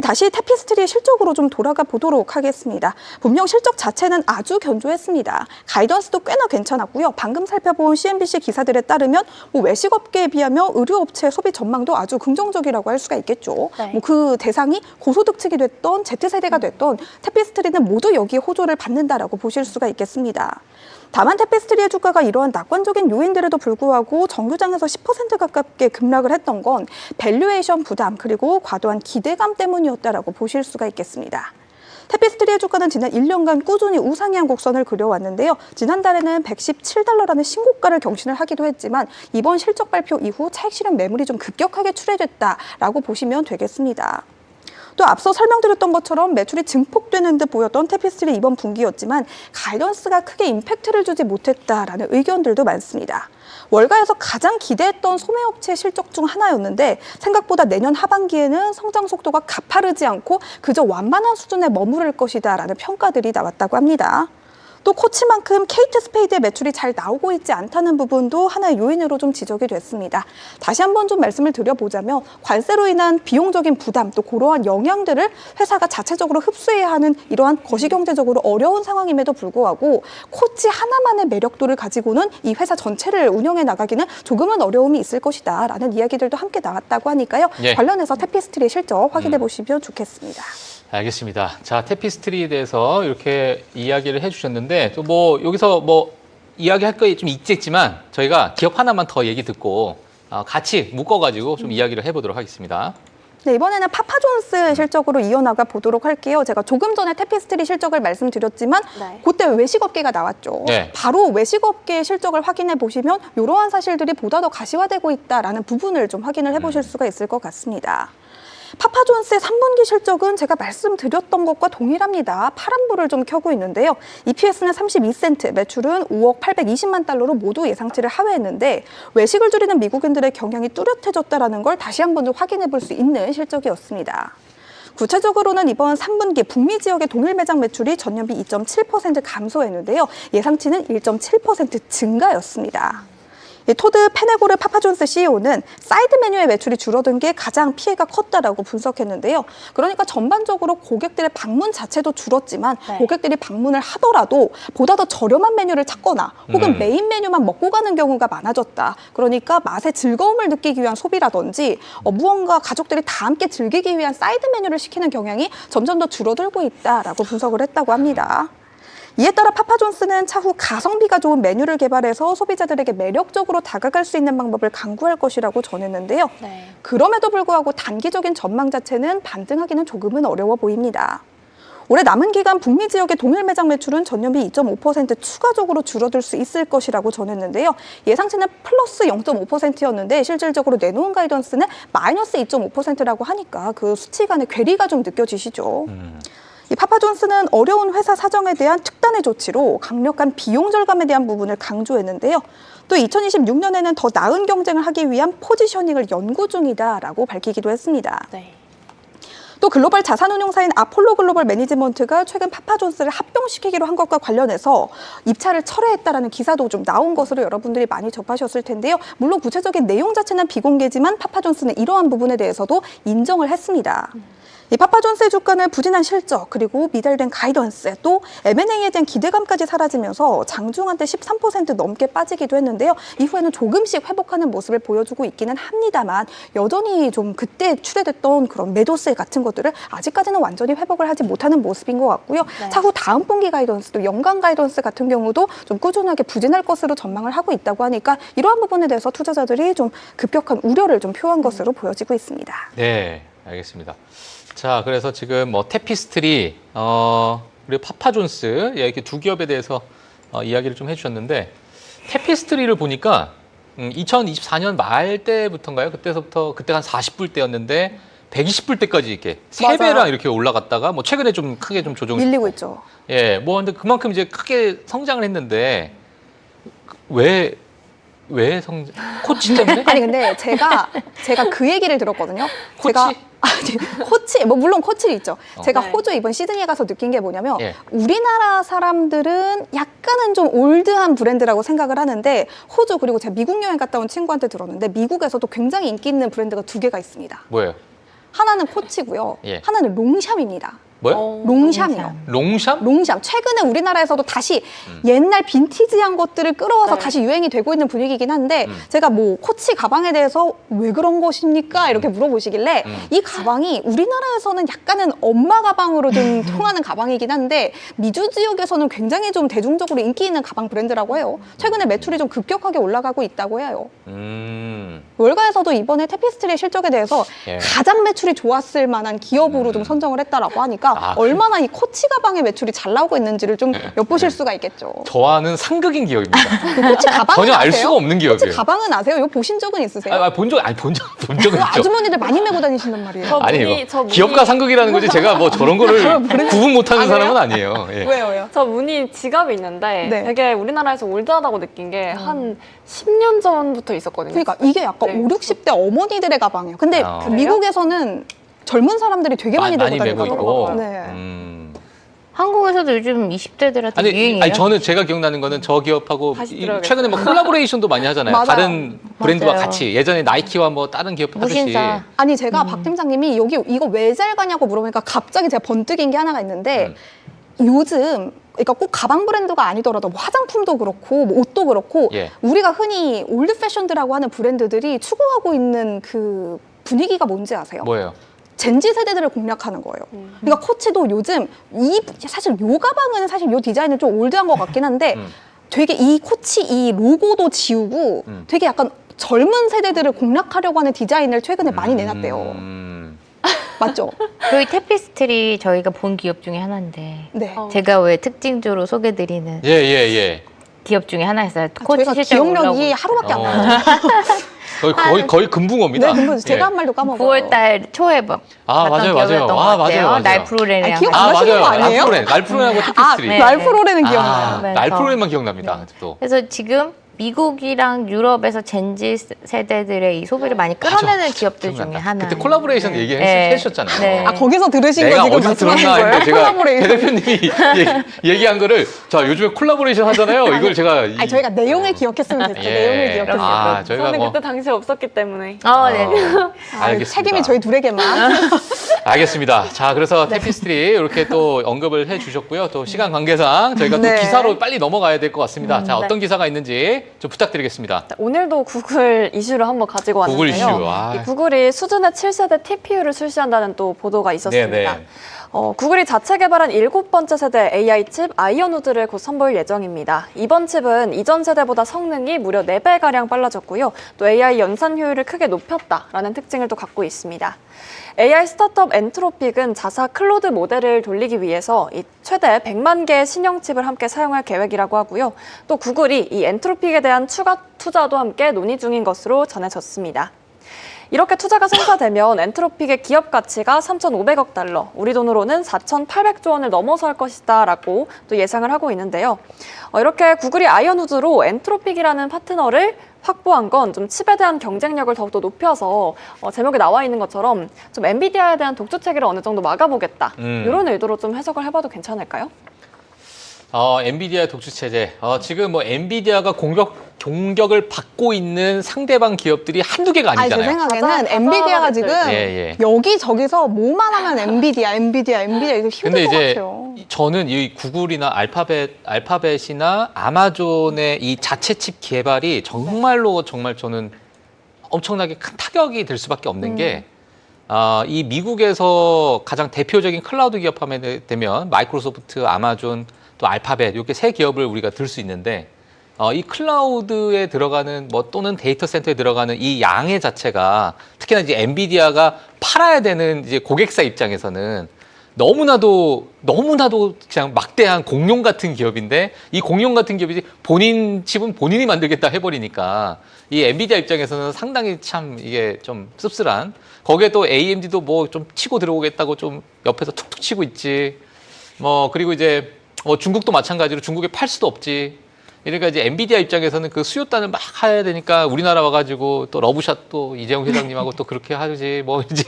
다시 테피스트리의 실적으로 좀 돌아가 보도록 하겠습니다. 분명 실적 자체는 아주 견조했습니다. 가이던스도 꽤나 괜찮았고요. 방금 살펴본 CNBC 기사들에 따르면 외식업계에 비하면 의료업체 소비 전망도 아주 긍정적이라고 할 수가 있겠죠. 네. 그 대상이 고소득층이 됐던 Z세대가 됐던 테피스트리는 모두 여기에 호조를 받는다라고 보실 수가 있겠습니다. 다만 테피스트리의 주가가 이러한 낙관적인 요인들에도 불구하고 정규장에서 10% 가깝게 급락을 했던 건 밸류에이션 부담 그리고 과도한 기대감 때문이었다라고 보실 수가 있겠습니다. 테피스트리의 주가는 지난 1년간 꾸준히 우상향 곡선을 그려왔는데요. 지난달에는 117달러라는 신고가를 경신을 하기도 했지만 이번 실적 발표 이후 차익 실현 매물이 좀 급격하게 출회됐다라고 보시면 되겠습니다. 또 앞서 설명드렸던 것처럼 매출이 증폭되는 듯 보였던 테피스트리 이번 분기였지만 가이던스가 크게 임팩트를 주지 못했다라는 의견들도 많습니다. 월가에서 가장 기대했던 소매업체 실적 중 하나였는데 생각보다 내년 하반기에는 성장 속도가 가파르지 않고 그저 완만한 수준에 머무를 것이다라는 평가들이 나왔다고 합니다. 또 코치만큼 케이트 스페이드의 매출이 잘 나오고 있지 않다는 부분도 하나의 요인으로 좀 지적이 됐습니다. 다시 한번 좀 말씀을 드려보자면 관세로 인한 비용적인 부담 또 그러한 영향들을 회사가 자체적으로 흡수해야 하는 이러한 거시경제적으로 어려운 상황임에도 불구하고 코치 하나만의 매력도를 가지고는 이 회사 전체를 운영해 나가기는 조금은 어려움이 있을 것이다 라는 이야기들도 함께 나왔다고 하니까요. 예. 관련해서 테피스트리의 실적 확인해 보시면 좋겠습니다. 알겠습니다. 자, 테피스트리에 대해서 이렇게 이야기를 해주셨는데 또 뭐 여기서 뭐 이야기할 거 좀 있겠지만 저희가 기업 하나만 더 얘기 듣고 같이 묶어가지고 좀 이야기를 해보도록 하겠습니다. 네, 이번에는 파파존스 실적으로 이어나가 보도록 할게요. 제가 조금 전에 테피스트리 실적을 말씀드렸지만 네. 그때 외식업계가 나왔죠. 네. 바로 외식업계의 실적을 확인해 보시면 이러한 사실들이 보다 더 가시화되고 있다라는 부분을 좀 확인을 해보실 수가 있을 것 같습니다. 파파존스의 3분기 실적은 제가 말씀드렸던 것과 동일합니다. 파란불을 좀 켜고 있는데요. EPS는 32센트, 매출은 5억 820만 달러로 모두 예상치를 하회했는데 외식을 줄이는 미국인들의 경향이 뚜렷해졌다는 걸 다시 한 번 더 확인해 볼 수 있는 실적이었습니다. 구체적으로는 이번 3분기 북미 지역의 동일 매장 매출이 전년비 2.7% 감소했는데요. 예상치는 1.7% 증가였습니다. 토드 페네고르 파파존스 CEO는 사이드 메뉴의 매출이 줄어든 게 가장 피해가 컸다라고 분석했는데요. 그러니까 전반적으로 고객들의 방문 자체도 줄었지만 네. 고객들이 방문을 하더라도 보다 더 저렴한 메뉴를 찾거나 혹은 메인 메뉴만 먹고 가는 경우가 많아졌다. 그러니까 맛의 즐거움을 느끼기 위한 소비라든지 무언가 가족들이 다 함께 즐기기 위한 사이드 메뉴를 시키는 경향이 점점 더 줄어들고 있다라고 분석을 했다고 합니다. 이에 따라 파파존스는 차후 가성비가 좋은 메뉴를 개발해서 소비자들에게 매력적으로 다가갈 수 있는 방법을 강구할 것이라고 전했는데요. 네. 그럼에도 불구하고 단기적인 전망 자체는 반등하기는 조금은 어려워 보입니다. 올해 남은 기간 북미 지역의 동일 매장 매출은 전년비 2.5% 추가적으로 줄어들 수 있을 것이라고 전했는데요. 예상치는 플러스 0.5%였는데 실질적으로 내놓은 가이던스는 마이너스 2.5%라고 하니까 그 수치 간의 괴리가 좀 느껴지시죠. 이 파파존스는 어려운 회사 사정에 대한 특단의 조치로 강력한 비용 절감에 대한 부분을 강조했는데요. 또 2026년에는 더 나은 경쟁을 하기 위한 포지셔닝을 연구 중이다라고 밝히기도 했습니다. 네. 또 글로벌 자산운용사인 아폴로 글로벌 매니지먼트가 최근 파파존스를 합병시키기로 한 것과 관련해서 입찰을 철회했다라는 기사도 좀 나온 것으로 여러분들이 많이 접하셨을 텐데요. 물론 구체적인 내용 자체는 비공개지만 파파존스는 이러한 부분에 대해서도 인정을 했습니다. 이 파파존스의 주가는 부진한 실적 그리고 미달된 가이던스 또 M&A에 대한 기대감까지 사라지면서 장중 한때 13% 넘게 빠지기도 했는데요. 이후에는 조금씩 회복하는 모습을 보여주고 있기는 합니다만 여전히 좀 그때 출회됐던 그런 매도세 같은 것들을 아직까지는 완전히 회복을 하지 못하는 모습인 것 같고요. 네. 차후 다음 분기 가이던스 또 연간 가이던스 같은 경우도 좀 꾸준하게 부진할 것으로 전망을 하고 있다고 하니까 이러한 부분에 대해서 투자자들이 좀 급격한 우려를 좀 표한 것으로 보여지고 있습니다. 네, 알겠습니다. 자, 그래서 지금 뭐 테피스트리, 그리고 파파존스 이렇게 두 기업에 대해서 이야기를 좀 해주셨는데 테피스트리를 보니까 2024년 말 때부터인가요? 그때서부터 그때가 한 40불대였는데 120불대까지 이렇게 세 맞아요. 배랑 이렇게 올라갔다가 뭐 최근에 좀 크게 좀 조정이 밀리고 있죠. 예, 뭐 근데 그만큼 이제 크게 성장을 했는데 왜 성장? 코치 때문에? 아니 근데 제가 그 얘기를 들었거든요. 코치? 제가 아니, 코치 뭐 물론 코치 있죠. 제가 네. 호주 이번 시드니에 가서 느낀 게 뭐냐면 예. 우리나라 사람들은 약간은 좀 올드한 브랜드라고 생각을 하는데 호주 그리고 제가 미국 여행 갔다 온 친구한테 들었는데 미국에서도 굉장히 인기 있는 브랜드가 두 개가 있습니다. 뭐예요? 하나는 코치고요. 예. 하나는 롱샴입니다. 뭐요? 롱샴이요. 롱샴? 롱샴. 최근에 우리나라에서도 다시 옛날 빈티지한 것들을 끌어와서 네. 다시 유행이 되고 있는 분위기긴 한데 음. 제가 뭐 코치 가방에 대해서 왜 그런 것입니까? 이렇게 물어보시길래 이 가방이 우리나라에서는 약간은 엄마 가방으로 좀 통하는 가방이긴 한데 미주 지역에서는 굉장히 좀 대중적으로 인기 있는 가방 브랜드라고 해요. 최근에 매출이 좀 급격하게 올라가고 있다고 해요. 월가에서도 이번에 테피스트리의 실적에 대해서 예. 가장 매출이 좋았을 만한 기업으로 좀 선정을 했다라고 하니까 아, 얼마나 이 코치 가방의 매출이 잘 나오고 있는지를 좀 엿보실 수가 있겠죠. 저와는 상극인 기업입니다. 코치 가방은 전혀 알 아세요? 수가 없는 코치 기업이에요. 가방은 아세요? 이거 보신 적은 있으세요? 본 적은 그거 있죠. 아주머니들 많이 메고 다니신단 말이에요. 저 아니 문의- 이거 저 문의- 기업가 상극이라는 거지 제가 뭐 저런 거를 구분 못하는 아, 그래요? 사람은 아니에요. 예. 왜요? 저 무늬 지갑이 있는데 네. 되게 우리나라에서 올드하다고 느낀 게 한 10년 전부터 있었거든요. 그러니까 이게 약간 네. 5, 60대 어머니들의 가방이에요. 근데 아. 그 미국에서는 젊은 사람들이 되게 많이 많이 들고 메고 다니더라고요. 있고. 네. 한국에서도 요즘 20대들한테 유행이에요. 아니 저는 제가 기억나는 거는 저 기업하고 다시 이- 들어야겠어요. 최근에 뭐 콜라보레이션도 많이 하잖아요. 맞아요. 다른 브랜드와 맞아요. 같이 예전에 나이키와 뭐 다른 기업 하듯이. 무신사. 아니 제가 박 팀장님이 여기 이거 왜 잘 가냐고 물어보니까 갑자기 제가 번뜩인 게 하나가 있는데 요즘 그러니까 꼭 가방 브랜드가 아니더라도 뭐 화장품도 그렇고 뭐 옷도 그렇고 예. 우리가 흔히 올드 패션드라고 하는 브랜드들이 추구하고 있는 그 분위기가 뭔지 아세요? 뭐예요? 젠지 세대들을 공략하는 거예요. 그러니까 코치도 요즘 사실 요 가방은 사실 요 디자인은 좀 올드한 것 같긴 한데 되게 이 코치 이 로고도 지우고 되게 약간 젊은 세대들을 공략하려고 하는 디자인을 최근에 많이 내놨대요. 맞죠? 저희 테피스트리 저희가 본 기업 중에 하나인데 네. 제가 왜 특징주로 소개드리는 예. 기업 중에 하나였어요. 코치 저희가 실적 올라오고 기억력이 하루밖에 안 어. 나요. 거의 금붕어입니다. 네, 근데 제가 예. 한 말도 까먹어요. 9월달 초에 막 아, 봤던 맞아요. 기업이었던 것 아, 같아요. 맞아요. 날프로렌이랑 아, 기억 안 나시는 거 아니에요? 날프로렌하고 아, 테피스트리. 네. 랄프로레는 기억나요. 아, 네. 날프로렌만 기억납니다. 또. 그래서 지금 미국이랑 유럽에서 젠지 세대들의 이 소비를 많이 끌어내는 기업들 중에 기억난다. 하나. 그때 콜라보레이션 네. 얘기해주셨잖아요. 네. 아, 거기서 들으신 거 내가 지금 어디서 말씀하신 들었나 거예요? 했는데 제가 콜라보레이션. 배 대표님이 얘기한 거를 자 요즘에 콜라보레이션 하잖아요. 이걸 제가 아니, 저희가 내용을 기억했으면 됐죠. 예. 내용을 기억했어요. 아, 저희가 저는 뭐 그때 당시에 없었기 때문에. 네. 알겠습니다. 책임이 저희 둘에게만. 알겠습니다. 자, 그래서 테피스트리 이렇게 또 언급을 해주셨고요. 또 시간 관계상 저희가 네. 또 기사로 빨리 넘어가야 될 것 같습니다. 자, 어떤 기사가 있는지 좀 부탁드리겠습니다. 오늘도 구글 이슈를 한번 가지고 구글 왔는데요. 이슈, 아. 이 구글이 수준의 7세대 TPU를 출시한다는 또 보도가 있었습니다. 네네. 구글이 자체 개발한 7번째 세대 AI 칩 아이언우드를 곧 선보일 예정입니다. 이번 칩은 이전 세대보다 성능이 무려 4배가량 빨라졌고요. 또 AI 연산 효율을 크게 높였다라는 특징을 또 갖고 있습니다. AI 스타트업 엔트로픽은 자사 클로드 모델을 돌리기 위해서 이 최대 100만 개의 신형 칩을 함께 사용할 계획이라고 하고요. 또 구글이 이 엔트로픽에 대한 추가 투자도 함께 논의 중인 것으로 전해졌습니다. 이렇게 투자가 성사되면 엔트로픽의 기업 가치가 3,500억 달러, 우리 돈으로는 4,800조 원을 넘어설 것이다라고 또 예상을 하고 있는데요. 이렇게 구글이 아이언우드로 엔트로픽이라는 파트너를 확보한 건 좀 칩에 대한 경쟁력을 더욱더 높여서 제목에 나와 있는 것처럼 좀 엔비디아에 대한 독주 체계를 어느 정도 막아보겠다. 이런 의도로 좀 해석을 해봐도 괜찮을까요? 엔비디아 독주 체제. 지금 뭐 엔비디아가 공격을 받고 있는 상대방 기업들이 한두 개가 아니, 제 아니잖아요. 생각에는 엔비디아가 지금 예. 여기저기서 뭐만 하면 엔비디아 이거 힘들 근데 것 이제 같아요. 저는 이 구글이나 알파벳이나 아마존의 이 자체 칩 개발이 정말로 정말 저는 엄청나게 큰 타격이 될 수밖에 없는 게 이 미국에서 가장 대표적인 클라우드 기업 하면 되면 마이크로소프트, 아마존, 또 알파벳 이렇게 세 기업을 우리가 들 수 있는데 이 클라우드에 들어가는 뭐 또는 데이터 센터에 들어가는 이 양의 자체가 특히나 이제 엔비디아가 팔아야 되는 이제 고객사 입장에서는 너무나도 그냥 막대한 공룡 같은 기업인데 이 공룡 같은 기업이 본인 칩은 본인이 만들겠다 해버리니까 이 엔비디아 입장에서는 상당히 참 이게 좀 씁쓸한 거기에 또 AMD도 뭐 좀 치고 들어오겠다고 좀 옆에서 툭툭 치고 있지 뭐 그리고 이제 뭐 중국도 마찬가지로 중국에 팔 수도 없지 그러니까 이제 엔비디아 입장에서는 그 수요단을 막 해야 되니까 우리나라 와가지고 또 러브샷 또 이재용 회장님하고 또 그렇게 하지 뭐 이제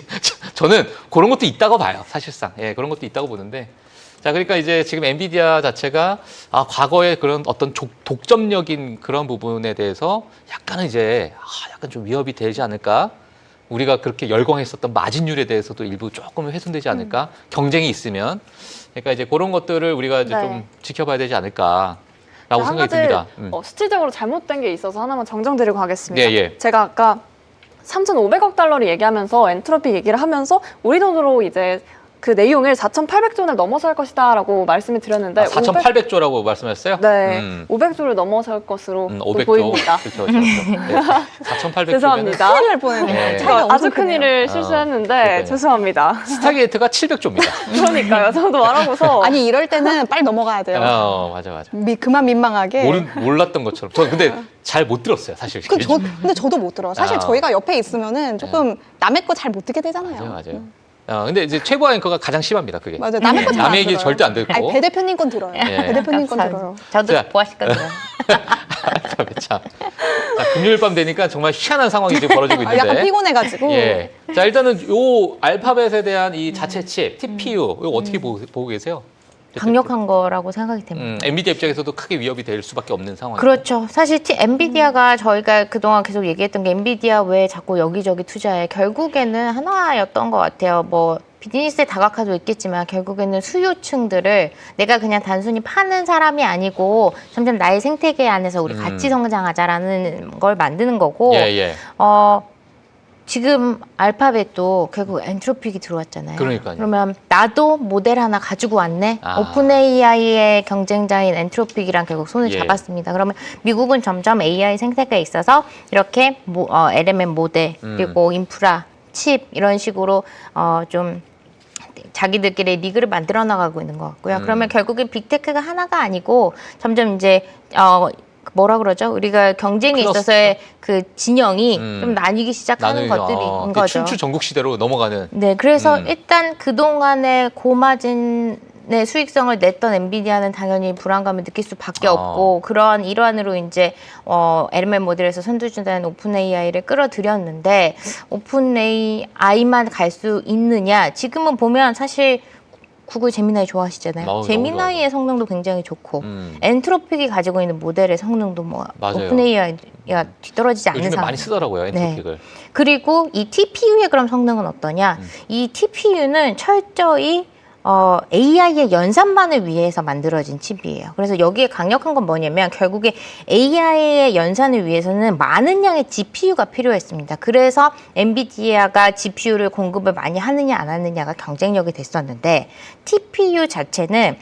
저는 그런 것도 있다고 봐요 사실상 예 그런 것도 있다고 보는데 자 그러니까 이제 지금 엔비디아 자체가 과거에 그런 어떤 독점적인 그런 부분에 대해서 약간은 이제 약간 좀 위협이 되지 않을까 우리가 그렇게 열광했었던 마진율에 대해서도 일부 조금 훼손되지 않을까 경쟁이 있으면 그러니까 이제 그런 것들을 우리가 이제 네. 좀 지켜봐야 되지 않을까. 라고 한 생각이 가지 듭니다. 수치적으로 잘못된 게 있어서 하나만 정정드리고 가겠습니다. 예. 제가 아까 3,500억 달러를 얘기하면서 엔트로피 얘기를 하면서 우리 돈으로 이제 그 내용을 4,800조 원을 넘어설 것이다라고 말씀을 드렸는데 4,800조라고 말씀하셨어요? 네, 500조를 넘어설 것으로 또 500조. 보입니다. 그렇죠. 네. 4,800조. 죄송합니다. 큰일 날 뻔했네요. 네. 차이가 아주 엄청 큰 크네요. 일을 실수했는데 그러니까요. 죄송합니다. 스타게이트가 700조입니다. 그러니까요. 저도 말하고서 아니 이럴 때는 빨리 넘어가야 돼요. 맞아. 그만 민망하게. 몰랐던 것처럼. 저 근데 잘 못 들었어요, 사실. 근데 저도 못 들어요. 사실 저희가 옆에 있으면은 조금 남의 거 잘 못 듣게 되잖아요. 맞아요. 근데 이제 최고 앵커가 가장 심합니다, 그게. 맞아요. 남의 거 잘 안 남의 얘기 들어요. 절대 안 듣고. 아니, 배 대표님 건 들어요. 예. 배 대표님 건 들어요. 저도 자. 보았거든요. 자, 금요일 밤 되니까 정말 희한한 상황이 지금 벌어지고 있는데. 약간 피곤해가지고. 예. 자, 일단은 요 알파벳에 대한 이 자체 칩, TPU, 이거 어떻게 보고 계세요? 강력한 거라고 생각이 됩니다. 엔비디아 입장에서도 크게 위협이 될 수밖에 없는 상황이죠. 그렇죠. 사실 엔비디아가 저희가 그동안 계속 얘기했던 게 엔비디아 왜 자꾸 여기저기 투자해. 결국에는 하나였던 것 같아요. 뭐 비즈니스의 다각화도 있겠지만 결국에는 수요층들을 내가 그냥 단순히 파는 사람이 아니고 점점 나의 생태계 안에서 우리 같이 성장하자라는 걸 만드는 거고 예. 지금 알파벳도 결국 엔트로픽이 들어왔잖아요. 그러니까요. 그러면 나도 모델 하나 가지고 왔네. 오픈 AI의 경쟁자인 엔트로픽이랑 결국 손을 예. 잡았습니다. 그러면 미국은 점점 AI 생태계에 있어서 이렇게 LMM 모델 그리고 인프라, 칩 이런 식으로 좀 자기들끼리 리그를 만들어 나가고 있는 것 같고요. 그러면 결국에 빅테크가 하나가 아니고 점점 이제 뭐라 그러죠? 우리가 경쟁에 클러스터? 있어서의 그 진영이 좀 나뉘기 시작하는 것들인 거죠. 춘추 전국 시대로 넘어가는. 네, 그래서 일단 그동안의 고마진의 수익성을 냈던 엔비디아는 당연히 불안감을 느낄 수밖에 없고 그러한 일환으로 이제 LMM 모델에서 선두주자인 오픈 AI를 끌어들였는데 오픈 AI만 갈 수 있느냐? 지금은 보면 사실 구글 제미나이 좋아하시잖아요. 제미나이의 성능도 굉장히 좋고 엔트로픽이 가지고 있는 모델의 성능도 뭐 오픈 AI가 뒤떨어지지 않는 요즘에 상황. 많이 쓰더라고요, 엔트로픽을. 그리고 이 TPU의 그럼 성능은 어떠냐? 이 TPU는 철저히 AI의 연산만을 위해서 만들어진 칩이에요. 그래서 여기에 강력한 건 뭐냐면 결국에 AI의 연산을 위해서는 많은 양의 GPU가 필요했습니다. 그래서 엔비디아가 GPU를 공급을 많이 하느냐 안 하느냐가 경쟁력이 됐었는데 TPU 자체는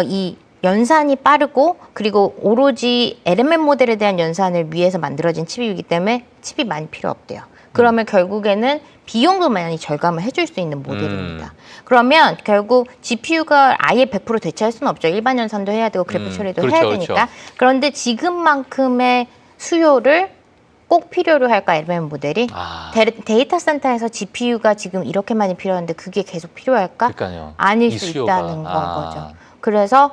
이 연산이 빠르고 그리고 오로지 LMM 모델에 대한 연산을 위해서 만들어진 칩이기 때문에 칩이 많이 필요 없대요. 그러면 결국에는 비용도 많이 절감을 해줄 수 있는 모델입니다. 그러면 결국 GPU가 아예 100% 대체할 수는 없죠. 일반 연산도 해야 되고 그래픽 처리도 해야 되니까. 그렇죠. 그런데 지금만큼의 수요를 꼭 필요로 할까 LMM 모델이? 데이터 센터에서 GPU가 지금 이렇게 많이 필요한데 그게 계속 필요할까? 그러니까요. 아닐 수 있다는 건 거죠. 그래서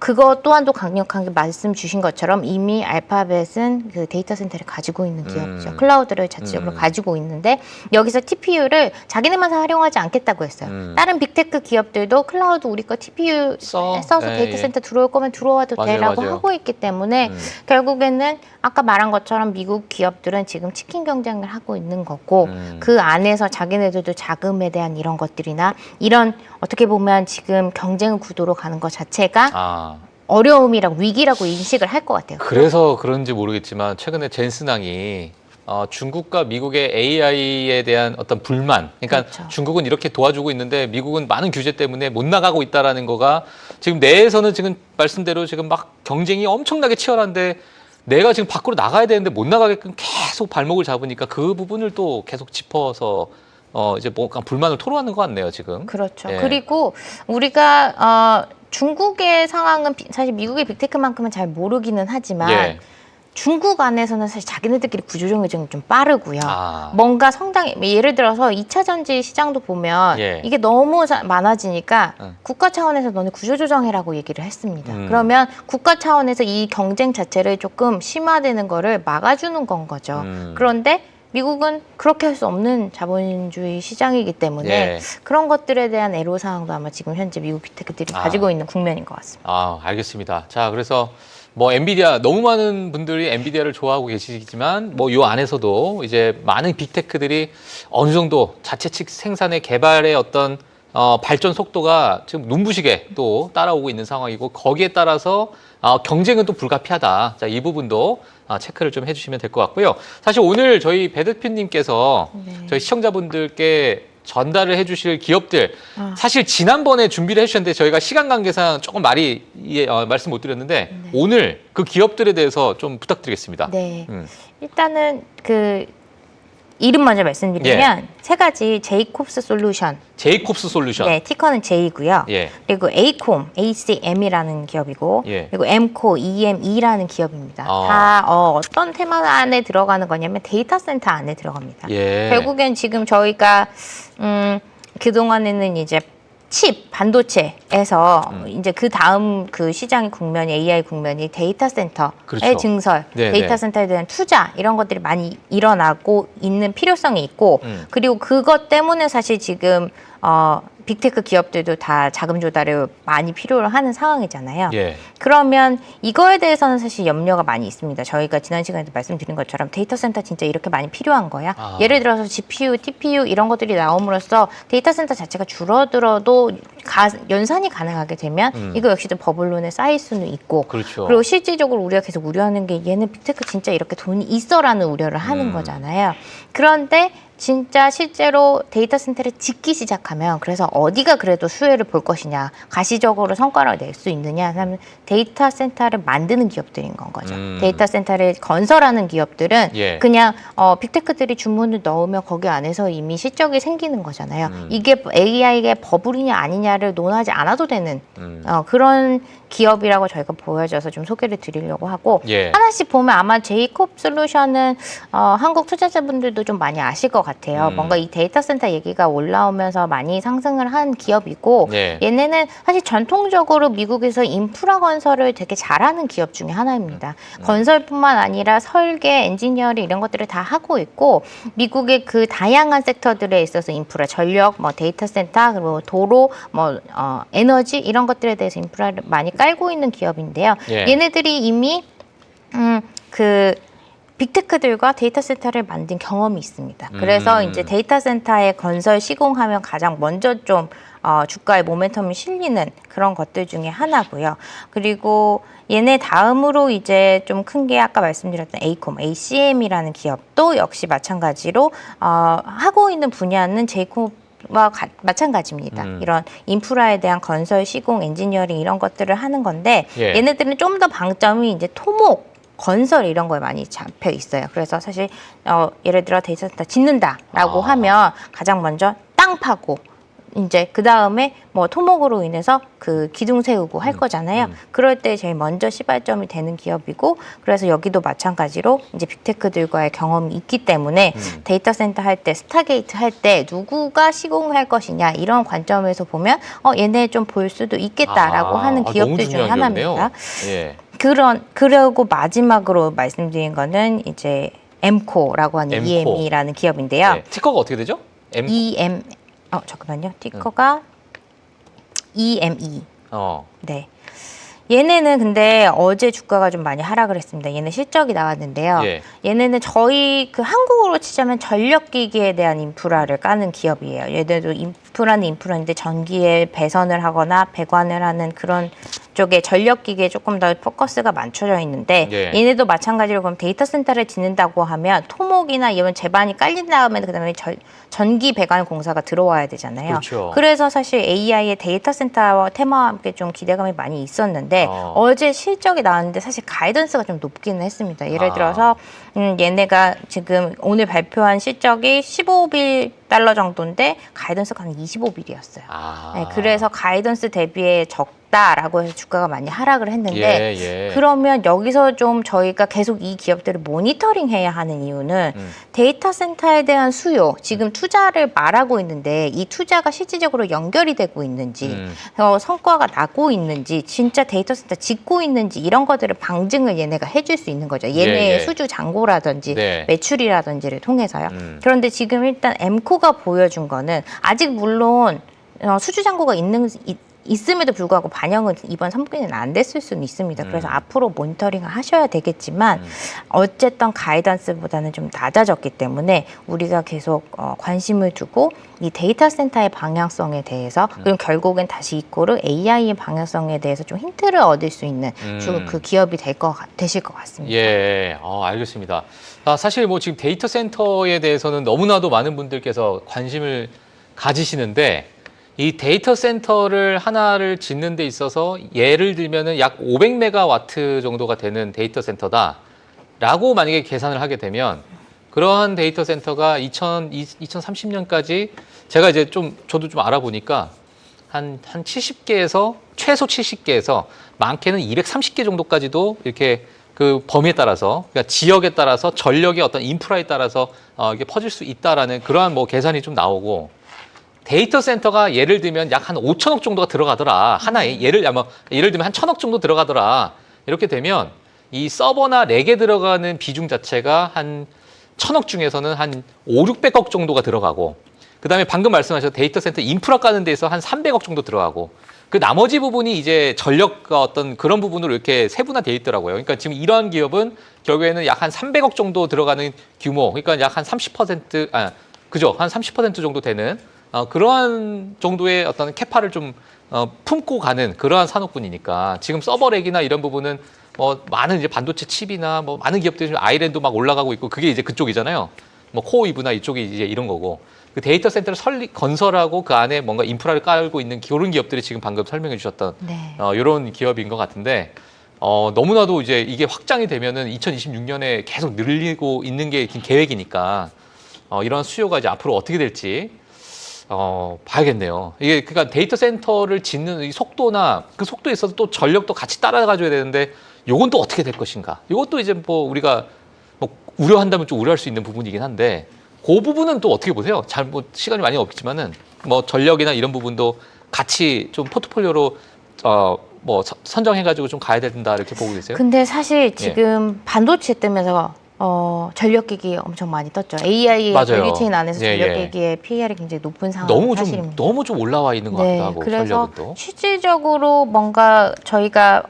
그거 또한도 강력하게 말씀 주신 것처럼 이미 알파벳은 그 데이터 센터를 가지고 있는 기업이죠. 클라우드를 자체적으로 가지고 있는데 여기서 TPU를 자기네만 활용하지 않겠다고 했어요. 다른 빅테크 기업들도 클라우드 우리 거 TPU 써서 데이터 센터 들어올 거면 들어와도 되라고 하고 있기 때문에 결국에는 아까 말한 것처럼 미국 기업들은 지금 치킨 경쟁을 하고 있는 거고 그 안에서 자기네들도 자금에 대한 이런 것들이나 이런 어떻게 보면 지금 경쟁 구도로 가는 것 자체가 어려움이라고 위기라고 인식을 할 것 같아요. 그래서 그런지 모르겠지만 최근에 젠슨항이 중국과 미국의 AI에 대한 어떤 불만, 그러니까 그렇죠. 중국은 이렇게 도와주고 있는데 미국은 많은 규제 때문에 못 나가고 있다라는 거가 지금 내에서는 지금 말씀대로 지금 막 경쟁이 엄청나게 치열한데 내가 지금 밖으로 나가야 되는데 못 나가게끔 계속 발목을 잡으니까 그 부분을 또 계속 짚어서 이제 뭔가 불만을 토로하는 것 같네요, 지금. 그렇죠. 예. 그리고 우리가 중국의 상황은 사실 미국의 빅테크만큼은 잘 모르기는 하지만 예. 중국 안에서는 사실 자기네들끼리 구조조정이 좀 빠르고요. 뭔가 상당히 예를 들어서 2차 전지 시장도 보면 이게 너무 많아지니까 국가 차원에서 너네 구조조정해라고 얘기를 했습니다. 그러면 국가 차원에서 이 경쟁 자체를 조금 심화되는 거를 막아주는 건 거죠. 그런데 미국은 그렇게 할 수 없는 자본주의 시장이기 때문에 그런 것들에 대한 애로사항도 아마 지금 현재 미국 빅테크들이 가지고 있는 국면인 것 같습니다. 알겠습니다. 자, 그래서 뭐 엔비디아 너무 많은 분들이 엔비디아를 좋아하고 계시지만 뭐 요 안에서도 이제 많은 빅테크들이 어느 정도 자체 측 생산의 개발의 어떤 발전 속도가 지금 눈부시게 또 따라오고 있는 상황이고 거기에 따라서 경쟁은 또 불가피하다. 자, 이 부분도 체크를 좀 해주시면 될 것 같고요. 사실 오늘 저희 배 대표님께서 저희 시청자분들께 전달을 해주실 기업들 사실 지난번에 준비를 해주셨는데 저희가 시간 관계상 조금 말씀 못 드렸는데 오늘 그 기업들에 대해서 좀 부탁드리겠습니다. 네, 일단은 그 이름 먼저 말씀드리면 세 가지 제이콥스 솔루션. 제이콥스 솔루션. 네, 티커는 J고요. 그리고 에이콤, ACM이라는 기업이고 그리고 엠코, EME라는 기업입니다. 다 어떤 테마 안에 들어가는 거냐면 데이터 센터 안에 들어갑니다. 결국엔 지금 저희가 그동안에는 이제 칩, 반도체에서 이제 그 다음 그 시장의 국면이 AI 국면이 데이터 센터의 증설, 데이터 센터에 대한 투자 이런 것들이 많이 일어나고 있는 필요성이 있고 그리고 그것 때문에 사실 지금 빅테크 기업들도 다 자금 조달을 많이 필요로 하는 상황이잖아요. 그러면 이거에 대해서는 사실 염려가 많이 있습니다. 저희가 지난 시간에도 말씀드린 것처럼 데이터 센터 진짜 이렇게 많이 필요한 거야? 예를 들어서 GPU, TPU 이런 것들이 나옴으로써 데이터 센터 자체가 줄어들어도 연산이 가능하게 되면 이거 역시도 버블론에 쌓일 수는 있고 그리고 실질적으로 우리가 계속 우려하는 게 얘는 빅테크 진짜 이렇게 돈이 있어라는 우려를 하는 거잖아요. 그런데 진짜 실제로 데이터 센터를 짓기 시작하면 그래서 어디가 그래도 수혜를 볼 것이냐 가시적으로 성과를 낼 수 있느냐 하면 데이터 센터를 만드는 기업들인 건 거죠. 데이터 센터를 건설하는 기업들은 그냥 빅테크들이 주문을 넣으면 거기 안에서 이미 실적이 생기는 거잖아요. 이게 AI의 버블이냐 아니냐를 논하지 않아도 되는 그런 기업이라고 저희가 보여줘서 좀 소개를 드리려고 하고 하나씩 보면 아마 제이콥 솔루션은 한국 투자자분들도 좀 많이 아실 것 같아요. 뭔가 이 데이터 센터 얘기가 올라오면서 많이 상승을 한 기업이고 얘네는 사실 전통적으로 미국에서 인프라 건설을 되게 잘하는 기업 중에 하나입니다. 건설뿐만 아니라 설계, 엔지니어링 이런 것들을 다 하고 있고 미국의 그 다양한 섹터들에 있어서 인프라, 전력, 뭐 데이터 센터, 그리고 도로, 뭐 에너지 이런 것들에 대해서 인프라를 많이 깔고 있는 기업인데요. 얘네들이 이미 그 빅테크들과 데이터 센터를 만든 경험이 있습니다. 그래서 이제 데이터 센터의 건설 시공하면 가장 먼저 좀 주가의 모멘텀이 실리는 그런 것들 중에 하나고요. 그리고 얘네 다음으로 이제 좀 큰 게 아까 말씀드렸던 에이콤, ACM이라는 기업도 역시 마찬가지로 하고 있는 분야는 제이콥 와 마찬가지입니다. 이런 인프라에 대한 건설, 시공, 엔지니어링 이런 것들을 하는 건데 얘네들은 좀 더 방점이 이제 토목, 건설 이런 거에 많이 잡혀 있어요. 그래서 사실 예를 들어 데이터 센터 짓는다라고 하면 가장 먼저 땅 파고 이제 그 다음에 뭐 토목으로 인해서 그 기둥 세우고 할 거잖아요. 그럴 때 제일 먼저 시발점이 되는 기업이고, 그래서 여기도 마찬가지로 이제 빅테크들과의 경험이 있기 때문에 데이터 센터 할 때, 스타게이트 할 때 누구가 시공할 것이냐 이런 관점에서 보면 얘네 좀 볼 수도 있겠다라고 하는 기업들 중 하나입니다. 예. 그리고 마지막으로 말씀드린 거는 이제 엠코라고 하는 엠코. EME라는 기업인데요. 네. 티커가 어떻게 되죠? 잠깐만요. 티커가 EME. 어. 네. 얘네는 근데 어제 주가가 좀 많이 하락을 했습니다. 얘네 실적이 나왔는데요. 예. 얘네는 저희 그 한국으로 치자면 전력기기에 대한 인프라를 까는 기업이에요. 얘네도 인프라는 인프라인데 전기에 배선을 하거나 배관을 하는 그런 쪽에 전력기기에 조금 더 포커스가 맞춰져 있는데, 예. 얘네도 마찬가지로 그럼 데이터 센터를 짓는다고 하면 토목이나 이런 제반이 깔린 다음에 그다음에 전기 배관 공사가 들어와야 되잖아요. 그렇죠. 그래서 사실 AI의 데이터 센터 테마와 함께 좀 기대감이 많이 있었는데 어제 실적이 나왔는데 사실 가이던스가 좀 높기는 했습니다. 예를 들어서 얘네가 지금 오늘 발표한 실적이 15달러 정도인데 가이던스가 한 25빌이었어요. 네, 그래서 가이던스 대비에 적다라고 해서 주가가 많이 하락을 했는데, 그러면 여기서 좀 저희가 계속 이 기업들을 모니터링해야 하는 이유는 데이터 센터에 대한 수요, 지금 투자를 말하고 있는데 이 투자가 실질적으로 연결이 되고 있는지, 성과가 나고 있는지, 진짜 데이터 센터 짓고 있는지 이런 것들을 방증을 얘네가 해줄 수 있는 거죠. 얘네의 수주 잔고라든지 매출이라든지를 통해서요. 그런데 지금 일단 엠코가 보여준 거는 아직 물론 수주 잔고가 있음에도 불구하고 반영은 이번 3분기는 안 됐을 수는 있습니다. 그래서 앞으로 모니터링을 하셔야 되겠지만 어쨌든 가이던스보다는 좀 낮아졌기 때문에 우리가 계속 관심을 두고 이 데이터 센터의 방향성에 대해서, 그럼 결국엔 다시 이꼬르 AI의 방향성에 대해서 좀 힌트를 얻을 수 있는 그 기업이 되실 것 같습니다. 예, 알겠습니다. 사실 뭐 지금 데이터 센터에 대해서는 너무나도 많은 분들께서 관심을 가지시는데, 이 데이터 센터를 하나를 짓는 데 있어서 예를 들면은 약 500메가와트 정도가 되는 데이터 센터다라고 만약에 계산을 하게 되면, 그러한 데이터 센터가 2030년까지 제가 이제 저도 좀 알아보니까 한 70개에서 최소 70개에서 많게는 230개 정도까지도 이렇게 그 범위에 따라서, 그러니까 지역에 따라서 전력의 어떤 인프라에 따라서 이게 퍼질 수 있다라는 그러한 뭐 계산이 좀 나오고, 데이터 센터가 예를 들면 약 한 5천억 정도가 들어가더라. 하나에 예를 들면 한 1,000억 정도 들어가더라. 이렇게 되면 이 서버나 렉에 들어가는 비중 자체가 한 1,000억 중에서는 한 5, 600억 정도가 들어가고, 그다음에 방금 말씀하신 데이터 센터 인프라 까는 데에서 한 300억 정도 들어가고, 그 나머지 부분이 이제 전력과 어떤 그런 부분으로 이렇게 세분화되어 있더라고요. 그러니까 지금 이러한 기업은 결국에는 약 한 300억 정도 들어가는 규모, 그러니까 약 한 30%, 그죠? 한 30% 정도 되는 그러한 정도의 어떤 캐파를 좀 품고 가는 그러한 산업군이니까, 지금 서버렉이나 이런 부분은 뭐 많은 이제 반도체 칩이나 뭐 많은 기업들이 아이랜도 막 올라가고 있고, 그게 이제 그쪽이잖아요. 뭐 코어이브나 이쪽이 이제 이런 거고, 그 데이터 센터를 건설하고 그 안에 뭔가 인프라를 깔고 있는 그런 기업들이 지금 방금 설명해 주셨던 이런 기업인 것 같은데, 너무나도 이제 이게 확장이 되면은 2026년에 계속 늘리고 있는 게 계획이니까 이런 수요가 이제 앞으로 어떻게 될지 봐야겠네요. 이게 그러니까 데이터 센터를 짓는 이 속도나 그 속도에 있어서 또 전력도 같이 따라가줘야 되는데, 요건 또 어떻게 될 것인가? 이것도 이제 뭐 우리가 뭐 우려한다면 좀 우려할 수 있는 부분이긴 한데, 그 부분은 또 어떻게 보세요? 잘 뭐 시간이 많이 없지만은 뭐 전력이나 이런 부분도 같이 좀 포트폴리오로 뭐 선정해가지고 좀 가야 된다 이렇게 보고 계세요? 근데 사실 지금 반도체 뜨면서 전력기기 엄청 많이 떴죠. AI의 밸류체인 안에서 전력기기의 PER이 굉장히 높은 상황이 사실입니다. 너무 좀 올라와 있는 것 같기도 하고, 그래서 전력은 실질적으로 뭔가 저희가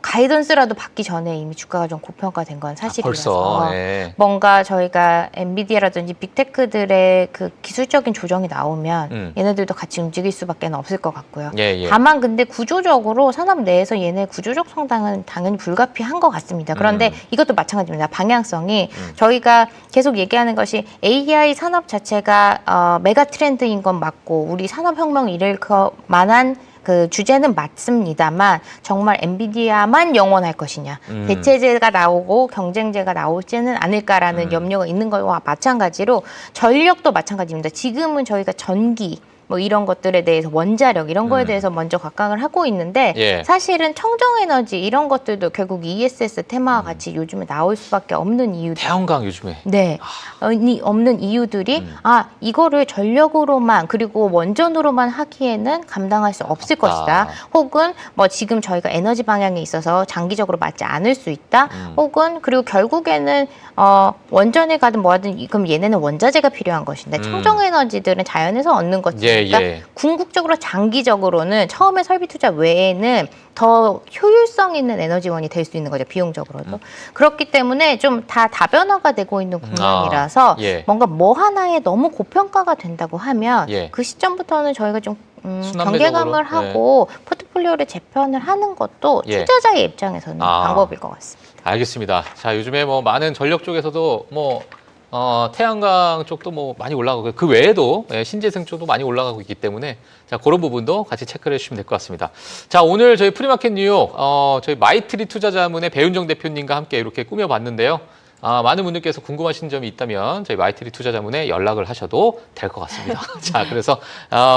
가이던스라도 받기 전에 이미 주가가 좀 고평가된 건 사실이라서 뭔가 저희가 엔비디아라든지 빅테크들의 그 기술적인 조정이 나오면 얘네들도 같이 움직일 수밖에 없을 것 같고요. 다만 근데 구조적으로 산업 내에서 얘네 구조적 성장은 당연히 불가피한 것 같습니다. 그런데 이것도 마찬가지입니다. 방향성이 저희가 계속 얘기하는 것이 AI 산업 자체가 메가 트렌드인 건 맞고 우리 산업혁명을 이룰 만한 그 주제는 맞습니다만, 정말 엔비디아만 영원할 것이냐, 대체제가 나오고 경쟁제가 나오지는 않을까라는 염려가 있는 것과 마찬가지로 전력도 마찬가지입니다. 지금은 저희가 전기 뭐 이런 것들에 대해서 원자력 이런 거에 대해서 먼저 각광을 하고 있는데 예. 사실은 청정에너지 이런 것들도 결국 ESS 테마와 같이 요즘에 나올 수밖에 없는 이유. 태양광 요즘에. 네. 없는 이유들이 이거를 전력으로만 그리고 원전으로만 하기에는 감당할 수 없을 것이다. 혹은 뭐 지금 저희가 에너지 방향에 있어서 장기적으로 맞지 않을 수 있다. 혹은 그리고 결국에는 원전에 가든 뭐하든 그럼 얘네는 원자재가 필요한 것인데 청정에너지들은 자연에서 얻는 것이니까 궁극적으로 장기적으로는 처음에 설비 투자 외에는 더 효율성 있는 에너지원이 될 수 있는 거죠. 비용적으로도. 그렇기 때문에 좀 다 다변화가 되고 있는 국면이라서 뭔가 뭐 하나에 너무 고평가가 된다고 하면 그 시점부터는 저희가 좀 경계감을 하고 포트폴리오를 재편을 하는 것도 투자자의 입장에서는 방법일 것 같습니다. 알겠습니다. 자, 요즘에 뭐 많은 전력 쪽에서도 뭐 태양광 쪽도 뭐 많이 올라가고 그 외에도 신재생 쪽도 많이 올라가고 있기 때문에 자, 그런 부분도 같이 체크를 해주시면 될 것 같습니다. 자, 오늘 저희 프리마켓 뉴욕 저희 마이트리 투자자문의 배윤정 대표님과 함께 이렇게 꾸며봤는데요. 많은 분들께서 궁금하신 점이 있다면 저희 마이트리 투자자문에 연락을 하셔도 될 것 같습니다. 자, 그래서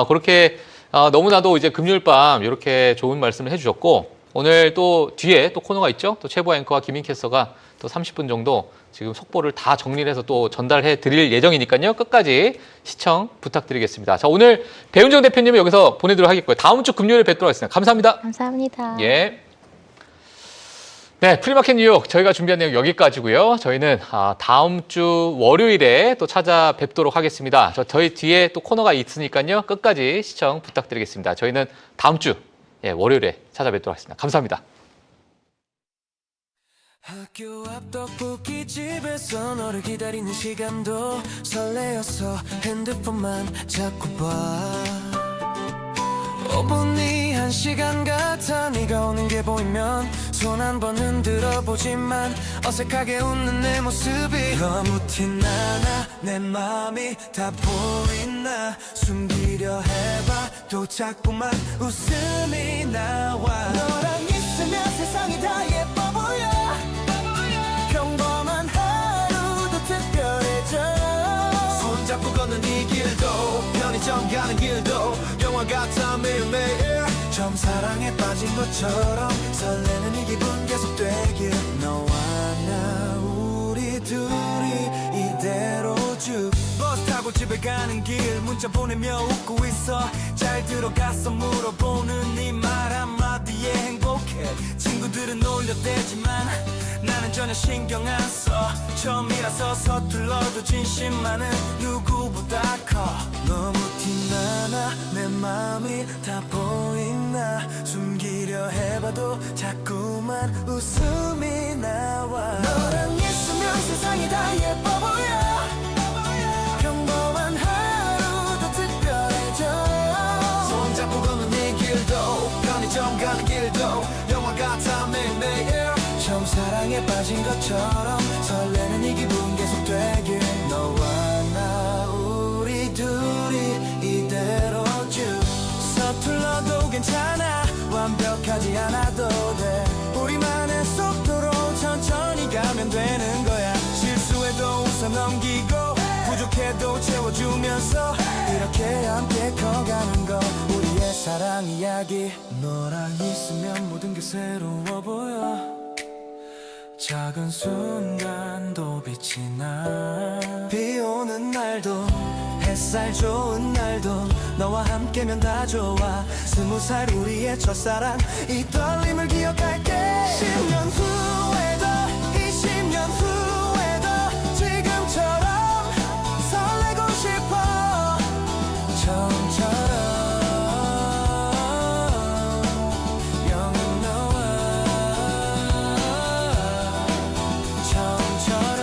그렇게 너무나도 이제 금요일 밤 이렇게 좋은 말씀을 해주셨고 오늘 또 뒤에 또 코너가 있죠. 또 최보 앵커와 김인 캐스터가 또 30분 정도 지금 속보를 다 정리를 해서 또 전달해 드릴 예정이니까요. 끝까지 시청 부탁드리겠습니다. 자, 오늘 배윤정 대표님을 여기서 보내드리도록 하겠고요. 다음 주 금요일에 뵙도록 하겠습니다. 감사합니다. 감사합니다. 예. 네, 프리마켓 뉴욕 저희가 준비한 내용 여기까지고요. 저희는 다음 주 월요일에 또 찾아뵙도록 하겠습니다. 저희 뒤에 또 코너가 있으니까요. 끝까지 시청 부탁드리겠습니다. 저희는 다음 주 월요일에 찾아뵙도록 하겠습니다. 감사합니다. 학교 앞 떡볶이 집에서 너를 기다리는 시간도 설레어서 핸드폰만 자꾸 봐 5분이 1시간 같아 네가 오는 게 보이면 손 한 번 흔들어 보지만 어색하게 웃는 내 모습이 너무 티나나 내 맘이 다 보이나 숨기려 해봐도 자꾸만 웃음이 나와 너랑 있으면 세상이 다 예뻐 보여 평범한 하루도 특별해져 손잡고 걷는 이 길도 편의점 가는 길도 영화 같아 매일매일 처음 사랑에 빠진 것처럼 설레는 이 기분 계속되길 너와 나 우리 둘이 이대로 쭉 버스 타고 집에 가는 길 문자 보내며 웃고 있어 잘 들어갔어 물어보는 네 말 한마디에 행복해 친구들은 놀려대지만 나는 전혀 신경 안 써 처음이라서 서툴러도 진심만은 누구보다 커 너무 티나나 내 맘이 다 보이나 숨기려 해봐도 자꾸만 웃음이 나와 너랑 있으면 세상이 다 예뻐 보여 평범한 하루도 특별해져 손잡고 걷는 이 길도 편의점 가는 길도 영화 같아 매일매일 처음 사랑에 빠진 것처럼 설레는 이 기분 계속되길 너와 나 우리 둘이 이대로 쭉 서툴러도 괜찮아 완벽하지 않아도 돼 우리만의 속도로 천천히 가면 되는 거야 실수해도 웃어 넘기고 부족해도 채워주면서 이렇게 함께 커가는 거 우리의 사랑 이야기 너랑 있으면 모든 게 새로워 보여 작은 순간도 빛이 나 비 오는 날도 햇살 좋은 날도 너와 함께면 다 좋아 20살 우리의 첫사랑 이 떨림을 기억할게 10년 후에도 20년 후에도 지금처럼 설레고 싶어 처음처럼 영원 너와 처음처럼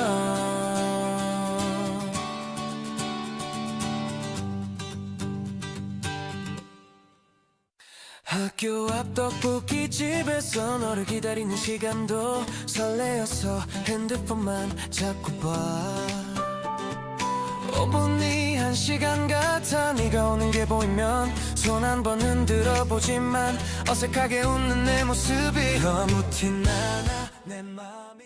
학교 앞 떡볶이 집에서 너를 기다리는 시간도 설레어서 핸드폰만 자꾸 봐 5분이 1시간 같아 네가 오는 게 보이면 손 한 번 흔들어 보지만 어색하게 웃는 내 모습이 너무 티나나 내 맘이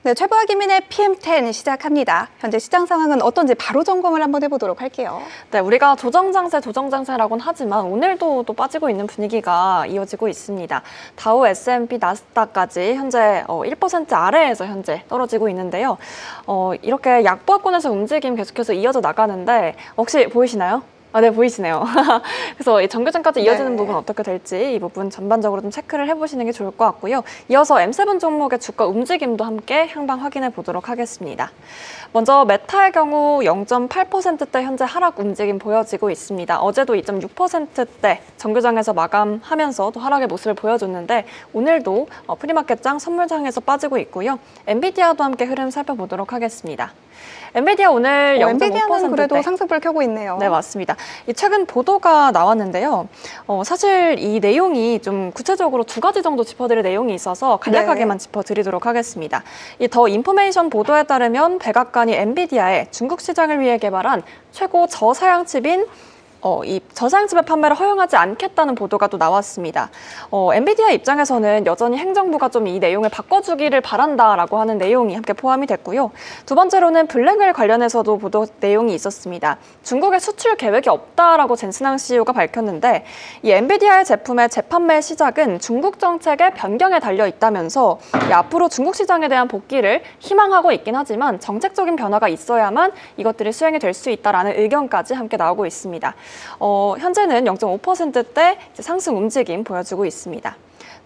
네, 최부하 김인의 PM10 시작합니다. 현재 시장 상황은 어떤지 바로 점검을 한번 해보도록 할게요. 네, 우리가 조정장세라고는 하지만 오늘도 또 빠지고 있는 분위기가 이어지고 있습니다. 다우, S&P, 나스닥까지 현재 1% 아래에서 현재 떨어지고 있는데요. 이렇게 약보합권에서 움직임 계속해서 이어져 나가는데 혹시 보이시나요? 네, 보이시네요. 그래서 이 정규장까지 이어지는 부분 어떻게 될지 이 부분 전반적으로 좀 체크를 해보시는 게 좋을 것 같고요. 이어서 M7 종목의 주가 움직임도 함께 향방 확인해 보도록 하겠습니다. 먼저 메타의 경우 0.8%대 현재 하락 움직임 보여지고 있습니다. 어제도 2.6%대 정규장에서 마감하면서 또 하락의 모습을 보여줬는데 오늘도 프리마켓장 선물장에서 빠지고 있고요. 엔비디아도 함께 흐름 살펴보도록 하겠습니다. 엔비디아 오늘 0.5%대. 엔비디아는 그래도 상승불 켜고 있네요. 네, 맞습니다. 이 최근 보도가 나왔는데요. 사실 이 내용이 좀 구체적으로 두 가지 정도 짚어드릴 내용이 있어서 간략하게만 짚어드리도록 하겠습니다. 이 더 인포메이션 보도에 따르면 백악관이 엔비디아의 중국 시장을 위해 개발한 최고 저사양칩인 이 저사양칩의 판매를 허용하지 않겠다는 보도가 또 나왔습니다. 엔비디아 입장에서는 여전히 행정부가 좀 이 내용을 바꿔주기를 바란다라고 하는 내용이 함께 포함이 됐고요. 두 번째로는 블랙웰 관련해서도 보도 내용이 있었습니다. 중국에 수출 계획이 없다라고 젠슨항 CEO가 밝혔는데 이 엔비디아의 제품의 재판매 시작은 중국 정책의 변경에 달려 있다면서 앞으로 중국 시장에 대한 복귀를 희망하고 있긴 하지만 정책적인 변화가 있어야만 이것들이 수행이 될 수 있다라는 의견까지 함께 나오고 있습니다. 현재는 0.5%대 상승 움직임 보여주고 있습니다.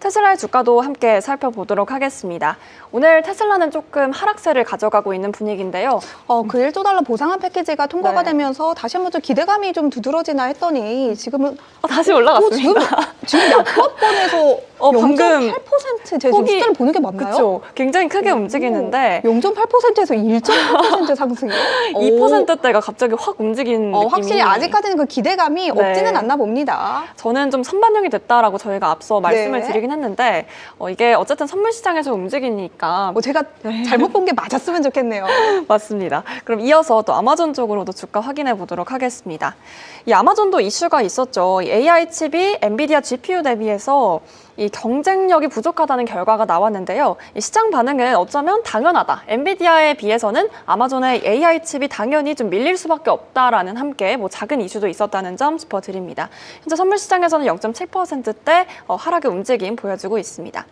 테슬라의 주가도 함께 살펴보도록 하겠습니다. 오늘 테슬라는 조금 하락세를 가져가고 있는 분위기인데요. 그 1조 달러 보상한 패키지가 통과가 네. 되면서 다시 한번 좀 기대감이 좀 두드러지나 했더니 지금은 다시 올라갔습니다. 지금 약보합권에서 방금 0.8% 제 숫자를 보는 게 맞나요? 그렇죠. 굉장히 크게 움직이는데 0.8%에서 1.8% 상승이요? 2%대가 갑자기 확 움직인 느낌이 확실히 아직까지는 그 기대감이 네. 없지는 않나 봅니다. 저는 좀 선반영이 됐다라고 저희가 앞서 말씀을 네. 드리긴 했는데 이게 어쨌든 선물 시장에서 움직이니까 제가 잘못 본 게 맞았으면 좋겠네요. 맞습니다. 그럼 이어서 또 아마존 쪽으로도 주가 확인해 보도록 하겠습니다. 이 아마존도 이슈가 있었죠. 이 AI 칩이 엔비디아 GPU 대비해서 이 경쟁력이 부족하다는 결과가 나왔는데요. 이 시장 반응은 어쩌면 당연하다. 엔비디아에 비해서는 아마존의 AI 칩이 당연히 좀 밀릴 수밖에 없다라는 함께 작은 이슈도 있었다는 점 짚어드립니다. 현재 선물 시장에서는 0.7%대 하락의 움직임 보여주고 있습니다.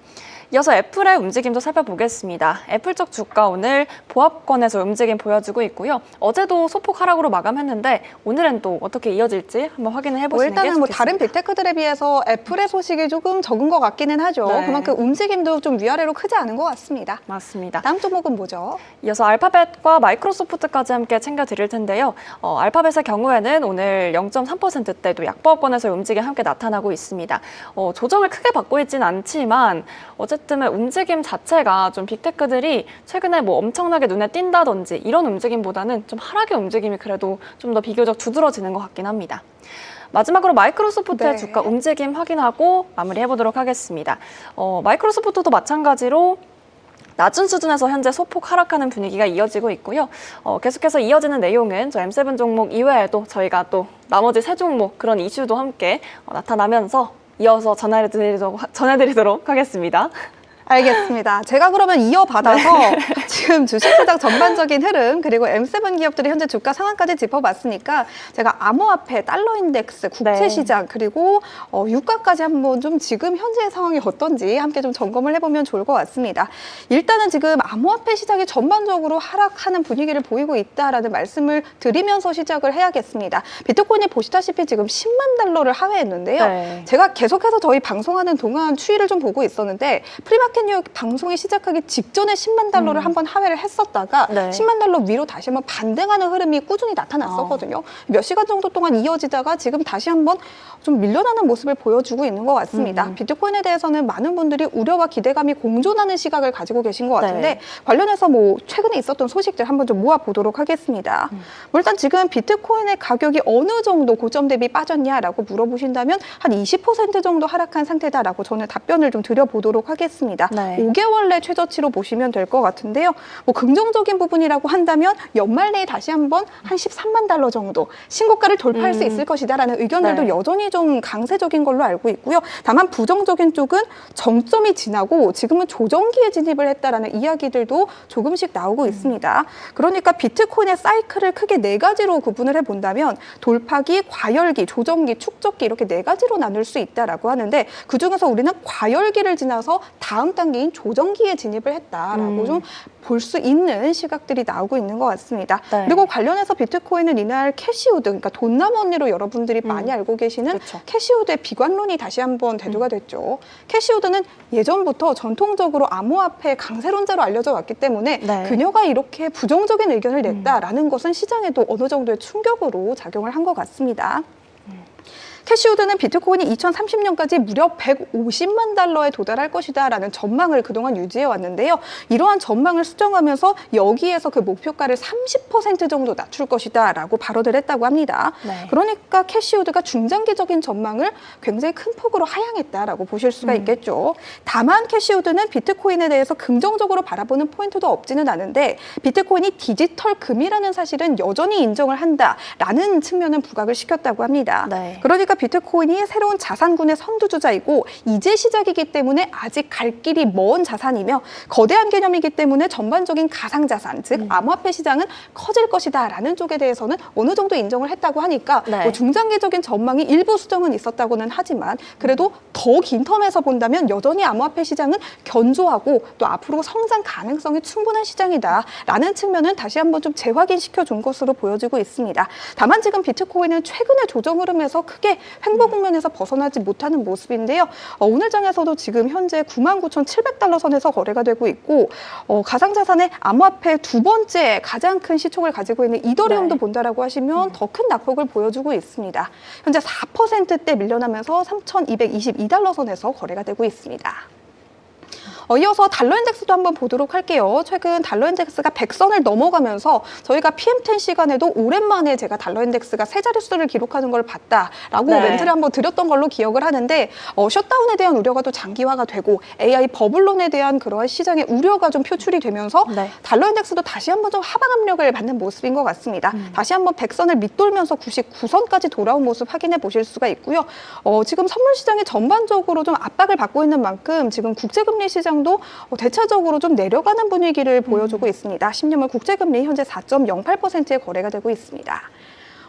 이어서 애플의 움직임도 살펴보겠습니다. 애플 쪽 주가 오늘 보합권에서 움직임 보여주고 있고요. 어제도 소폭 하락으로 마감했는데 오늘은 또 어떻게 이어질지 한번 확인을 해보시는 게 일단은 좋겠습니다. 다른 빅테크들에 비해서 애플의 소식이 조금 적은 것 같기는 하죠. 네. 그만큼 움직임도 좀 위아래로 크지 않은 것 같습니다. 맞습니다. 다음 종목은 뭐죠? 이어서 알파벳과 마이크로소프트까지 함께 챙겨드릴 텐데요. 알파벳의 경우에는 오늘 0.3%대도 약보합권에서의 움직임 함께 나타나고 있습니다. 조정을 크게 받고 있지는 않지만 어쨌든 움직임 자체가 좀 빅테크들이 최근에 엄청나게 눈에 띈다든지 이런 움직임보다는 좀 하락의 움직임이 그래도 좀 더 비교적 두드러지는 것 같긴 합니다. 마지막으로 마이크로소프트의 네. 주가 움직임 확인하고 마무리해보도록 하겠습니다. 마이크로소프트도 마찬가지로 낮은 수준에서 현재 소폭 하락하는 분위기가 이어지고 있고요. 계속해서 이어지는 내용은 저 M7 종목 이외에도 저희가 또 나머지 세 종목 그런 이슈도 함께 나타나면서 이어서 전해드리도록 하겠습니다. 알겠습니다. 제가 그러면 이어받아서 지금 주식시장 전반적인 흐름 그리고 M7 기업들의 현재 주가 상황까지 짚어봤으니까 제가 암호화폐, 달러인덱스, 국채시장 그리고 유가까지 한번 좀 지금 현재 상황이 어떤지 함께 좀 점검을 해보면 좋을 것 같습니다. 일단은 지금 암호화폐 시장이 전반적으로 하락하는 분위기를 보이고 있다라는 말씀을 드리면서 시작을 해야겠습니다. 비트코인이 보시다시피 지금 10만 달러를 하회했는데요. 네. 제가 계속해서 저희 방송하는 동안 추이를 좀 보고 있었는데 프리마켓 뉴욕 방송이 시작하기 직전에 10만 달러를 한번 하회를 했었다가 네. 10만 달러 위로 다시 한번 반등하는 흐름이 꾸준히 나타났었거든요. 몇 시간 정도 동안 이어지다가 지금 다시 한번 좀 밀려나는 모습을 보여주고 있는 것 같습니다. 비트코인에 대해서는 많은 분들이 우려와 기대감이 공존하는 시각을 가지고 계신 것 같은데 네. 관련해서 최근에 있었던 소식들 한번 좀 모아보도록 하겠습니다. 일단 지금 비트코인의 가격이 어느 정도 고점 대비 빠졌냐라고 물어보신다면 한 20% 정도 하락한 상태다라고 저는 답변을 좀 드려보도록 하겠습니다. 있습니다. 네. 5개월 내 최저치로 보시면 될 것 같은데요. 뭐 긍정적인 부분이라고 한다면 연말 내에 다시 한번 한 13만 달러 정도 신고가를 돌파할 수 있을 것이다라는 의견들도 네. 여전히 좀 강세적인 걸로 알고 있고요. 다만 부정적인 쪽은 정점이 지나고 지금은 조정기에 진입을 했다라는 이야기들도 조금씩 나오고 있습니다. 그러니까 비트코인의 사이클을 크게 네 가지로 구분을 해본다면 돌파기, 과열기, 조정기, 축적기 이렇게 네 가지로 나눌 수 있다라고 하는데 그중에서 우리는 과열기를 지나서 다음 단계인 조정기에 진입을 했다라고 좀 볼 수 있는 시각들이 나오고 있는 것 같습니다. 네. 그리고 관련해서 비트코인은 이날 캐시우드, 그러니까 돈나무언니로 여러분들이 많이 알고 계시는 그렇죠. 캐시우드의 비관론이 다시 한번 대두가 됐죠. 캐시우드는 예전부터 전통적으로 암호화폐 강세론자로 알려져 왔기 때문에 네. 그녀가 이렇게 부정적인 의견을 냈다라는 것은 시장에도 어느 정도의 충격으로 작용을 한 것 같습니다. 캐시우드는 비트코인이 2030년까지 무려 150만 달러에 도달할 것이다라는 전망을 그동안 유지해 왔는데요. 이러한 전망을 수정하면서 여기에서 그 목표가를 30% 정도 낮출 것이다라고 발언을 했다고 합니다. 네. 그러니까 캐시우드가 중장기적인 전망을 굉장히 큰 폭으로 하향했다라고 보실 수가 있겠죠. 다만 캐시우드는 비트코인에 대해서 긍정적으로 바라보는 포인트도 없지는 않은데 비트코인이 디지털 금이라는 사실은 여전히 인정을 한다라는 측면은 부각을 시켰다고 합니다. 네. 그러니까 비트코인이 새로운 자산군의 선두주자이고 이제 시작이기 때문에 아직 갈 길이 먼 자산이며 거대한 개념이기 때문에 전반적인 가상자산, 즉 암호화폐 시장은 커질 것이다라는 쪽에 대해서는 어느 정도 인정을 했다고 하니까 네. 뭐 중장기적인 전망이 일부 수정은 있었다고는 하지만 그래도 더 긴 텀에서 본다면 여전히 암호화폐 시장은 견조하고 또 앞으로 성장 가능성이 충분한 시장이다라는 측면은 다시 한번 좀 재확인시켜 준 것으로 보여지고 있습니다. 다만 지금 비트코인은 최근의 조정 흐름에서 크게 횡보 국면에서 벗어나지 못하는 모습인데요. 오늘 장에서도 지금 현재 99,700달러 선에서 거래가 되고 있고 가상자산의 암호화폐 두 번째 가장 큰 시총을 가지고 있는 이더리움도 네. 본다라고 하시면 더 큰 낙폭을 보여주고 있습니다. 현재 4%대 밀려나면서 3,222달러 선에서 거래가 되고 있습니다. 이어서 달러 인덱스도 한번 보도록 할게요. 최근 달러 인덱스가 100선을 넘어가면서 저희가 PM10 시간에도 오랜만에 제가 달러 인덱스가 세 자릿수를 기록하는 걸 봤다라고 네. 멘트를 한번 드렸던 걸로 기억을 하는데 셧다운에 대한 우려가 또 장기화가 되고 AI 버블론에 대한 그러한 시장의 우려가 좀 표출이 되면서 네. 달러 인덱스도 다시 한번 좀 하방 압력을 받는 모습인 것 같습니다. 다시 한번 100선을 밑돌면서 99선까지 돌아온 모습 확인해 보실 수가 있고요. 지금 선물 시장이 전반적으로 좀 압박을 받고 있는 만큼 지금 국제금리 시장 도 대체적으로 좀 내려가는 분위기를 보여주고 있습니다. 10년물 국제금리 현재 4.08%에 거래가 되고 있습니다.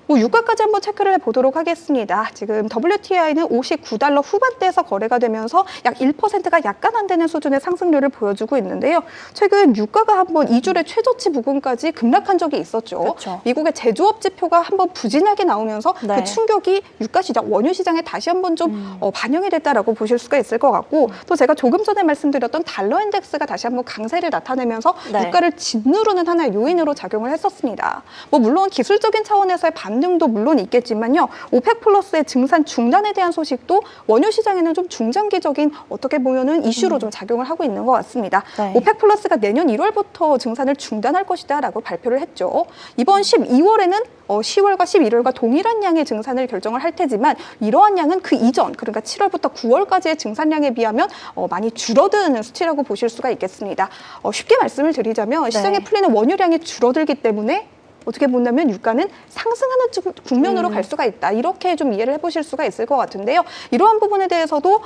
유가까지 한번 체크를 해보도록 하겠습니다. 지금 WTI는 59달러 후반대에서 거래가 되면서 약 1%가 약간 안 되는 수준의 상승률을 보여주고 있는데요. 최근 유가가 한번 2주의 최저치 부근까지 급락한 적이 있었죠. 그렇죠. 미국의 제조업 지표가 한번 부진하게 나오면서 네. 그 충격이 유가 시장, 원유 시장에 다시 한번 좀 반영이 됐다라고 보실 수가 있을 것 같고 또 제가 조금 전에 말씀드렸던 달러 인덱스가 다시 한번 강세를 나타내면서 네. 유가를 짓누르는 하나의 요인으로 작용을 했었습니다. 물론 기술적인 차원에서의 반등도 물론 있겠지만요. 오펙 플러스의 증산 중단에 대한 소식도 원유 시장에는 좀 중장기적인 어떻게 보면은 이슈로 좀 작용을 하고 있는 것 같습니다. 네. 오펙 플러스가 내년 1월부터 증산을 중단할 것이다라고 발표를 했죠. 이번 12월에는 10월과 11월과 동일한 양의 증산을 결정을 할 테지만 이러한 양은 그 이전 그러니까 7월부터 9월까지의 증산량에 비하면 많이 줄어드는 수치라고 보실 수가 있겠습니다. 쉽게 말씀을 드리자면 시장에 풀리는 원유량이 줄어들기 때문에 어떻게 본다면 유가는 상승하는 국면으로 갈 수가 있다. 이렇게 좀 이해를 해보실 수가 있을 것 같은데요. 이러한 부분에 대해서도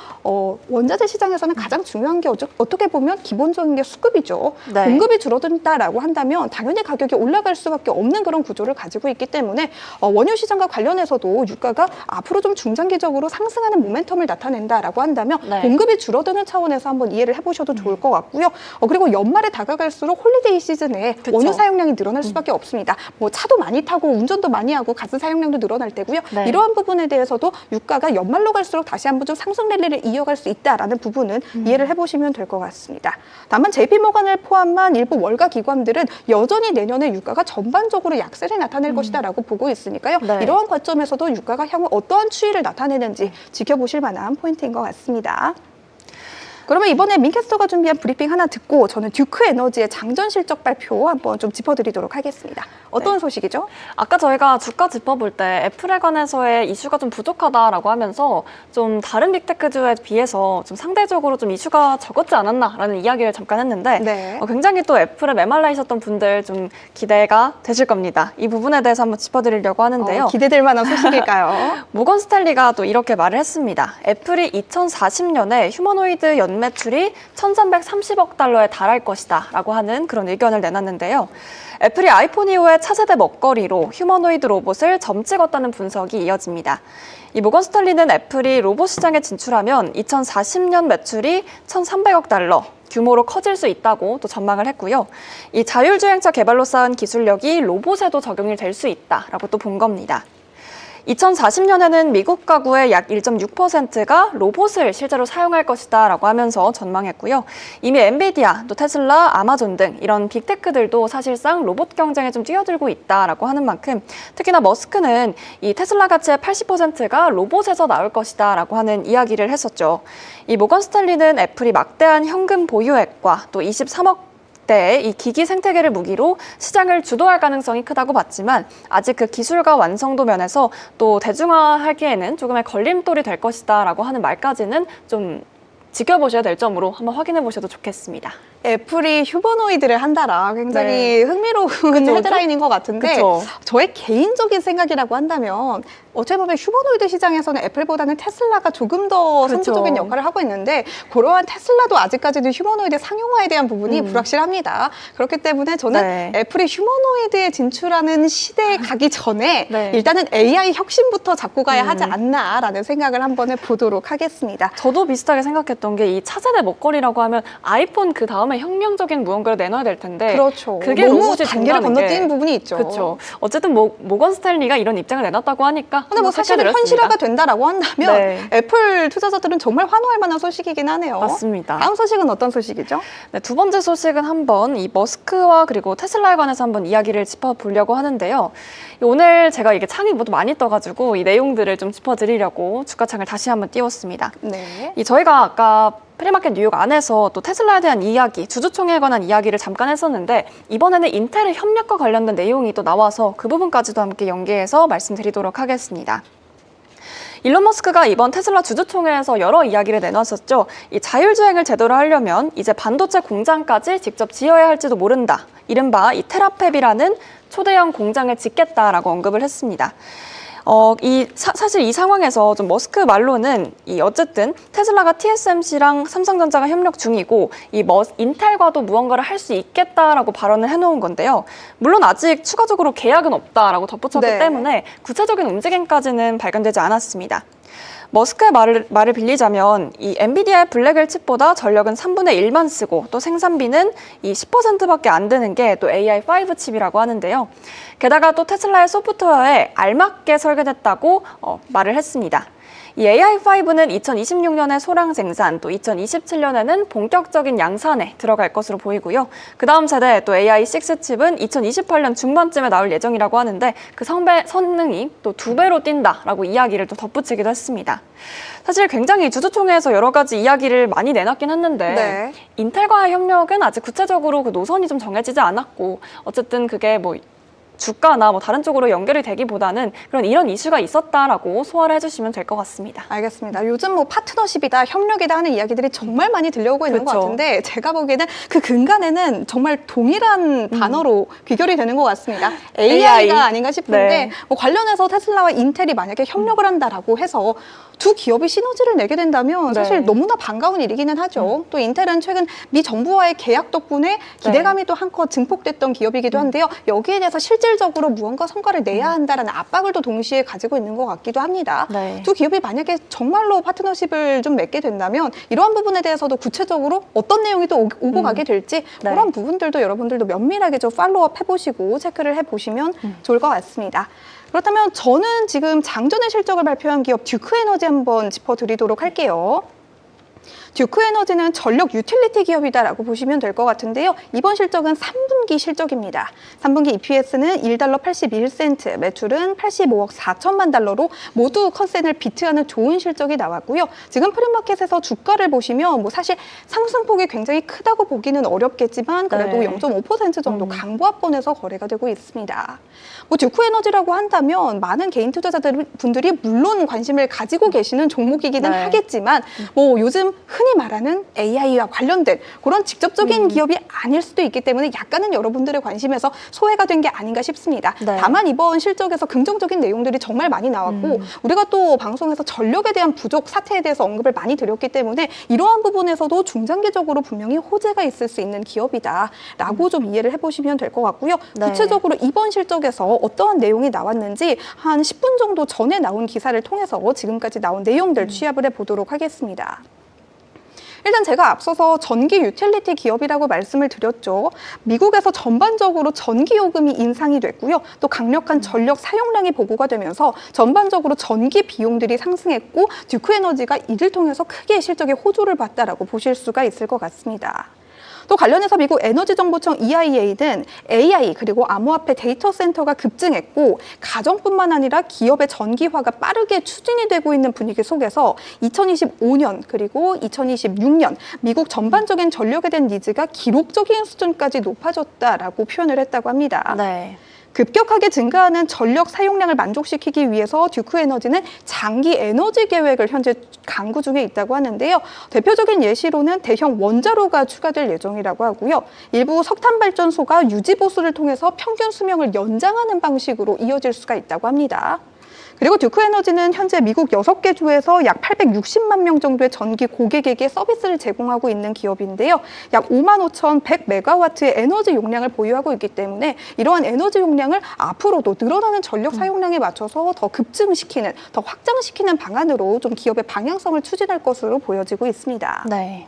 원자재 시장에서는 가장 중요한 게 어떻게 보면 기본적인 게 수급이죠. 네. 공급이 줄어든다라고 한다면 당연히 가격이 올라갈 수밖에 없는 그런 구조를 가지고 있기 때문에 원유 시장과 관련해서도 유가가 앞으로 좀 중장기적으로 상승하는 모멘텀을 나타낸다라고 한다면 네. 공급이 줄어드는 차원에서 한번 이해를 해보셔도 좋을 것 같고요. 그리고 연말에 다가갈수록 홀리데이 시즌에 그쵸. 원유 사용량이 늘어날 수밖에 없습니다. 차도 많이 타고 운전도 많이 하고 가스 사용량도 늘어날 테고요. 네. 이러한 부분에 대해서도 유가가 연말로 갈수록 다시 한번 좀 상승 랠리를 이어갈 수 있다라는 부분은 이해를 해보시면 될 것 같습니다. 다만 JP모건을 포함한 일부 월가 기관들은 여전히 내년에 유가가 전반적으로 약세를 나타낼 것이다라고 보고 있으니까요. 네. 이러한 관점에서도 유가가 향후 어떠한 추이를 나타내는지 지켜보실 만한 포인트인 것 같습니다. 그러면 이번에 민캐스터가 준비한 브리핑 하나 듣고 저는 듀크 에너지의 장전 실적 발표 한번 좀 짚어드리도록 하겠습니다. 어떤 소식이죠? 아까 저희가 주가 짚어볼 때 애플에 관해서의 이슈가 좀 부족하다라고 하면서 좀 다른 빅테크주에 비해서 좀 상대적으로 좀 이슈가 적었지 않았나라는 이야기를 잠깐 했는데 네. 굉장히 또 애플에 메말라 있었던 분들 좀 기대가 되실 겁니다. 이 부분에 대해서 한번 짚어드리려고 하는데요. 기대될 만한 소식일까요? 모건 스탠리가 또 이렇게 말을 했습니다. 애플이 2040년에 휴머노이드 연매출이 1,330억 달러에 달할 것이다 라고 하는 그런 의견을 내놨는데요. 애플이 아이폰 이후에 차세대 먹거리로 휴머노이드 로봇을 점 찍었다는 분석이 이어집니다. 이 모건 스탠리는 애플이 로봇 시장에 진출하면 2040년 매출이 1,300억 달러, 규모로 커질 수 있다고 또 전망을 했고요. 이 자율주행차 개발로 쌓은 기술력이 로봇에도 적용이 될 수 있다라고 또 본 겁니다. 2040년에는 미국 가구의 약 1.6%가 로봇을 실제로 사용할 것이다 라고 하면서 전망했고요. 이미 엔비디아, 또 테슬라, 아마존 등 이런 빅테크들도 사실상 로봇 경쟁에 좀 뛰어들고 있다라고 하는 만큼 특히나 머스크는 이 테슬라 가치의 80%가 로봇에서 나올 것이다 라고 하는 이야기를 했었죠. 이 모건 스탠리는 애플이 막대한 현금 보유액과 또 23억 이 기기 생태계를 무기로 시장을 주도할 가능성이 크다고 봤지만 아직 그 기술과 완성도 면에서 또 대중화하기에는 조금의 걸림돌이 될 것이다 라고 하는 말까지는 좀 지켜보셔야 될 점으로 한번 확인해 보셔도 좋겠습니다. 애플이 휴머노이드를 한다라 굉장히 흥미로운 그쵸, 헤드라인인 것 같은데 그쵸. 저의 개인적인 생각이라고 한다면 어찌 보면 휴머노이드 시장에서는 애플보다는 테슬라가 조금 더 그쵸. 선두적인 역할을 하고 있는데 그러한 테슬라도 아직까지는 휴머노이드 상용화에 대한 부분이 불확실합니다. 그렇기 때문에 저는 네. 애플이 휴머노이드에 진출하는 시대에 가기 전에 네. 일단은 AI 혁신부터 잡고 가야 하지 않나라는 생각을 한번 해보도록 하겠습니다. 저도 비슷하게 생각했던 게 이 차세대 먹거리라고 하면 아이폰 그 다음에 혁명적인 무언가를 내놔야 될 텐데 그렇죠. 그게 너무 로봇이 단계를 된다는 게 건너뛰는 부분이 있죠. 그렇죠. 어쨌든 모건 스탠리가 이런 입장을 내놨다고 하니까 근데 뭐 사실은 현실화가 된다라고 한다면 네. 애플 투자자들은 정말 환호할 만한 소식이긴 하네요. 맞습니다. 다음 소식은 어떤 소식이죠? 네, 두 번째 소식은 한번 이 머스크와 그리고 테슬라에 관해서 한번 이야기를 짚어보려고 하는데요. 오늘 제가 이게 창이 모두 많이 떠가지고 이 내용들을 좀 짚어드리려고 주가창을 다시 한번 띄웠습니다. 네. 이 저희가 아까 프리마켓 뉴욕 안에서 또 테슬라에 대한 이야기, 주주총회에 관한 이야기를 잠깐 했었는데 이번에는 인텔의 협력과 관련된 내용이 또 나와서 그 부분까지도 함께 연계해서 말씀드리도록 하겠습니다. 일론 머스크가 이번 테슬라 주주총회에서 여러 이야기를 내놨었죠. 이 자율주행을 제대로 하려면 이제 반도체 공장까지 직접 지어야 할지도 모른다. 이른바 이 테라팹이라는 초대형 공장을 짓겠다라고 언급을 했습니다. 사실 이 상황에서 좀 머스크 말로는 어쨌든 테슬라가 TSMC랑 삼성전자가 협력 중이고 인텔과도 무언가를 할 수 있겠다라고 발언을 해놓은 건데요. 물론 아직 추가적으로 계약은 없다라고 덧붙였기 네. 때문에 구체적인 움직임까지는 발견되지 않았습니다. 머스크의 말을 빌리자면 이 엔비디아의 블랙웰 칩보다 전력은 3분의 1만 쓰고 또 생산비는 이 10%밖에 안 드는 게 또 AI5 칩이라고 하는데요. 게다가 또 테슬라의 소프트웨어에 알맞게 설계됐다고 말을 했습니다. 이 AI5는 2026년에 소량 생산, 또 2027년에는 본격적인 양산에 들어갈 것으로 보이고요. 그 다음 세대 또 AI6 칩은 2028년 중반쯤에 나올 예정이라고 하는데 그 성능이 또 2배로 뛴다라고 이야기를 또 덧붙이기도 했습니다. 사실 굉장히 주주총회에서 여러 가지 이야기를 많이 내놨긴 했는데 네. 인텔과의 협력은 아직 구체적으로 그 노선이 좀 정해지지 않았고 어쨌든 그게 뭐 주가나 다른 쪽으로 연결이 되기보다는 이런 이슈가 있었다라고 소화를 해주시면 될 것 같습니다. 알겠습니다. 요즘 파트너십이다, 협력이다 하는 이야기들이 정말 많이 들려오고 있는 것 그렇죠. 같은데 제가 보기에는 그 근간에는 정말 동일한 단어로 귀결이 되는 것 같습니다. AI가 아닌가 싶은데 네. 관련해서 테슬라와 인텔이 만약에 협력을 한다라고 해서 두 기업이 시너지를 내게 된다면 사실 네. 너무나 반가운 일이기는 하죠. 또 인텔은 최근 미 정부와의 계약 덕분에 기대감이 또 한껏 증폭됐던 기업이기도 한데요. 여기에 대해서 실질적으로 무언가 성과를 내야 한다라는 압박을 또 동시에 가지고 있는 것 같기도 합니다. 네. 두 기업이 만약에 정말로 파트너십을 좀 맺게 된다면 이러한 부분에 대해서도 구체적으로 어떤 내용이 또 오고 가게 될지 네. 그런 부분들도 여러분들도 면밀하게 좀 팔로우업 해보시고 체크를 해보시면 좋을 것 같습니다. 그렇다면 저는 지금 장전의 실적을 발표한 기업 듀크 에너지 한번 짚어드리도록 할게요. 듀크에너지는 전력 유틸리티 기업이다라고 보시면 될 것 같은데요. 이번 실적은 3분기 실적입니다. 3분기 EPS는 1달러 81센트, 매출은 85억 4천만 달러로 모두 컨센을 비트하는 좋은 실적이 나왔고요. 지금 프리마켓에서 주가를 보시면 사실 상승폭이 굉장히 크다고 보기는 어렵겠지만 그래도 네. 0.5% 정도 강보합권에서 거래가 되고 있습니다. 듀크에너지라고 한다면 많은 개인 투자자분들이 물론 관심을 가지고 계시는 종목이기는 네. 하겠지만 요즘 흔히 말하는 AI와 관련된 그런 직접적인 기업이 아닐 수도 있기 때문에 약간은 여러분들의 관심에서 소외가 된 게 아닌가 싶습니다. 네. 다만 이번 실적에서 긍정적인 내용들이 정말 많이 나왔고 우리가 또 방송에서 전력에 대한 부족 사태에 대해서 언급을 많이 드렸기 때문에 이러한 부분에서도 중장기적으로 분명히 호재가 있을 수 있는 기업이다라고 좀 이해를 해보시면 될 것 같고요. 네. 구체적으로 이번 실적에서 어떠한 내용이 나왔는지 한 10분 정도 전에 나온 기사를 통해서 지금까지 나온 내용들 취합을 해보도록 하겠습니다. 일단 제가 앞서서 전기 유틸리티 기업이라고 말씀을 드렸죠. 미국에서 전반적으로 전기 요금이 인상이 됐고요. 또 강력한 전력 사용량이 보고가 되면서 전반적으로 전기 비용들이 상승했고 듀크에너지가 이를 통해서 크게 실적에 호조를 봤다라고 보실 수가 있을 것 같습니다. 또 관련해서 미국 에너지정보청 EIA는 AI 그리고 암호화폐 데이터 센터가 급증했고 가정뿐만 아니라 기업의 전기화가 빠르게 추진이 되고 있는 분위기 속에서 2025년 그리고 2026년 미국 전반적인 전력에 대한 니즈가 기록적인 수준까지 높아졌다라고 표현을 했다고 합니다. 네. 급격하게 증가하는 전력 사용량을 만족시키기 위해서 듀크에너지는 장기 에너지 계획을 현재 강구 중에 있다고 하는데요. 대표적인 예시로는 대형 원자로가 추가될 예정이라고 하고요. 일부 석탄 발전소가 유지 보수를 통해서 평균 수명을 연장하는 방식으로 이어질 수가 있다고 합니다. 그리고 듀크에너지는 현재 미국 6개 주에서 약 860만 명 정도의 전기 고객에게 서비스를 제공하고 있는 기업인데요. 약 55,100메가와트의 에너지 용량을 보유하고 있기 때문에 이러한 에너지 용량을 앞으로도 늘어나는 전력 사용량에 맞춰서 더 급증시키는, 더 확장시키는 방안으로 좀 기업의 방향성을 추진할 것으로 보여지고 있습니다. 네.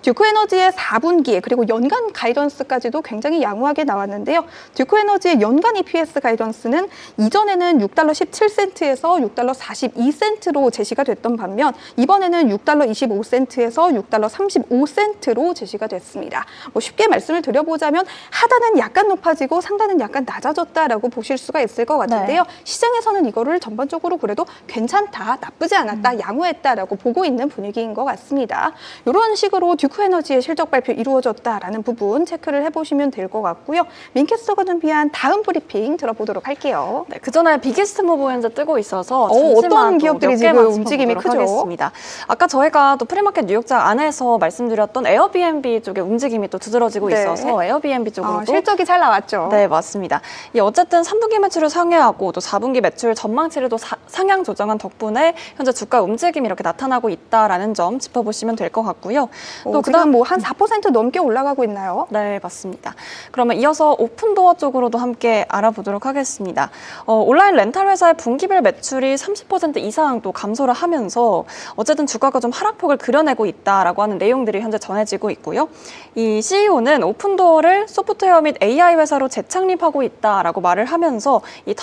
듀크에너지의 4분기 그리고 연간 가이던스까지도 굉장히 양호하게 나왔는데요. 듀크에너지의 연간 EPS 가이던스는 이전에는 6달러 17센트에서 6달러 42센트로 제시가 됐던 반면 이번에는 6달러 25센트에서 6달러 35센트로 제시가 됐습니다. 쉽게 말씀을 드려보자면 하단은 약간 높아지고 상단은 약간 낮아졌다라고 보실 수가 있을 것 같은데요. 네. 시장에서는 이거를 전반적으로 그래도 괜찮다, 나쁘지 않았다, 양호했다라고 보고 있는 분위기인 것 같습니다. 이런 식으로 듀크에너지의 실적 발표 이루어졌다라는 부분 체크를 해보시면 될 것 같고요. 민캐스터가 준비한 다음 브리핑 들어보도록 할게요. 네, 그 전에 비기스트 무브 현재 뜨고 있어서 어떤 기업들이 지금 움직임이 크죠? 하겠습니다. 아까 저희가 또 프리마켓 뉴욕장 안에서 말씀드렸던 에어비앤비 쪽의 움직임이 또 두드러지고 네. 있어서 에어비앤비 쪽으로도 실적이 잘 나왔죠. 네, 맞습니다. 어쨌든 3분기 매출을 상회하고 또 4분기 매출 전망치를 또 상향 조정한 덕분에 현재 주가 움직임이 이렇게 나타나고 있다라는 점 짚어보시면 될 것 같고요. 또 지금 한 4% 넘게 올라가고 있나요? 네, 맞습니다. 그러면 이어서 오픈도어 쪽으로도 함께 알아보도록 하겠습니다. 온라인 렌탈 회사의 분기별 매출이 30% 이상 또 감소를 하면서 어쨌든 주가가 좀 하락폭을 그려내고 있다라고 하는 내용들이 현재 전해지고 있고요. 이 CEO는 오픈도어를 소프트웨어 및 AI 회사로 재창립하고 있다라고 말을 하면서 이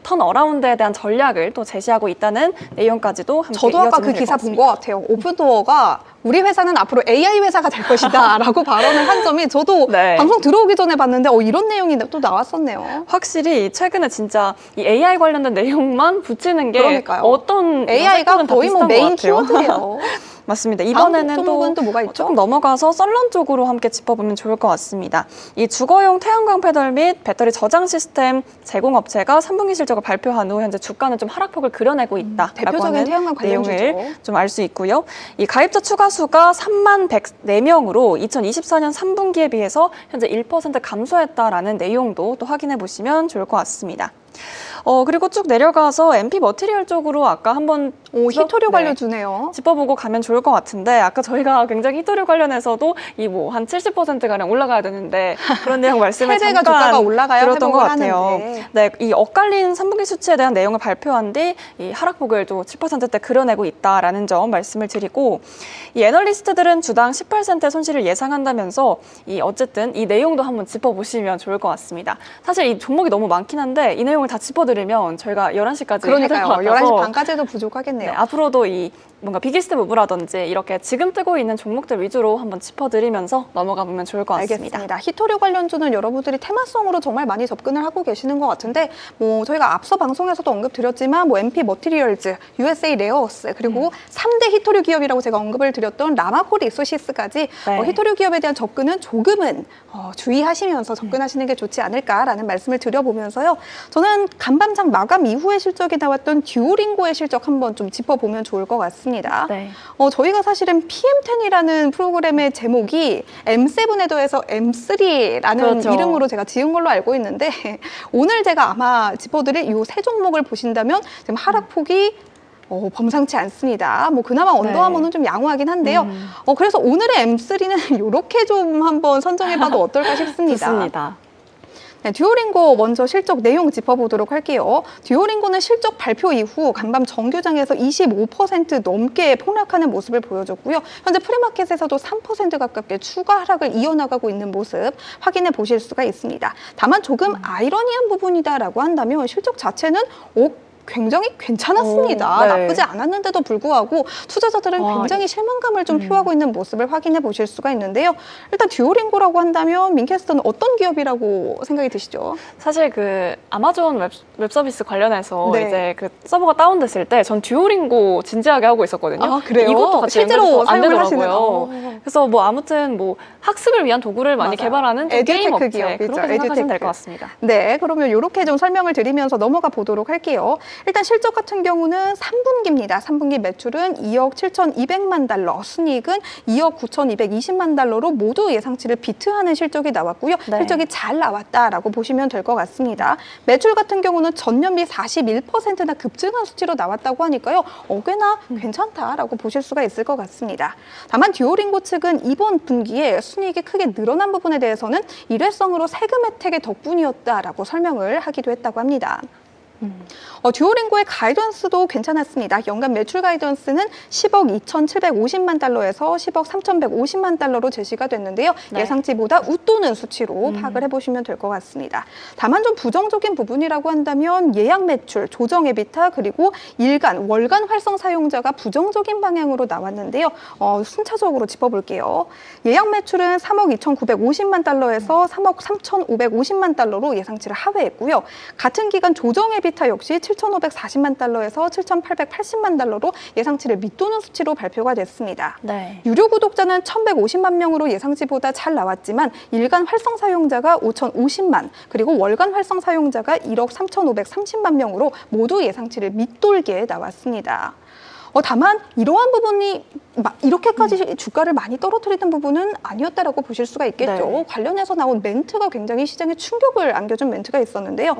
턴어라운드에 대한 전략을 또 제시하고 있다는 내용까지도 함께 저도 아까 그 이어지면 될 기사 것 본 것 같아요. 오픈도어가 우리 회사는 앞으로 AI 회사가 될 것이다 라고 발언을 한 점이 저도 네. 방송 들어오기 전에 봤는데 이런 내용이 또 나왔었네요. 확실히 최근에 진짜 이 AI 관련된 내용만 붙이는 게 그러니까요. 어떤 AI가 거의 비슷한 메인 것 같아요. 키워드예요. 맞습니다. 다음 이번에는 종목은 또 뭐가 있죠? 조금 넘어가서 썰런 쪽으로 함께 짚어보면 좋을 것 같습니다. 이 주거용 태양광 패널 및 배터리 저장 시스템 제공업체가 3분기 실적을 발표한 후 현재 주가는 좀 하락폭을 그려내고 있다라고 대표적인 하는 태양광 관련주죠. 내용을 좀 알 수 있고요. 이 가입자 추가 수가 3만 104명으로 2024년 3분기에 비해서 현재 1% 감소했다라는 내용도 또 확인해 보시면 좋을 것 같습니다. 그리고 쭉 내려가서 MP 머티리얼 쪽으로 아까 한번 히토류 관련 주네요. 짚어보고 가면 좋을 것 같은데 아까 저희가 굉장히 히토류 관련해서도 이 뭐 한 70%가량 올라가야 되는데 그런 내용 말씀을 세배가 잠깐 주가가 올라가야 들었던 것 회복을 같아요. 하는데. 네, 이 엇갈린 3분기 수치에 대한 내용을 발표한 뒤 이 하락폭을 또 7%대 그려내고 있다라는 점 말씀을 드리고 이 애널리스트들은 주당 18센트의 손실을 예상한다면서 어쨌든 이 내용도 한번 짚어보시면 좋을 것 같습니다. 사실 이 종목이 너무 많긴 한데 이 내용을 다 짚어드리면 저희가 11시까지 그러니까요. 해야 될 것 같아서 11시 반까지도 부족하겠네요. 네, 앞으로도 이 뭔가 비기스트 무브라든지 이렇게 지금 뜨고 있는 종목들 위주로 한번 짚어드리면서 넘어가 보면 좋을 것 같습니다. 알겠습니다. 히토류 관련주는 여러분들이 테마성으로 정말 많이 접근을 하고 계시는 것 같은데 뭐 저희가 앞서 방송에서도 언급드렸지만 뭐 MP 머티리얼즈, USA 레어어스 그리고 3대 히토류 기업이라고 제가 언급을 드렸던 라마코 리소시스까지 네. 히토류 기업에 대한 접근은 조금은 주의하시면서 접근하시는 게 좋지 않을까라는 말씀을 드려보면서요. 저는 간밤장 마감 이후에 실적이 나왔던 듀오링고의 실적 한번 좀 짚어보면 좋을 것 같습니다. 네. 저희가 사실은 PM10이라는 프로그램의 제목이 M7에 더해서 M3라는 그렇죠. 이름으로 제가 지은 걸로 알고 있는데 오늘 제가 아마 짚어드릴 이 세 종목을 보신다면 지금 하락폭이 범상치 않습니다. 뭐 그나마 언더아머는 좀 양호하긴 한데요. 그래서 오늘의 M3는 이렇게 좀 한번 선정해봐도 어떨까 싶습니다. 좋습니다. 네, 듀오링고 먼저 실적 내용 짚어보도록 할게요. 듀오링고는 실적 발표 이후 간밤 정규장에서 25% 넘게 폭락하는 모습을 보여줬고요. 현재 프리마켓에서도 3% 가깝게 추가 하락을 이어나가고 있는 모습 확인해 보실 수가 있습니다. 다만 조금 아이러니한 부분이다라고 한다면 실적 자체는 굉장히 괜찮았습니다. 네. 나쁘지 않았는데도 불구하고 투자자들은 굉장히 실망감을 좀 표하고 있는 모습을 확인해 보실 수가 있는데요. 일단 듀오링고라고 한다면 민캐스터는 어떤 기업이라고 생각이 드시죠? 사실 그 아마존 웹 서비스 관련해서 네. 이제 그 서버가 다운됐을 때 전 듀오링고 진지하게 하고 있었거든요. 아, 그래요? 이것도 같이 실제로 연결해서 안 사용을 되더라고요. 하시는 그래서 뭐 아무튼 뭐 학습을 위한 도구를 많이 맞아요. 개발하는 좀 에듀테크 게임 업체 기업이죠. 그렇게 생각하시면 될 에듀테크. 것 같습니다. 네, 그러면 이렇게 좀 설명을 드리면서 넘어가 보도록 할게요. 일단 실적 같은 경우는 3분기입니다. 3분기 매출은 2억 7,200만 달러, 순이익은 2억 9,220만 달러로 모두 예상치를 비트하는 실적이 나왔고요. 네. 실적이 잘 나왔다라고 보시면 될 것 같습니다. 매출 같은 경우는 전년비 41%나 급증한 수치로 나왔다고 하니까요. 꽤나 괜찮다라고 보실 수가 있을 것 같습니다. 다만 듀오링고 측은 이번 분기에 순이익이 크게 늘어난 부분에 대해서는 일회성으로 세금 혜택의 덕분이었다라고 설명을 하기도 했다고 합니다. 듀오링고의 가이던스도 괜찮았습니다. 연간 매출 가이던스는 10억 2,750만 달러에서 10억 3,150만 달러로 제시가 됐는데요. 네. 예상치보다 웃도는 수치로 파악을 해보시면 될 것 같습니다. 다만 좀 부정적인 부분이라고 한다면 예약 매출, 조정 에비타 그리고 일간, 월간 활성 사용자가 부정적인 방향으로 나왔는데요. 순차적으로 짚어볼게요. 예약 매출은 3억 2,950만 달러에서 3억 3,550만 달러로 예상치를 하회했고요. 같은 기간 조정 에비타 역시 7,540만 달러에서 7,880만 달러로 예상치를 밑도는 수치로 발표가 됐습니다. 네. 유료 구독자는 1,150만 명으로 예상치보다 잘 나왔지만 일간 활성 사용자가 5,050만 그리고 월간 활성 사용자가 1억 3,530만 명으로 모두 예상치를 밑돌게 나왔습니다. 다만 이러한 부분이 이렇게까지 주가를 많이 떨어뜨리는 부분은 아니었다라고 보실 수가 있겠죠. 네. 관련해서 나온 멘트가 굉장히 시장에 충격을 안겨준 멘트가 있었는데요.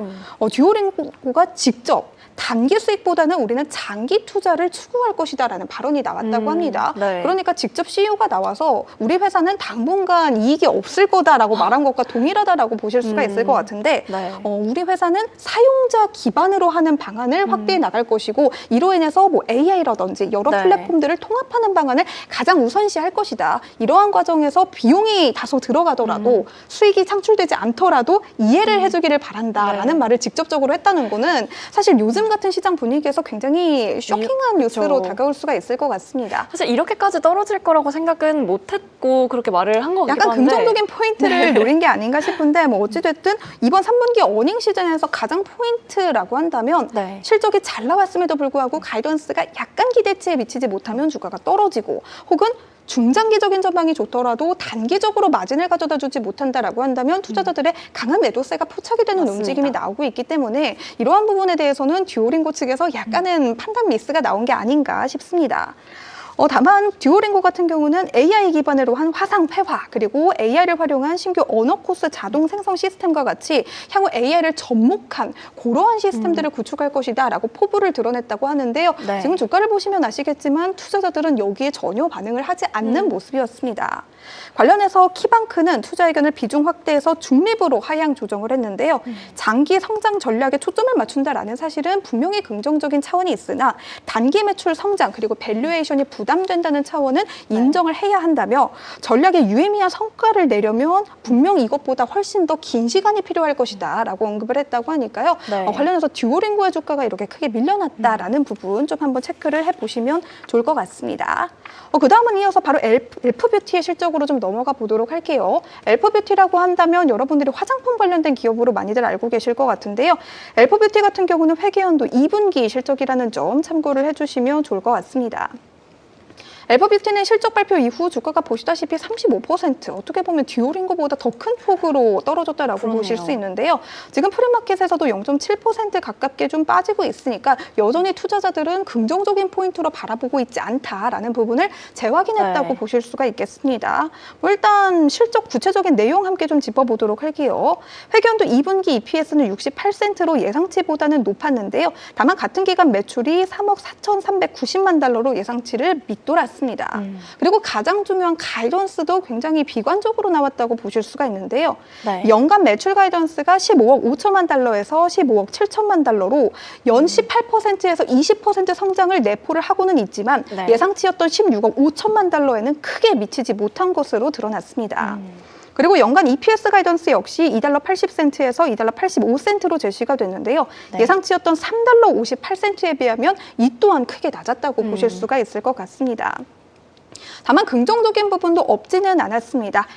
듀오링고가 직접 단기 수익보다는 우리는 장기 투자를 추구할 것이다라는 발언이 나왔다고 합니다. 네. 그러니까 직접 CEO가 나와서 우리 회사는 당분간 이익이 없을 거다라고 말한 것과 동일하다라고 보실 수가 있을 것 같은데 네. 우리 회사는 사용자 기반으로 하는 방안을 확대해 나갈 것이고 이로 인해서 뭐 AI라든지 여러 네. 플랫폼들을 통합하는 방안을 가장 우선시할 것이다. 이러한 과정에서 비용이 다소 들어가더라도 수익이 창출되지 않더라도 이해를 해주기를 바란다라는 네. 말을 직접적으로 했다는 거는 사실 요즘 같은 시장 분위기에서 굉장히 쇼킹한 뉴스로 그렇죠. 다가올 수가 있을 것 같습니다. 사실 이렇게까지 떨어질 거라고 생각은 못했고 그렇게 말을 한 것 같기도 약간 한데 긍정적인 포인트를 노린 게 아닌가 싶은데 뭐 어찌됐든 이번 3분기 어닝 시즌에서 가장 포인트라고 한다면 네. 실적이 잘 나왔음에도 불구하고 가이던스가 약간 기대치에 미치지 못하면 주가가 떨어지고 혹은 중장기적인 전망이 좋더라도 단기적으로 마진을 가져다 주지 못한다라고 한다면 투자자들의 강한 매도세가 포착이 되는 맞습니다. 움직임이 나오고 있기 때문에 이러한 부분에 대해서는 듀오링고 측에서 약간은 판단 미스가 나온 게 아닌가 싶습니다. 다만 듀오링고 같은 경우는 AI 기반으로 한 화상 폐화 그리고 AI를 활용한 신규 언어 코스 자동 생성 시스템과 같이 향후 AI를 접목한 그러한 시스템들을 구축할 것이다 라고 포부를 드러냈다고 하는데요. 네. 지금 주가를 보시면 아시겠지만 투자자들은 여기에 전혀 반응을 하지 않는 모습이었습니다. 관련해서 키방크는 투자 의견을 비중 확대해서 중립으로 하향 조정을 했는데요. 장기 성장 전략에 초점을 맞춘다라는 사실은 분명히 긍정적인 차원이 있으나 단기 매출 성장 그리고 밸류에이션이 부담된다는 차원은 인정을 해야 한다며 전략의 유의미한 성과를 내려면 분명 이것보다 훨씬 더 긴 시간이 필요할 것이다 라고 언급을 했다고 하니까요. 네. 관련해서 듀오링고의 주가가 이렇게 크게 밀려났다라는 부분 좀 한번 체크를 해보시면 좋을 것 같습니다. 그 다음은 이어서 바로 엘프뷰티의 실적으로 좀 넘어가 보도록 할게요. 엘프뷰티라고 한다면 여러분들이 화장품 관련된 기업으로 많이들 알고 계실 것 같은데요. 엘프뷰티 같은 경우는 회계연도 2분기 실적이라는 점 참고를 해주시면 좋을 것 같습니다. 엘프뷰티는 실적 발표 이후 주가가 보시다시피 35% 어떻게 보면 듀오링고보다 더 큰 폭으로 떨어졌다라고 그러네요. 보실 수 있는데요. 지금 프리마켓에서도 0.7% 가깝게 좀 빠지고 있으니까 여전히 투자자들은 긍정적인 포인트로 바라보고 있지 않다라는 부분을 재확인했다고 네. 보실 수가 있겠습니다. 일단 실적 구체적인 내용 함께 좀 짚어보도록 할게요. 회계연도 2분기 EPS는 68센트로 예상치보다는 높았는데요. 다만 같은 기간 매출이 3억 4,390만 달러로 예상치를 밑돌았습니다. 그리고 가장 중요한 가이던스도 굉장히 비관적으로 나왔다고 보실 수가 있는데요. 네. 연간 매출 가이던스가 15억 5천만 달러에서 15억 7천만 달러로 연 18%에서 20% 성장을 내포를 하고는 있지만 네. 예상치였던 16억 5천만 달러에는 크게 미치지 못한 것으로 드러났습니다. 그리고 연간 EPS 가이던스 역시 2달러 80센트에서 2달러 85센트로 제시가 됐는데요. 네. 예상치였던 3달러 58센트에 비하면 이 또한 크게 낮았다고 보실 수가 있을 것 같습니다. 다만 긍정적인 부분도 없지는 않았습니다.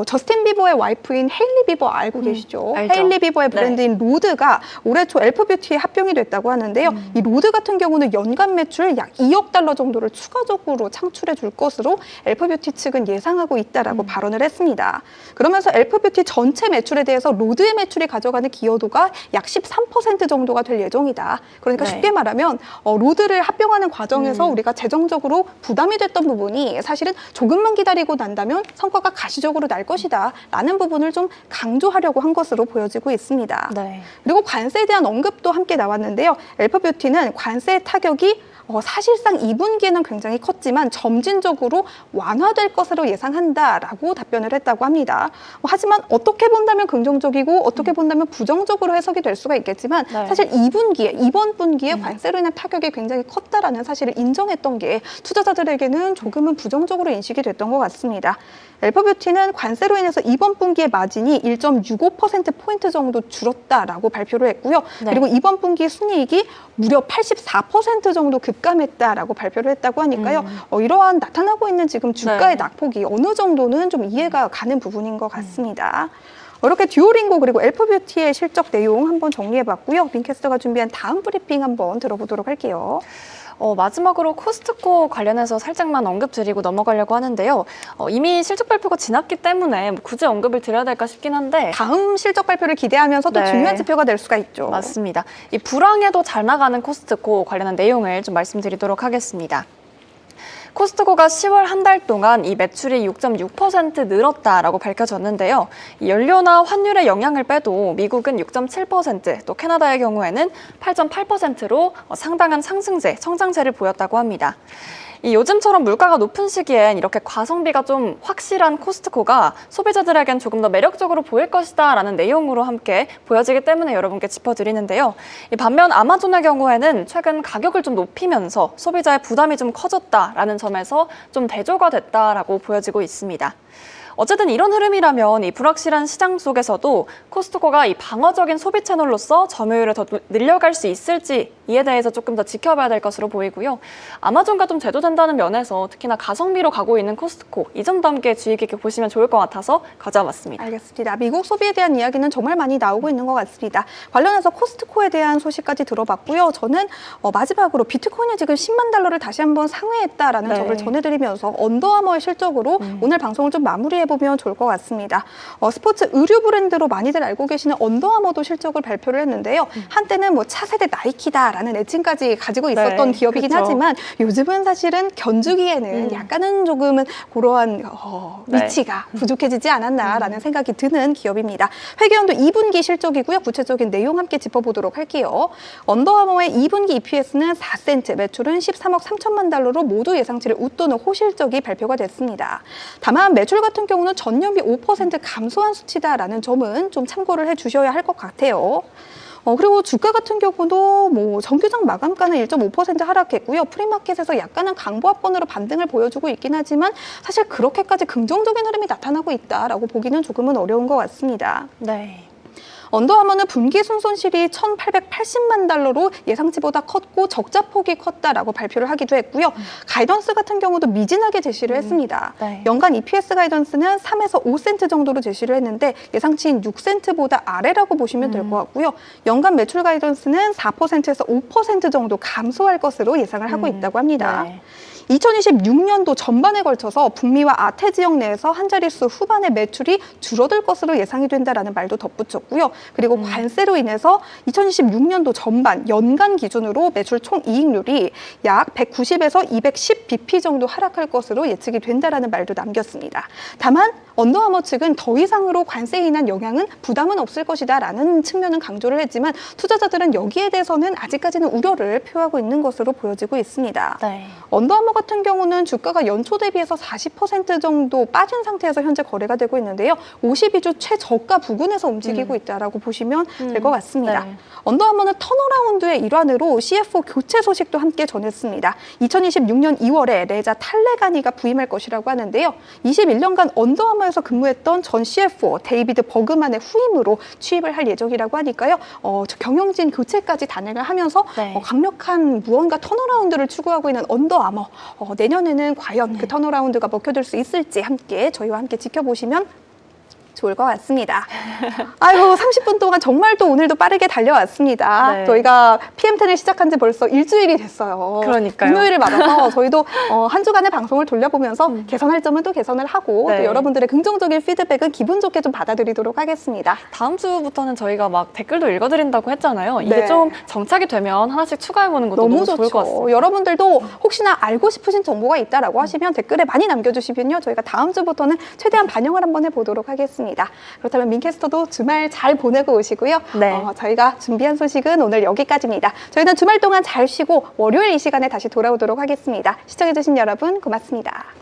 저스틴 비버의 와이프인 헤일리 비버 알고 계시죠? 알죠. 헤일리 비버의 브랜드인 로드가 올해 초 엘프뷰티에 합병이 됐다고 하는데요. 이 로드 같은 경우는 연간 매출 약 2억 달러 정도를 추가적으로 창출해 줄 것으로 엘프뷰티 측은 예상하고 있다라고 발언을 했습니다. 그러면서 엘프뷰티 전체 매출에 대해서 로드의 매출이 가져가는 기여도가 약 13% 정도가 될 예정이다. 그러니까 네. 쉽게 말하면 로드를 합병하는 과정에서 우리가 재정적으로 부담이 됐던 부분이 사실은 조금만 기다리고 난다면 성과가 가시적으로 날 것이다 라는 부분을 좀 강조하려고 한 것으로 보여지고 있습니다. 네. 그리고 관세에 대한 언급도 함께 나왔는데요. 엘프뷰티는 관세 타격이 사실상 2분기에는 굉장히 컸지만 점진적으로 완화될 것으로 예상한다라고 답변을 했다고 합니다. 하지만 어떻게 본다면 긍정적이고 어떻게 본다면 부정적으로 해석이 될 수가 있겠지만 네. 사실 이번 분기에 관세로 인한 타격이 굉장히 컸다라는 사실을 인정했던 게 투자자들에게는 조금은 부정적으로 인식이 됐던 것 같습니다. 엘프뷰티는 관세로 인해서 이번 분기의 마진이 1.65%포인트 정도 줄었다라고 발표를 했고요. 네. 그리고 이번 분기 순이익이 무려 84% 정도 급감했다라고 발표를 했다고 하니까요. 이러한 나타나고 있는 지금 주가의 네. 낙폭이 어느 정도는 좀 이해가 가는 부분인 것 같습니다. 이렇게 듀오링고 그리고 엘프뷰티의 실적 내용 한번 정리해봤고요. 빈캐스터가 준비한 다음 브리핑 한번 들어보도록 할게요. 마지막으로 코스트코 관련해서 살짝만 언급드리고 넘어가려고 하는데요. 이미 실적 발표가 지났기 때문에 굳이 언급을 드려야 될까 싶긴 한데 다음 실적 발표를 기대하면서도 네. 중요한 지표가 될 수가 있죠. 맞습니다. 이 불황에도 잘 나가는 코스트코 관련한 내용을 좀 말씀드리도록 하겠습니다. 코스트코가 10월 한 달 동안 이 매출이 6.6% 늘었다라고 밝혀졌는데요. 이 연료나 환율의 영향을 빼도 미국은 6.7%, 또 캐나다의 경우에는 8.8%로 상당한 상승세, 성장세를 보였다고 합니다. 이 요즘처럼 물가가 높은 시기엔 이렇게 과성비가 좀 확실한 코스트코가 소비자들에겐 조금 더 매력적으로 보일 것이다 라는 내용으로 함께 보여지기 때문에 여러분께 짚어드리는데요. 이 반면 아마존의 경우에는 최근 가격을 좀 높이면서 소비자의 부담이 좀 커졌다라는 점에서 좀 대조가 됐다라고 보여지고 있습니다. 어쨌든 이런 흐름이라면 이 불확실한 시장 속에서도 코스트코가 이 방어적인 소비 채널로서 점유율을 더 늘려갈 수 있을지 이에 대해서 조금 더 지켜봐야 될 것으로 보이고요. 아마존과 좀 대조된다는 면에서 특히나 가성비로 가고 있는 코스트코 이 점도 함께 주의 깊게 보시면 좋을 것 같아서 가져와봤습니다. 알겠습니다. 미국 소비에 대한 이야기는 정말 많이 나오고 있는 것 같습니다. 관련해서 코스트코에 대한 소식까지 들어봤고요. 저는 마지막으로 비트코인이 지금 10만 달러를 다시 한번 상회했다라는 네. 점을 전해드리면서 언더아머의 실적으로 오늘 방송을 좀 마무리해보면 좋을 것 같습니다. 스포츠 의류 브랜드로 많이들 알고 계시는 언더아머도 실적을 발표를 했는데요. 한때는 뭐 차세대 나이키다라는 애칭까지 가지고 있었던 네, 기업이긴 그렇죠. 하지만 요즘은 사실은 견주기에는 약간은 조금은 그러한 네. 위치가 부족해지지 않았나라는 생각이 드는 기업입니다. 회계연도 2분기 실적이고요. 구체적인 내용 함께 짚어보도록 할게요. 언더아머의 2분기 EPS는 4센트, 매출은 13억 3천만 달러로 모두 예상치를 웃도는 호실적이 발표가 됐습니다. 다만 매출 같은 경우는 전년비 5% 감소한 수치다라는 점은 좀 참고를 해주셔야 할 것 같아요. 그리고 주가 같은 경우도 뭐 정규장 마감가는 1.5% 하락했고요. 프리마켓에서 약간은 강보합권으로 반등을 보여주고 있긴 하지만 사실 그렇게까지 긍정적인 흐름이 나타나고 있다라고 보기는 조금은 어려운 것 같습니다. 네. 언더아머는 분기 순손실이 1,880만 달러로 예상치보다 컸고 적자 폭이 컸다라고 발표를 하기도 했고요. 가이던스 같은 경우도 미진하게 제시를 했습니다. 네. 연간 EPS 가이던스는 3에서 5센트 정도로 제시를 했는데 예상치인 6센트보다 아래라고 보시면 될 것 같고요. 연간 매출 가이던스는 4%에서 5% 정도 감소할 것으로 예상을 하고 있다고 합니다. 네. 2026년도 전반에 걸쳐서 북미와 아태 지역 내에서 한 자릿수 후반의 매출이 줄어들 것으로 예상이 된다라는 말도 덧붙였고요. 그리고 관세로 인해서 2026년도 전반 연간 기준으로 매출 총이익률이 약 190에서 210 bp 정도 하락할 것으로 예측이 된다라는 말도 남겼습니다. 다만 언더아머 측은 더 이상으로 관세에 인한 영향은 부담은 없을 것이다라는 측면은 강조를 했지만 투자자들은 여기에 대해서는 아직까지는 우려를 표하고 있는 것으로 보여지고 있습니다. 네. 언더아머 같은 경우는 주가가 연초 대비해서 40% 정도 빠진 상태에서 현재 거래가 되고 있는데요. 52주 최저가 부근에서 움직이고 있다라고 보시면 될 것 같습니다. 네. 언더아머는 턴어라운드의 일환으로 CFO 교체 소식도 함께 전했습니다. 2026년 2월에 레자 탈레가니가 부임할 것이라고 하는데요. 21년간 언더아머에서 근무했던 전 CFO 데이비드 버그만의 후임으로 취입을 할 예정이라고 하니까요. 경영진 교체까지 단행을 하면서 네. 강력한 무언가 턴어라운드를 추구하고 있는 언더아머. 내년에는 과연 그 턴어라운드가 먹혀들 수 있을지 함께 저희와 함께 지켜보시면 좋을 것 같습니다. 아이고 30분 동안 정말 또 오늘도 빠르게 달려왔습니다. 네. 저희가 PM10을 시작한 지 벌써 일주일이 됐어요. 그러니까요. 금요일을 맞아서 저희도 한 주간의 방송을 돌려보면서 개선할 점은 또 개선을 하고 네. 또 여러분들의 긍정적인 피드백은 기분 좋게 좀 받아들이도록 하겠습니다. 다음 주부터는 저희가 막 댓글도 읽어드린다고 했잖아요. 이게 네. 좀 정착이 되면 하나씩 추가해보는 것도 너무 좋을 것 같습니다. 여러분들도 혹시나 알고 싶으신 정보가 있다라고 하시면 댓글에 많이 남겨주시면요. 저희가 다음 주부터는 최대한 반영을 한번 해보도록 하겠습니다. 그렇다면 민캐스터도 주말 잘 보내고 오시고요. 네. 저희가 준비한 소식은 오늘 여기까지입니다. 저희는 주말 동안 잘 쉬고 월요일 이 시간에 다시 돌아오도록 하겠습니다. 시청해주신 여러분 고맙습니다.